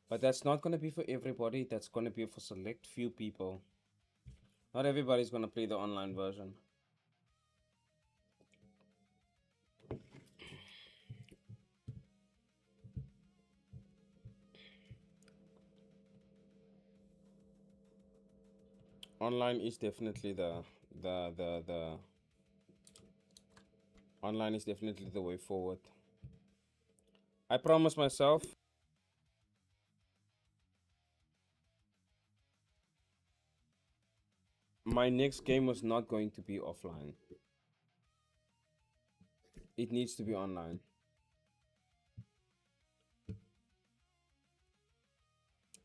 But that's not gonna be for everybody. That's gonna be for select few people. Not everybody's gonna play the online version. Online is definitely the online is definitely the way forward. I promise myself my next game was not going to be offline. It needs to be online.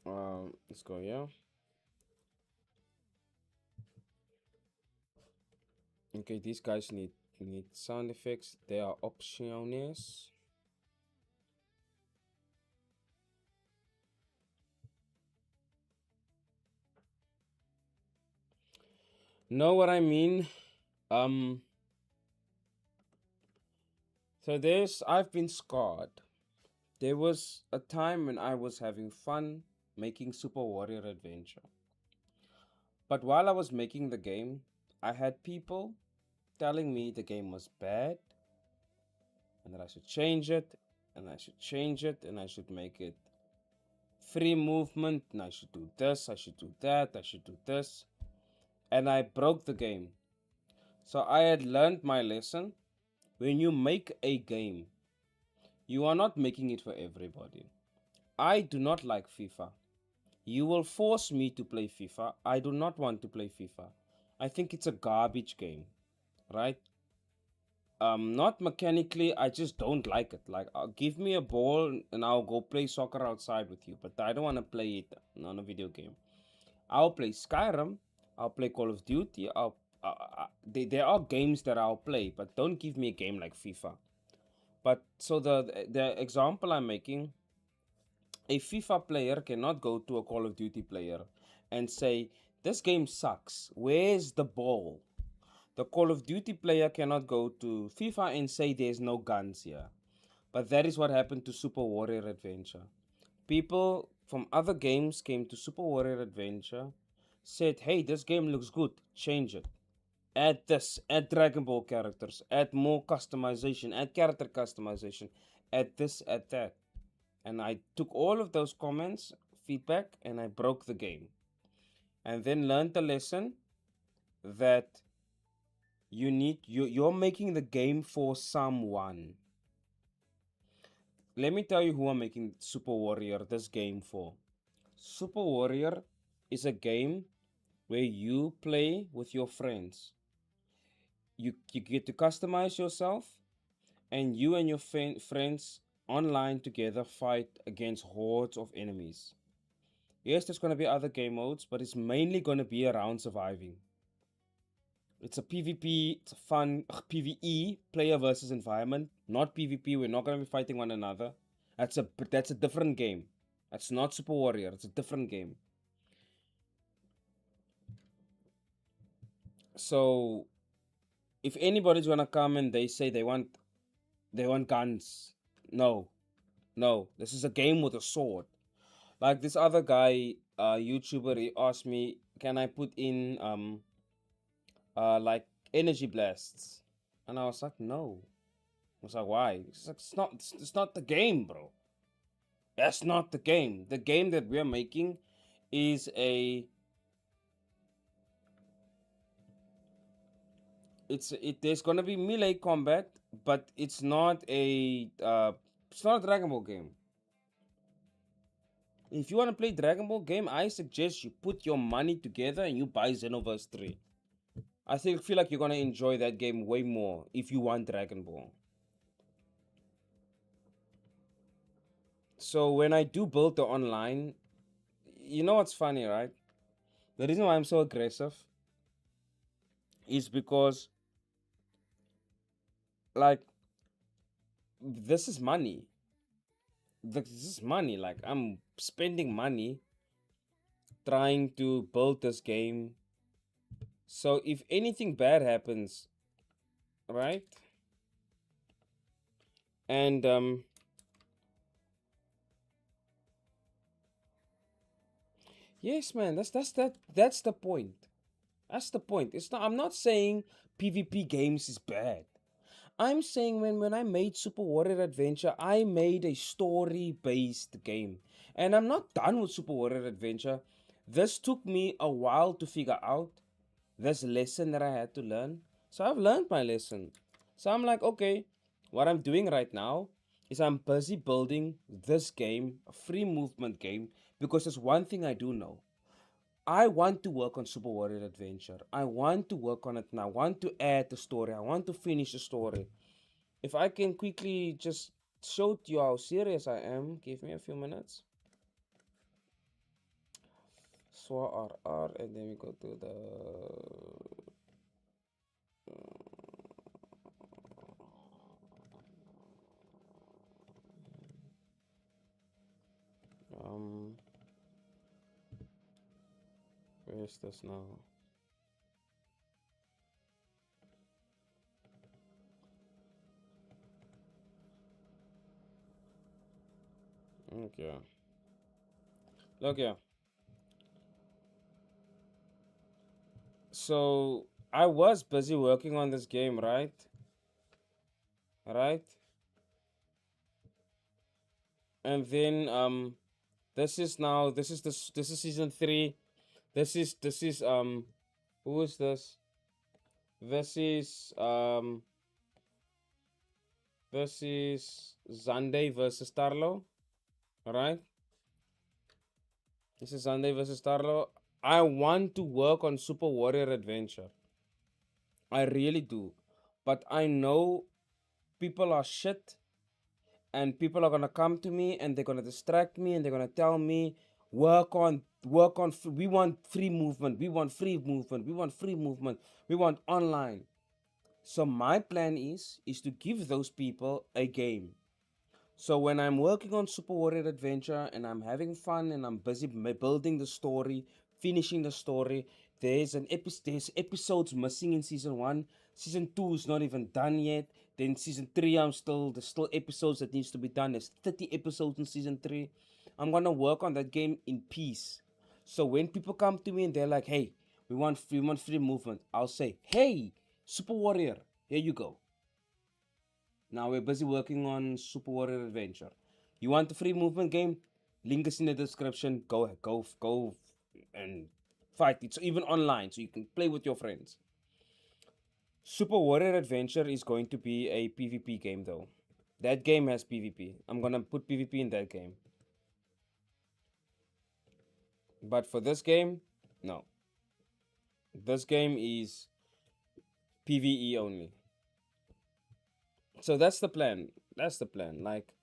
Let's go, yeah. Okay, these guys need sound effects. They are options. Know what I mean? Um so I've been scarred. There was a time when I was having fun making Super Warrior Adventure. But while I was making the game, I had people telling me the game was bad and that I should change it and I should change it and I should make it free movement and I should do this, I should do that, I should do this. And I broke the game. So I had learned my lesson. When you make a game, you are not making it for everybody. I do not like FIFA. You will force me to play FIFA. I do not want to play FIFA. I think it's a garbage game, right? Not mechanically, I just don't like it. Like, give me a ball and I'll go play soccer outside with you, but I don't want to play it on a video game. I'll play Skyrim. I'll play Call of Duty. There are games that I'll play, but don't give me a game like FIFA. But so the example I'm making, a FIFA player cannot go to a Call of Duty player and say, "This game sucks. Where's the ball?" The Call of Duty player cannot go to FIFA and say, "There's no guns here." But that is what happened to Super Warrior Adventure. People from other games came to Super Warrior Adventure, said, "Hey, this game looks good. Change it. Add this, add Dragon Ball characters, add more customization, add character customization, add this, add that." And I took all of those comments, feedback, and I broke the game. And then learned the lesson that you're making the game for someone. Let me tell you who I'm making Super Warrior this game for. Super Warrior is a game where you play with your friends. You get to customize yourself, and you and your friends online together fight against hordes of enemies. Yes, there's going to be other game modes, but it's mainly going to be around surviving. It's a PvP, it's a fun PvE, player versus environment, not PvP. We're not gonna be fighting one another. That's a different game. That's not Super Warrior. It's a different game. So if anybody's gonna come and they say they want guns, no, no. This is a game with a sword. Like this other guy, YouTuber, he asked me, can I put in like energy blasts? And I was like, no. I was like, why? It's like, it's not the game, bro. That's not the game. The game that we're making is there's gonna be melee combat, but it's not a Dragon Ball game. If you wanna play Dragon Ball game, I suggest you put your money together and you buy Xenoverse 3. I feel like you're gonna enjoy that game way more if you want Dragon Ball. So when I do build the online, you know what's funny, right? The reason why I'm so aggressive is because, like, this is money. This is money. Like, I'm spending money trying to build this game. So if anything bad happens, right? And yes, man, that's the point. That's the point. I'm not saying PvP games is bad. I'm saying when I made Super Warrior Adventure, I made a story-based game. And I'm not done with Super Warrior Adventure. This took me a while to figure out this lesson that I had to learn. So I've learned my lesson. So I'm like, okay, what I'm doing right now is I'm busy building this game, a free movement game, because there's one thing I do know. I want to work on Super Warrior Adventure. I want to work on it and I want to add the story. I want to finish the story. If I can quickly just show you how serious I am, give me a few minutes. SWA RR, and then we go to the um where's this now? Okay. Look here. So I was busy working on this game, right? Right? And then this is season 3. This is who is this? This is Zande versus Tarlo, right? This is Zande versus Tarlo. I want to work on Super Warrior Adventure. I really do. But I know people are shit and people are gonna come to me and they're gonna distract me and they're gonna tell me we want free movement, we want free movement, we want free movement, we want online. So my plan is to give those people a game. So when I'm working on Super Warrior Adventure and I'm having fun and I'm busy building the story, finishing the story, there's episodes missing in season 1. Season 2 is not even done yet. Then season 3 there's still episodes that needs to be done. There's 30 episodes in season 3. I'm going to work on that game in peace. So when people come to me and they're like, "Hey, we want free movement." I'll say, "Hey, Super Warrior, here you go. Now we're busy working on Super Warrior Adventure. You want the free movement game? Link is in the description. Go and fight. It's even online, so you can play with your friends." Super Warrior Adventure is going to be a PvP game, though. That game has PvP. I'm gonna put PvP in that game. But for this game, no. This game is PvE only. So that's the plan. That's the plan. Like,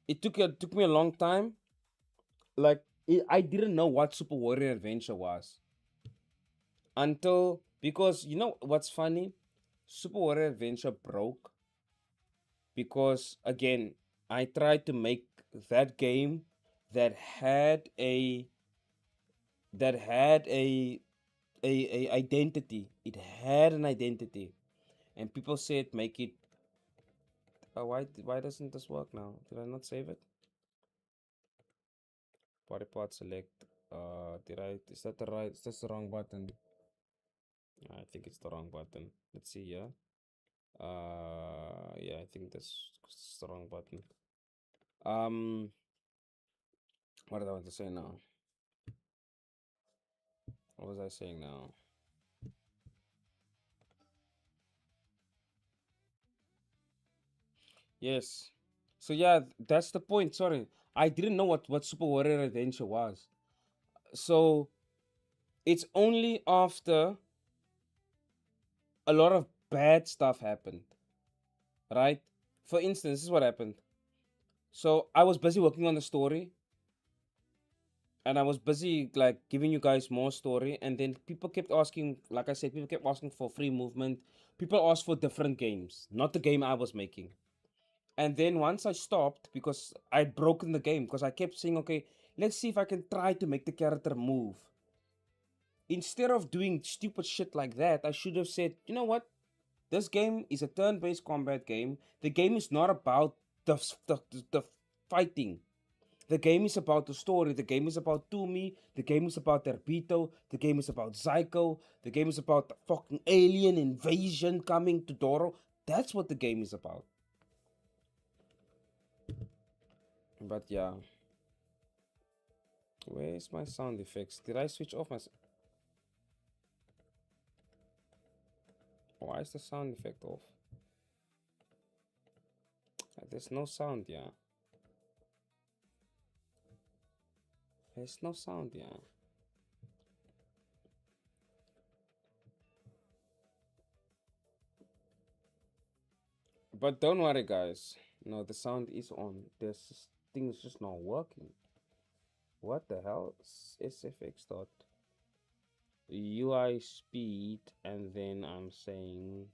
it took me a long time. Like, I didn't know what Super Warrior Adventure was. until, because you know what's funny, Super Warrior Adventure broke because again I tried to make that game that had a that had a identity. It had an identity, and people said make it. Why doesn't this work now? Did I not save it? Body part select. Did I? Is that the right? Is this the wrong button? I think it's the wrong button. Let's see. Yeah. Yeah. I think that's the wrong button. Um. What did I want to say now? What was I saying now? Yes. So yeah, that's the point. Sorry, I didn't know what Super Warrior Adventure was. So it's only after a lot of bad stuff happened, right? For instance, this is what happened. So I was busy working on the story, and I was busy like giving you guys more story, and then people kept asking, like I said, people kept asking for free movement. People asked for different games, not the game I was making. And then once I stopped because I'd broken the game, because I kept saying, okay, let's see if I can try to make the character move. Instead of doing stupid shit like that, I should have said, you know what? This game is a turn based combat game. The game is not about the, the, the fighting. The game is about the story. The game is about Tumi. The game is about Terbito. The game is about Zyko. The game is about the fucking alien invasion coming to Doro. That's what the game is about. But yeah. Where's my sound effects? Did I switch off my... Why is the sound effect off? There's no sound, yeah. There's no sound, yeah. But don't worry, guys. No, the sound is on. This thing is just not working. What the hell? SFX dot UI speed, and then I'm saying,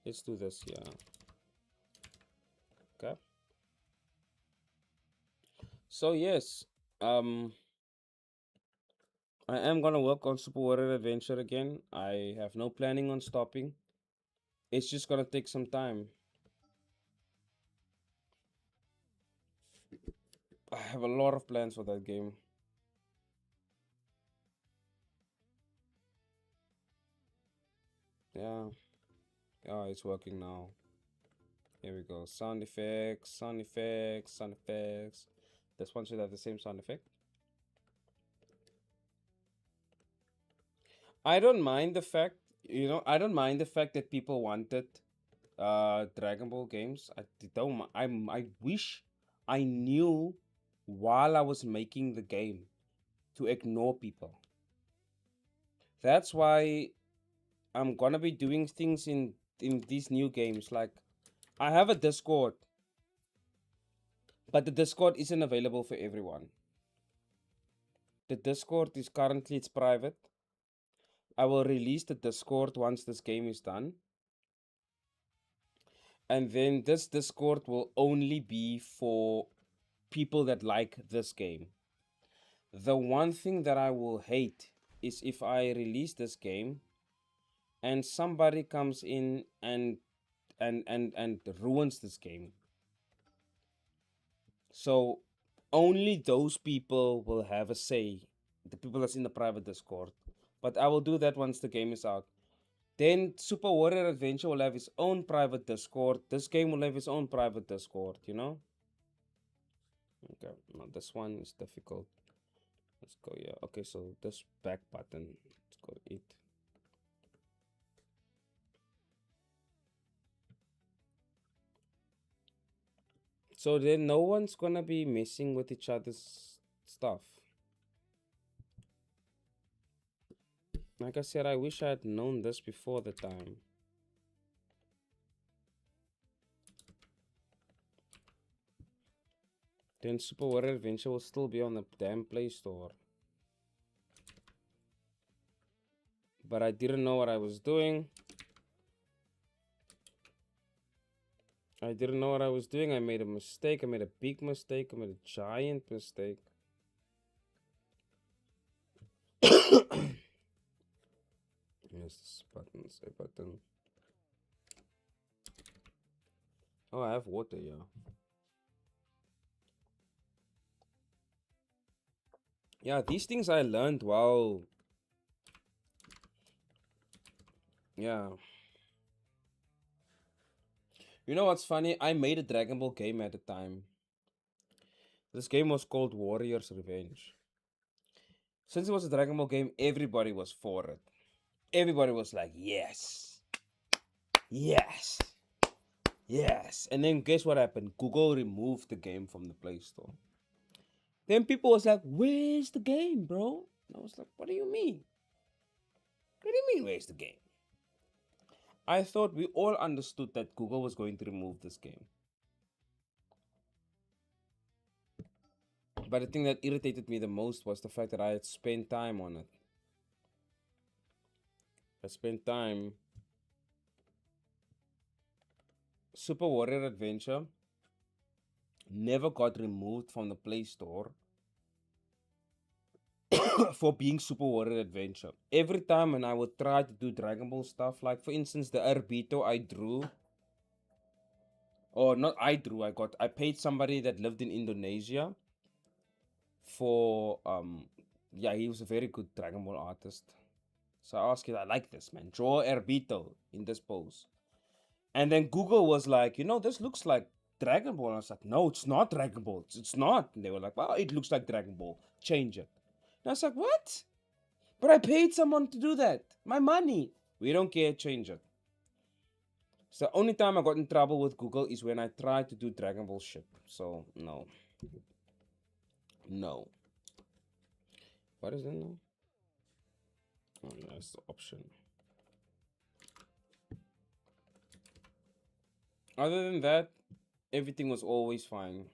let's do this here. Okay. So yes, I am gonna work on Super Warrior Adventure again. I have no planning on stopping. It's just gonna take some time. I have a lot of plans for that game. Yeah, yeah, it's working now. Here we go. Sound effects, sound effects, sound effects. This one should have the same sound effect. I don't mind the fact, I don't mind the fact that people wanted Dragon Ball games. Don't. I wish I knew while I was making the game to ignore people. That's why I'm gonna be doing things in these new games. Like I have a Discord, but the Discord isn't available for everyone. The Discord is currently it's private. I will release the Discord once this game is done. And then this Discord will only be for people that like this game. The one thing that I will hate is if I release this game and somebody comes in and ruins this game. So only those people will have a say. The people that's in the private Discord. But I will do that once the game is out. Then Super Warrior Adventure will have its own private Discord. This game will have its own private Discord, you know? Okay, now this one is difficult. Let's go, yeah. Okay, so this back button, let's go it. So then no one's gonna be messing with each other's stuff. Like I said, I wish I had known this before the time. Then Super Warrior Adventure will still be on the damn Play Store. But I didn't know what I was doing. I didn't know what I was doing. I made a mistake. I made a big mistake. I made a giant mistake. Yes, this button, say button. Oh, I have water, yeah. Yeah, these things I learned while. Yeah. You know what's funny? I made a Dragon Ball game at the time. This game was called Warrior's Revenge. Since it was a Dragon Ball game, everybody was for it. Everybody was like, yes, yes, yes. And then guess what happened? Google removed the game from the Play Store. Then people was like, where's the game, bro? And I was like, what do you mean? What do you mean, where's the game? I thought we all understood that Google was going to remove this game. But the thing that irritated me the most was the fact that I had spent time on it. I spent time. Super Warrior Adventure never got removed from the Play Store for being Super Warrior Adventure. Every time when I would try to do Dragon Ball stuff, like for instance the Arbito I drew, or not I drew, I paid somebody that lived in Indonesia for yeah, he was a very good Dragon Ball artist. So I asked him, I like this, man. Draw Arbito in this pose. And then Google was like, you know, this looks like Dragon Ball. And I was like, no, it's not Dragon Ball. It's not. And they were like, well, it looks like Dragon Ball. Change it. And I was like, what? But I paid someone to do that. My money. We don't care. Change it. So the only time I got in trouble with Google is when I tried to do Dragon Ball shit. So, no. No. What is that now? Oh, no, that's the option. Other than that, everything was always fine.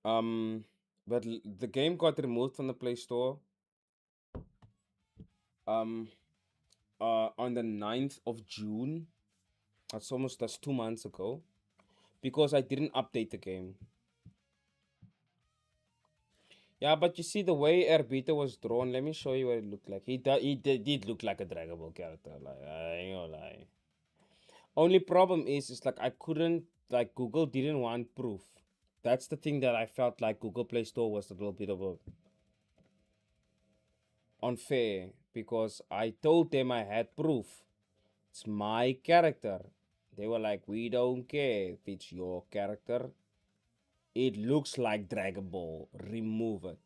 But the game got removed from the Play Store. On the 9th of June. That's 2 months ago. Because I didn't update the game. Yeah, but you see the way Erbita was drawn. Let me show you what it looked like. He did look like a Dragon Ball character. Like, I ain't gonna lie. Only problem is like I couldn't, like Google didn't want proof. That's the thing that I felt like Google Play Store was a little bit of a unfair, because I told them I had proof. It's my character. They were like, we don't care if it's your character. It looks like Dragon Ball. Remove it.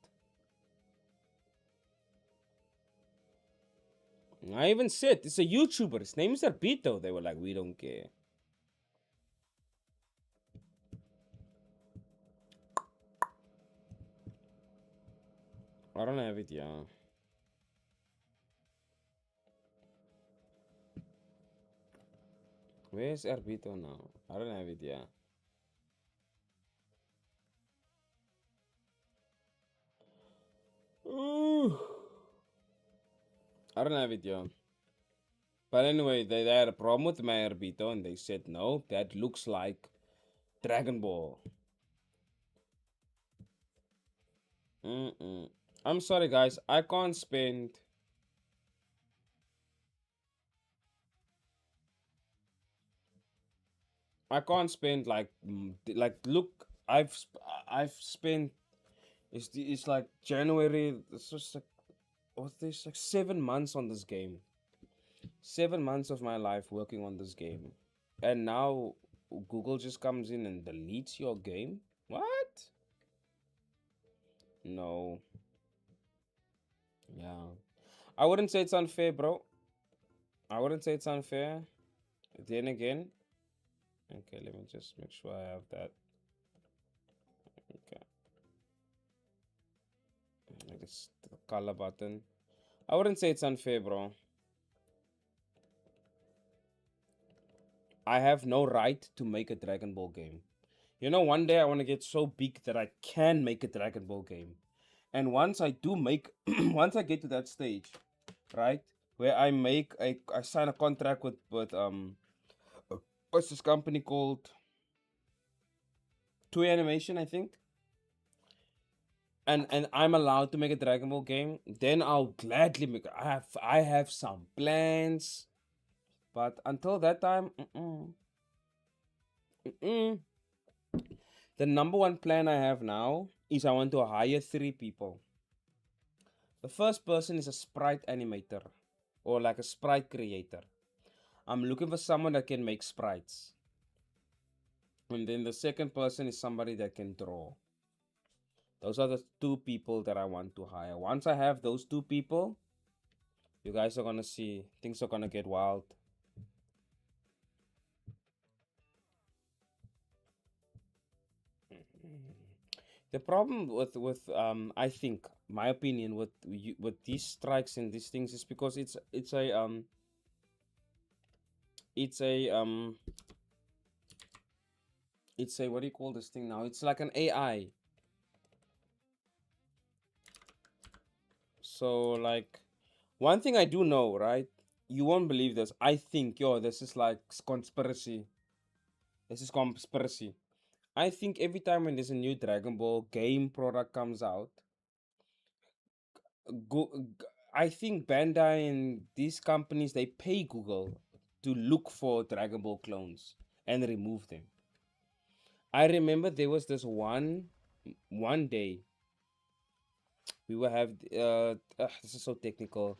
I even said, it's a YouTuber. His name is Arpito. They were like, we don't care. I don't have it, yeah. Where's Arbito now? I don't have it, yeah. Ooh. I don't have it, yeah. But anyway, they had a problem with my Arbito and they said, no, that looks like Dragon Ball. I'm sorry, guys. I can't spend. I can't spend like look. I've spent. It's like January. It's just like what's this, like 7 months on this game. 7 months of my life working on this game, and now Google just comes in and deletes your game. What? No. Yeah. I wouldn't say it's unfair, bro. I wouldn't say it's unfair. Then again, okay, let me just make sure I have that. Okay. Like this color button. I wouldn't say it's unfair, bro. I have no right to make a Dragon Ball game. You know, one day I want to get so big that I can make a Dragon Ball game. And once I do make, once I get to that stage, right, where I sign a contract with what's this company called? Toei Animation, I think. And I'm allowed to make a Dragon Ball game, then I'll gladly make it. I have some plans, but until that time, mm-mm. The number one plan I have now is I want to hire 3 people. The first person is a sprite animator or like a sprite creator. I'm looking for someone that can make sprites. And then the second person is somebody that can draw. Those are the 2 people that I want to hire. Once I have those 2 people, you guys are gonna see things are gonna get wild. The problem with I think my opinion with these strikes and these things is because it's a it's a what do you call this thing now? It's like an AI. So like one thing I do know, right? You won't believe this. I think this is like conspiracy. This is conspiracy. I think every time when there's a new Dragon Ball game product comes out, go, I think Bandai and these companies they pay Google to look for Dragon Ball clones and remove them. I remember there was this one day we will have this is so technical.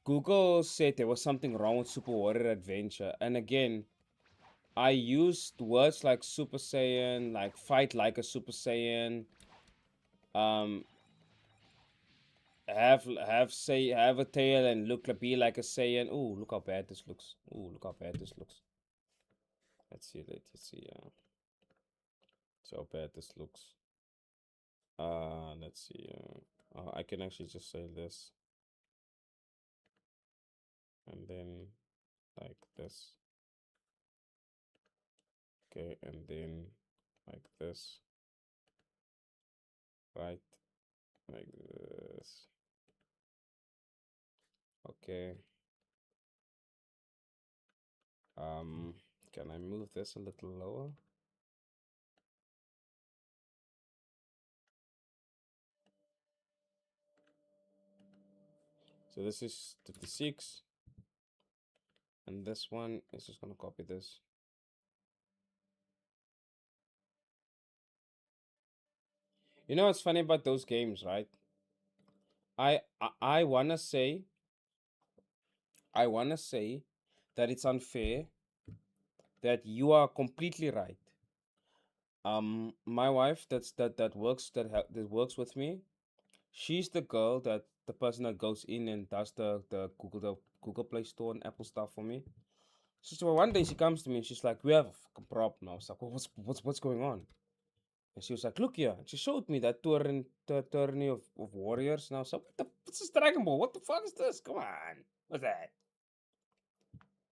Google said there was something wrong with Super Warrior Adventure, and again, I used words like Super Saiyan, like fight like a Super Saiyan, um, have a tail and be like a Saiyan. Oh, look how bad this looks. Oh, look how bad this looks. Let's see. Let's see. So how bad this looks. Let's see. I can actually just say this, and then like this. Okay, and then like this. Right, like this. Okay. Can I move this a little lower? So this is 56, and this one is just gonna copy this. You know what's funny about those games, right? I wanna say that it's unfair that you are completely right. My wife that works with me. She's the girl the person that goes in and does the Google Play Store and Apple stuff for me. So one day she comes to me and she's like, "We have a fucking problem." I was like, "What's going on?" And she was like, "Look here." And she showed me that tourney of warriors. And I was like, what's this Dragon Ball? What the fuck is this? Come on. What's that?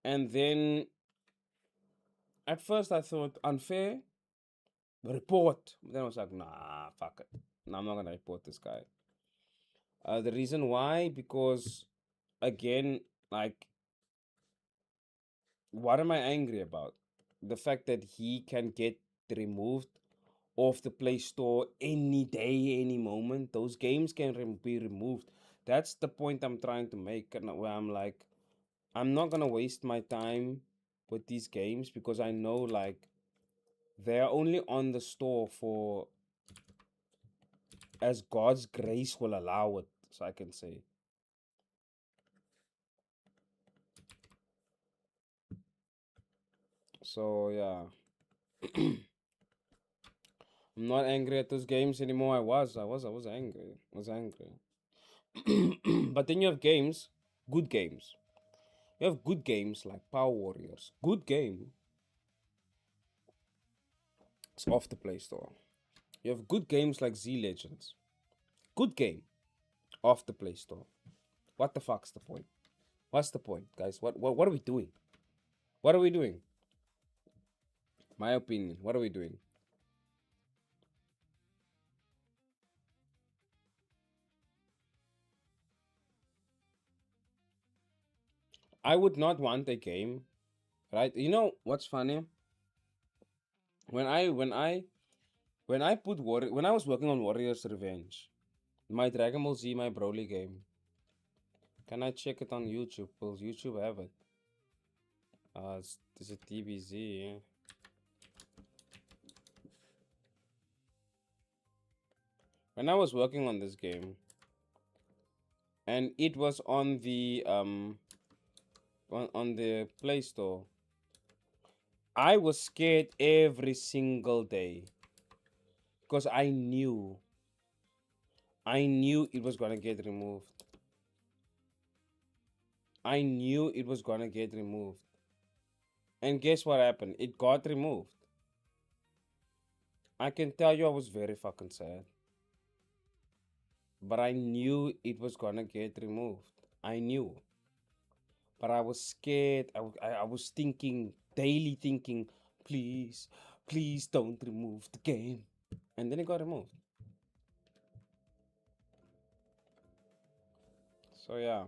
And then at first I thought unfair, report. But then I was like, nah, fuck it. No, I'm not gonna report this guy. The reason why, because again, like, what am I angry about? The fact that he can get removed off the Play Store any day, any moment. Those games can be removed. That's the point I'm trying to make. Where I'm like, I'm not gonna waste my time with these games because I know like they're only on the store for as God's grace will allow it. So I can say. So yeah, I'm not angry at those games anymore. I was angry. I was angry. But then you have games, good games. You have good games like Power Warriors. Good game. It's off the Play Store. You have good games like Z Legends. Good game. Off the Play Store. What the fuck's the point? What's the point, guys? What are we doing? What are we doing? My opinion. What are we doing? I would not want a game, right? You know what's funny? When I when I when I put when I was working on Warriors Revenge, my Dragon Ball Z, my Broly game. Can I check it on YouTube? Will YouTube have it? It's a TBZ. Yeah. When I was working on this game, and it was on the on the Play Store, I was scared every single day because I knew it was gonna get removed. I knew it was gonna get removed. And guess what happened? It got removed. I can tell you I was very fucking sad. But I knew it was gonna get removed. I knew. But I was scared. I was thinking, daily thinking, please, please don't remove the game. And then it got removed. So yeah.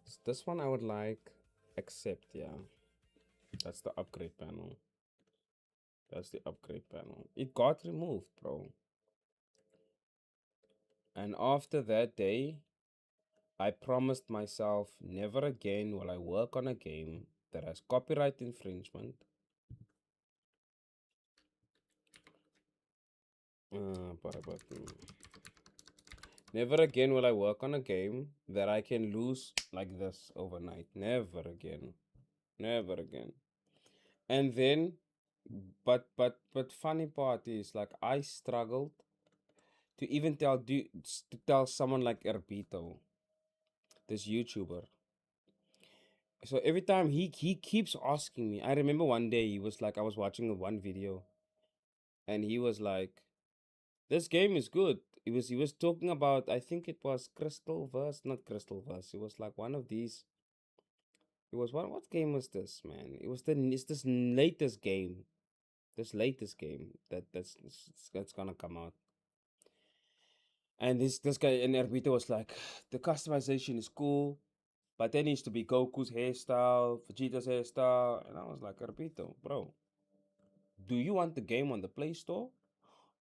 So this one I would like accept, yeah. That's the upgrade panel. That's the upgrade panel. It got removed, bro. And after that day, I promised myself never again will I work on a game that has copyright infringement. But never again will I work on a game that I can lose like this overnight. Never again. Never again. And then, but funny part is like I struggled to even to tell someone like Erbito, this YouTuber. So every time he keeps asking me. I remember one day he was like I was watching one video and he was like, "This game is good." He was talking about, I think it was Crystal Verse, not Crystal Verse. It was like one of these. It was what game was this, man? It's this latest game. This latest game that's gonna come out. And this guy in Erbito was like, the customization is cool, but there needs to be Goku's hairstyle, Vegeta's hairstyle. And I was like, Erbito, bro, do you want the game on the Play Store?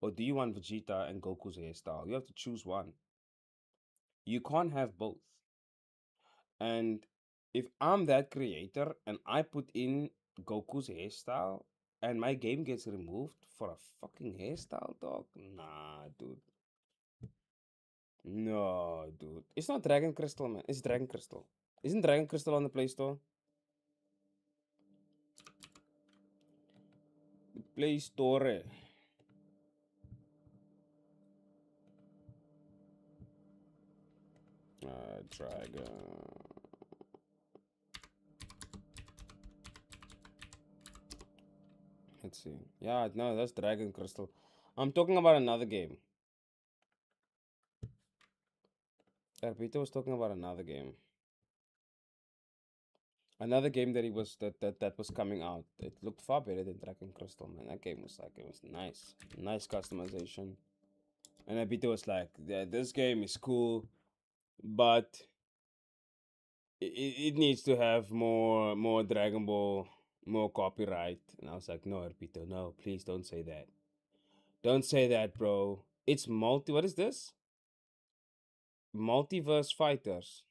Or do you want Vegeta and Goku's hairstyle? You have to choose one. You can't have both. And if I'm that creator and I put in Goku's hairstyle and my game gets removed for a fucking hairstyle, dog, nah, dude. No, dude. It's not Dragon Crystal, man. It's Dragon Crystal. Isn't Dragon Crystal on the Play Store? The Play Store. Dragon. Let's see. Yeah, no, that's Dragon Crystal. I'm talking about another game. Peter was talking about another game. Another game that he was that was coming out. It looked far better than Dragon Crystal, man. That game was like, it was nice. Nice customization. And Abito was like, yeah, this game is cool, but it needs to have more Dragon Ball, more copyright. And I was like, no, Abito, no, please don't say that. Don't say that, bro. It's what is this? Multiverse Fighters.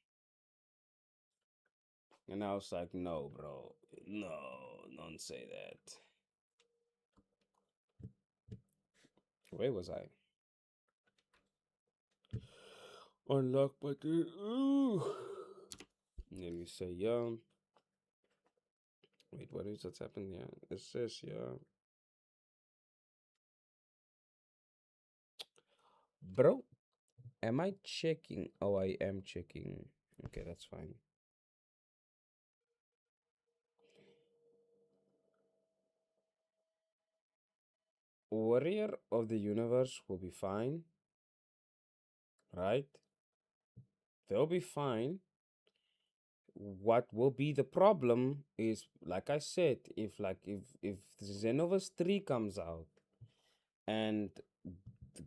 And I was like, no, bro. No, don't say that. Where was I? Unlock button. Ooh. Let me say, yeah. Wait, what is what's happened here? It says, yeah. Bro, am I checking? Oh, I am checking. Okay, that's fine. Warrior of the Universe will be fine, right? They'll be fine. What will be the problem is, like I said, if Xenoverse 3 comes out and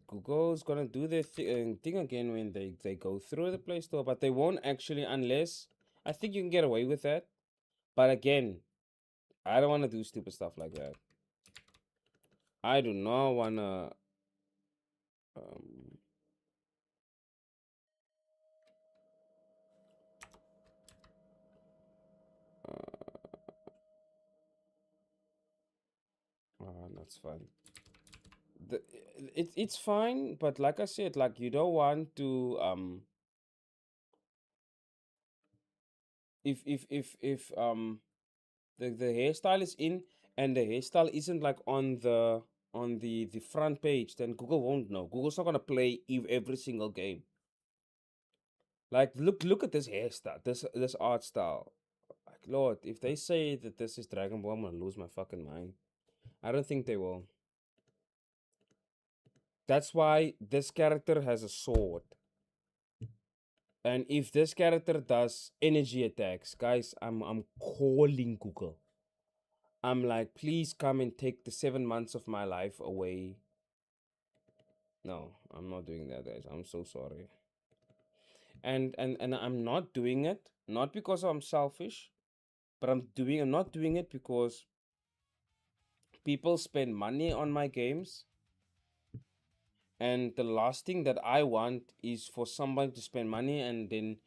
Google's gonna do their thing again when they go through the Play Store, but they won't actually, unless I think you can get away with that. But again, I don't want to do stupid stuff like that. I do not want to. Um, that's fine. The, it's fine, but like I said, like you don't want to if the hairstyle is in and the hairstyle isn't like on the front page, then Google won't know. Google's not gonna play every single game. Like look at this hairstyle, this art style. Like Lord, if they say that this is Dragon Ball, I'm gonna lose my fucking mind. I don't think they will. That's why this character has a sword. And if this character does energy attacks, guys, I'm calling Google. I'm like, please come and take the 7 months of my life away. No, I'm not doing that, guys. I'm so sorry. And I'm not doing it not because I'm selfish, but I'm not doing it because people spend money on my games, and the last thing that I want is for somebody to spend money and then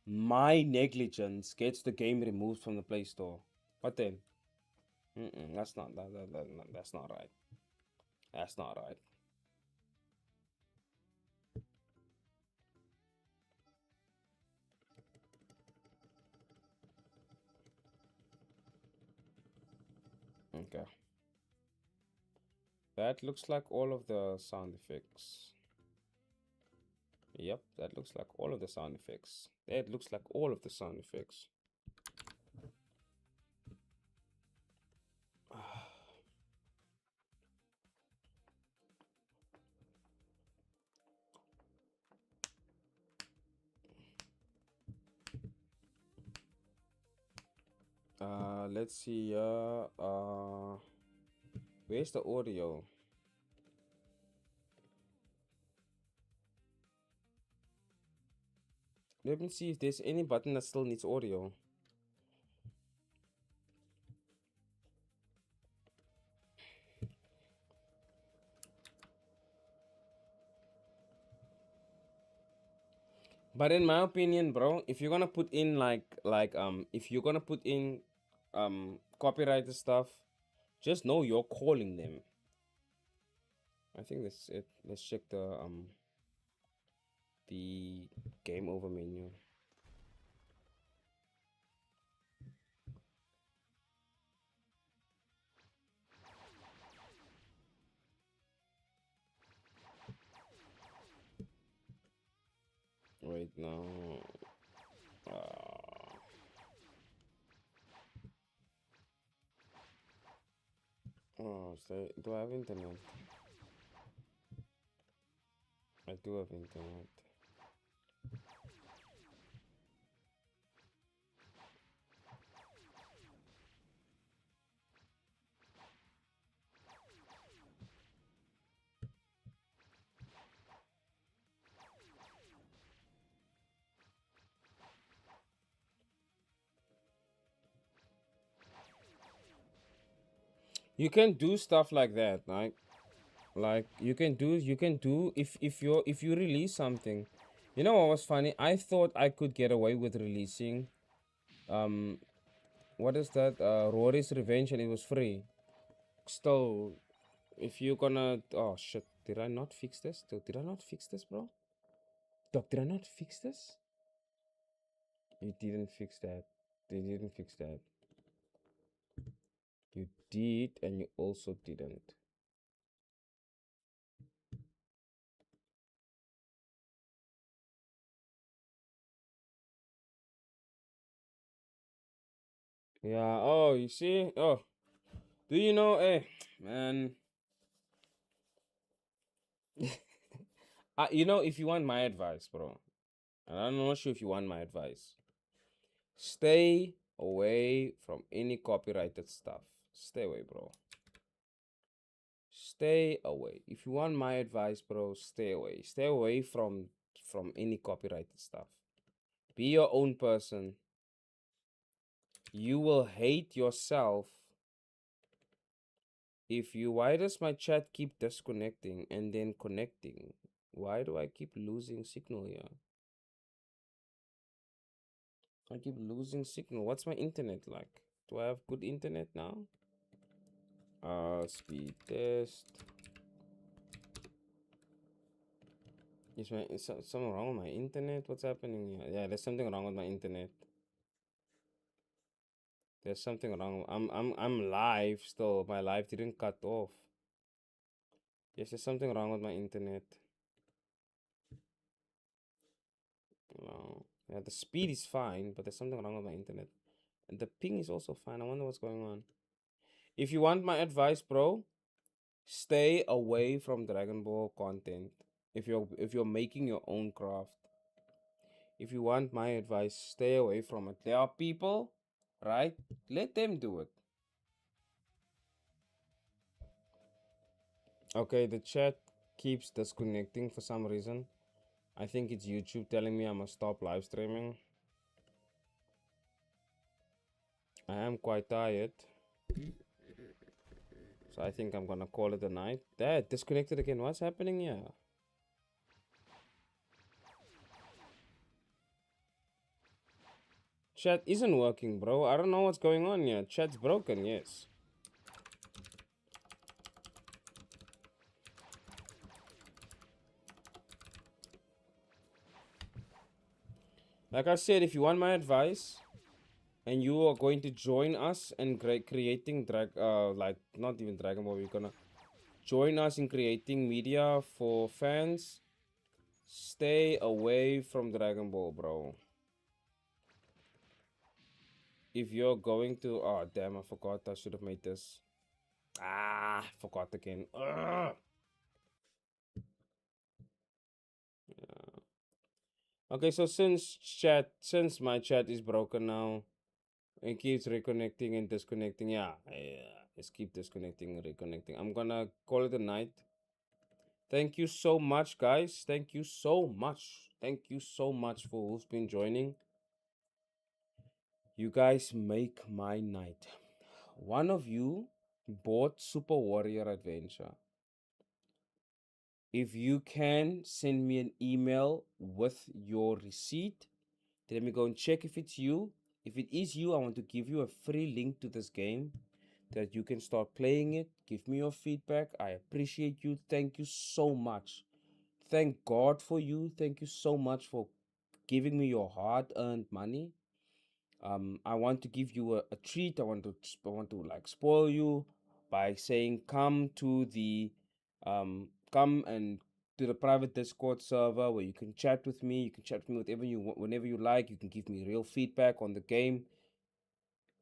my negligence gets the game removed from the Play Store. What then? That's not that's not right. That's not right. Okay. That looks like all of the sound effects. Yep, that looks like all of the sound effects. That looks like all of the sound effects. Let's see. Where's the audio? Let me see if there's any button that still needs audio. But in my opinion, bro, if you're gonna put in if you're gonna put in copyrighted stuff, just know you're calling them. I think that's it. Let's check the game over menu. Right now. Oh, so do I have internet? I do have internet. You can do stuff like that, right? Like you can do if you release something. You know what was funny? I thought I could get away with releasing um what is that? Rory's Revenge, and it was free. Still, if you're gonna oh shit, did I not fix this? Did I not fix this, bro? Doc, did I not fix this? You didn't fix that. They didn't fix that. You did, and you also didn't. Yeah. Oh, you see? Oh, do you know? Hey, man. If you want my advice, bro, and I'm not sure if you want my advice, stay away from any copyrighted stuff. Stay away, bro. Stay away. If you want my advice, bro, stay away. Stay away from any copyrighted stuff. Be your own person. You will hate yourself if you. Why does my chat keep disconnecting and then connecting? Why do I keep losing signal here? I keep losing signal. What's my internet like? Do I have good internet now? Speed test. Is something wrong with my internet? What's happening here? Yeah, there's something wrong with my internet. There's something wrong. I'm live still. My live didn't cut off. Yes, there's something wrong with my internet. No. Yeah, the speed is fine, but there's something wrong with my internet. And the ping is also fine. I wonder what's going on. If you want my advice, bro, stay away from Dragon Ball content. If you're making your own craft, if you want my advice, stay away from it. There are people, right? Let them do it. Okay, the chat keeps disconnecting for some reason. I think it's YouTube telling me I must stop live streaming. I am quite tired. So I think I'm gonna call it a night. Dad, disconnected again. What's happening here? Chat isn't working, bro. I don't know what's going on here. Chat's broken, yes. Like I said, if you want my advice and you are going to join us in creating like not even Dragon Ball, we're gonna join us in creating media for fans. Stay away from Dragon Ball, bro. If you're going to, oh damn, I forgot. I should have made this. Forgot again. Ugh. Yeah. Okay, so since my chat is broken now, it keeps reconnecting and disconnecting. Yeah, let's keep disconnecting and reconnecting. I'm gonna call it a night. Thank you so much, guys. Thank you so much. Thank you so much for who's been joining. You guys make my night. One of you bought Super Warrior Adventure. If you can send me an email with your receipt, let me go and check if it's you. If it is you, I want to give you a free link to this game that you can start playing it. Give me your feedback. I appreciate you. Thank you so much. Thank God for you. Thank you so much for giving me your hard-earned money. I want to give you a treat. I want to like spoil you by saying come and to the private Discord server where you can chat with me. You can chat with me whatever you want, whenever you like. You can give me real feedback on the game.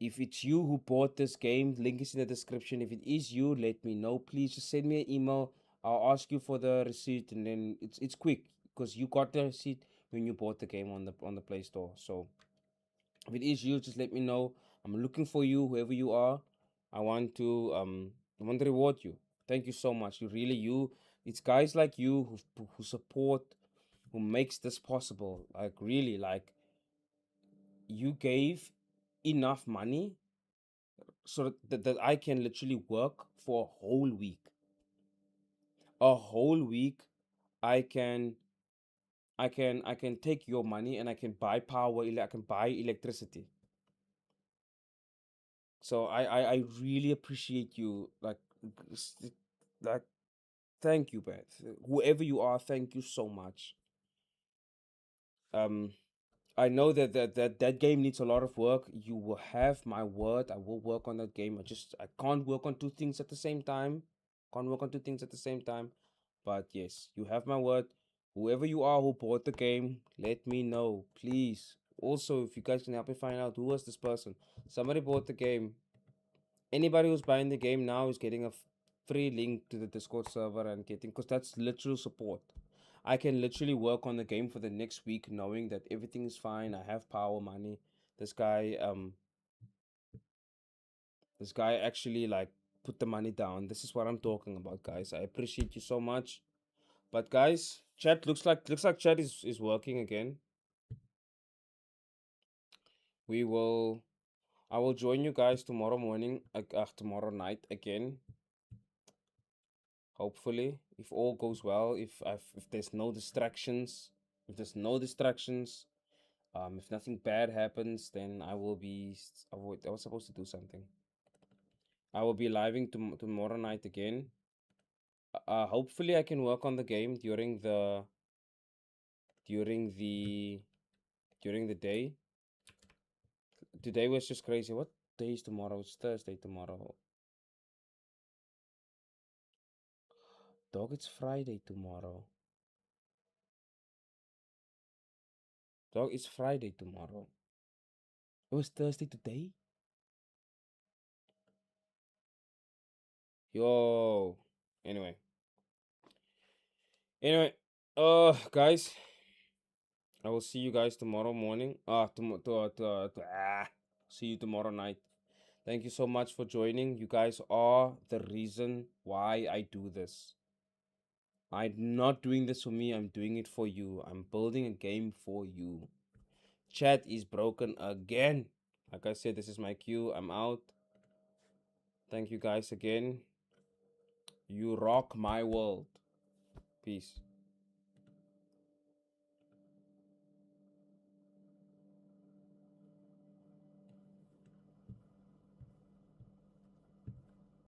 If it's you who bought this game, link is in the description. If it is you, let me know. Please just send me an email. I'll ask you for the receipt, and then it's quick because you got the receipt when you bought the game on the Play Store. So if it is you, just let me know. I'm looking for you, whoever you are. I want to reward you. Thank you so much. You. It's guys like you who support, who makes this possible. Like really, like you gave enough money so that I can literally work for a whole week. A whole week, I can I can take your money and I can buy power. I can buy electricity. So I really appreciate you. Like thank you, Beth. Whoever you are, thank you so much. Um, I know that game needs a lot of work. You will have my word. I will work on that game. I can't work on two things at the same time. Can't work on two things at the same time. But yes, you have my word. Whoever you are who bought the game, let me know, please. Also, if you guys can help me find out who was this person. Somebody bought the game. Anybody who's buying the game now is getting a free link to the Discord server and getting, because that's literal support. I can literally work on the game for the next week knowing that everything is fine. I have power money. This guy um this guy actually like put the money down. This is what I'm talking about, guys. I appreciate you so much. But guys, chat looks like chat is working again. We will I will join you guys tomorrow morning, tomorrow night again. Hopefully, if all goes well, if there's no distractions, if nothing bad happens, then I will be. I was supposed to do something. I will be living tomorrow night again. Hopefully, I can work on the game during the during the day. Today was just crazy. What day is tomorrow? It's Thursday tomorrow. Dog, it's Friday tomorrow. Dog, it's Friday tomorrow. It was Thursday today? Yo. Anyway. Anyway. Guys. I will see you guys tomorrow morning. See you tomorrow night. Thank you so much for joining. You guys are the reason why I do this. I'm not doing this for me. I'm doing it for you. I'm building a game for you. Chat is broken again. Like I said, this is my cue. I'm out. Thank you guys again. You rock my world. Peace.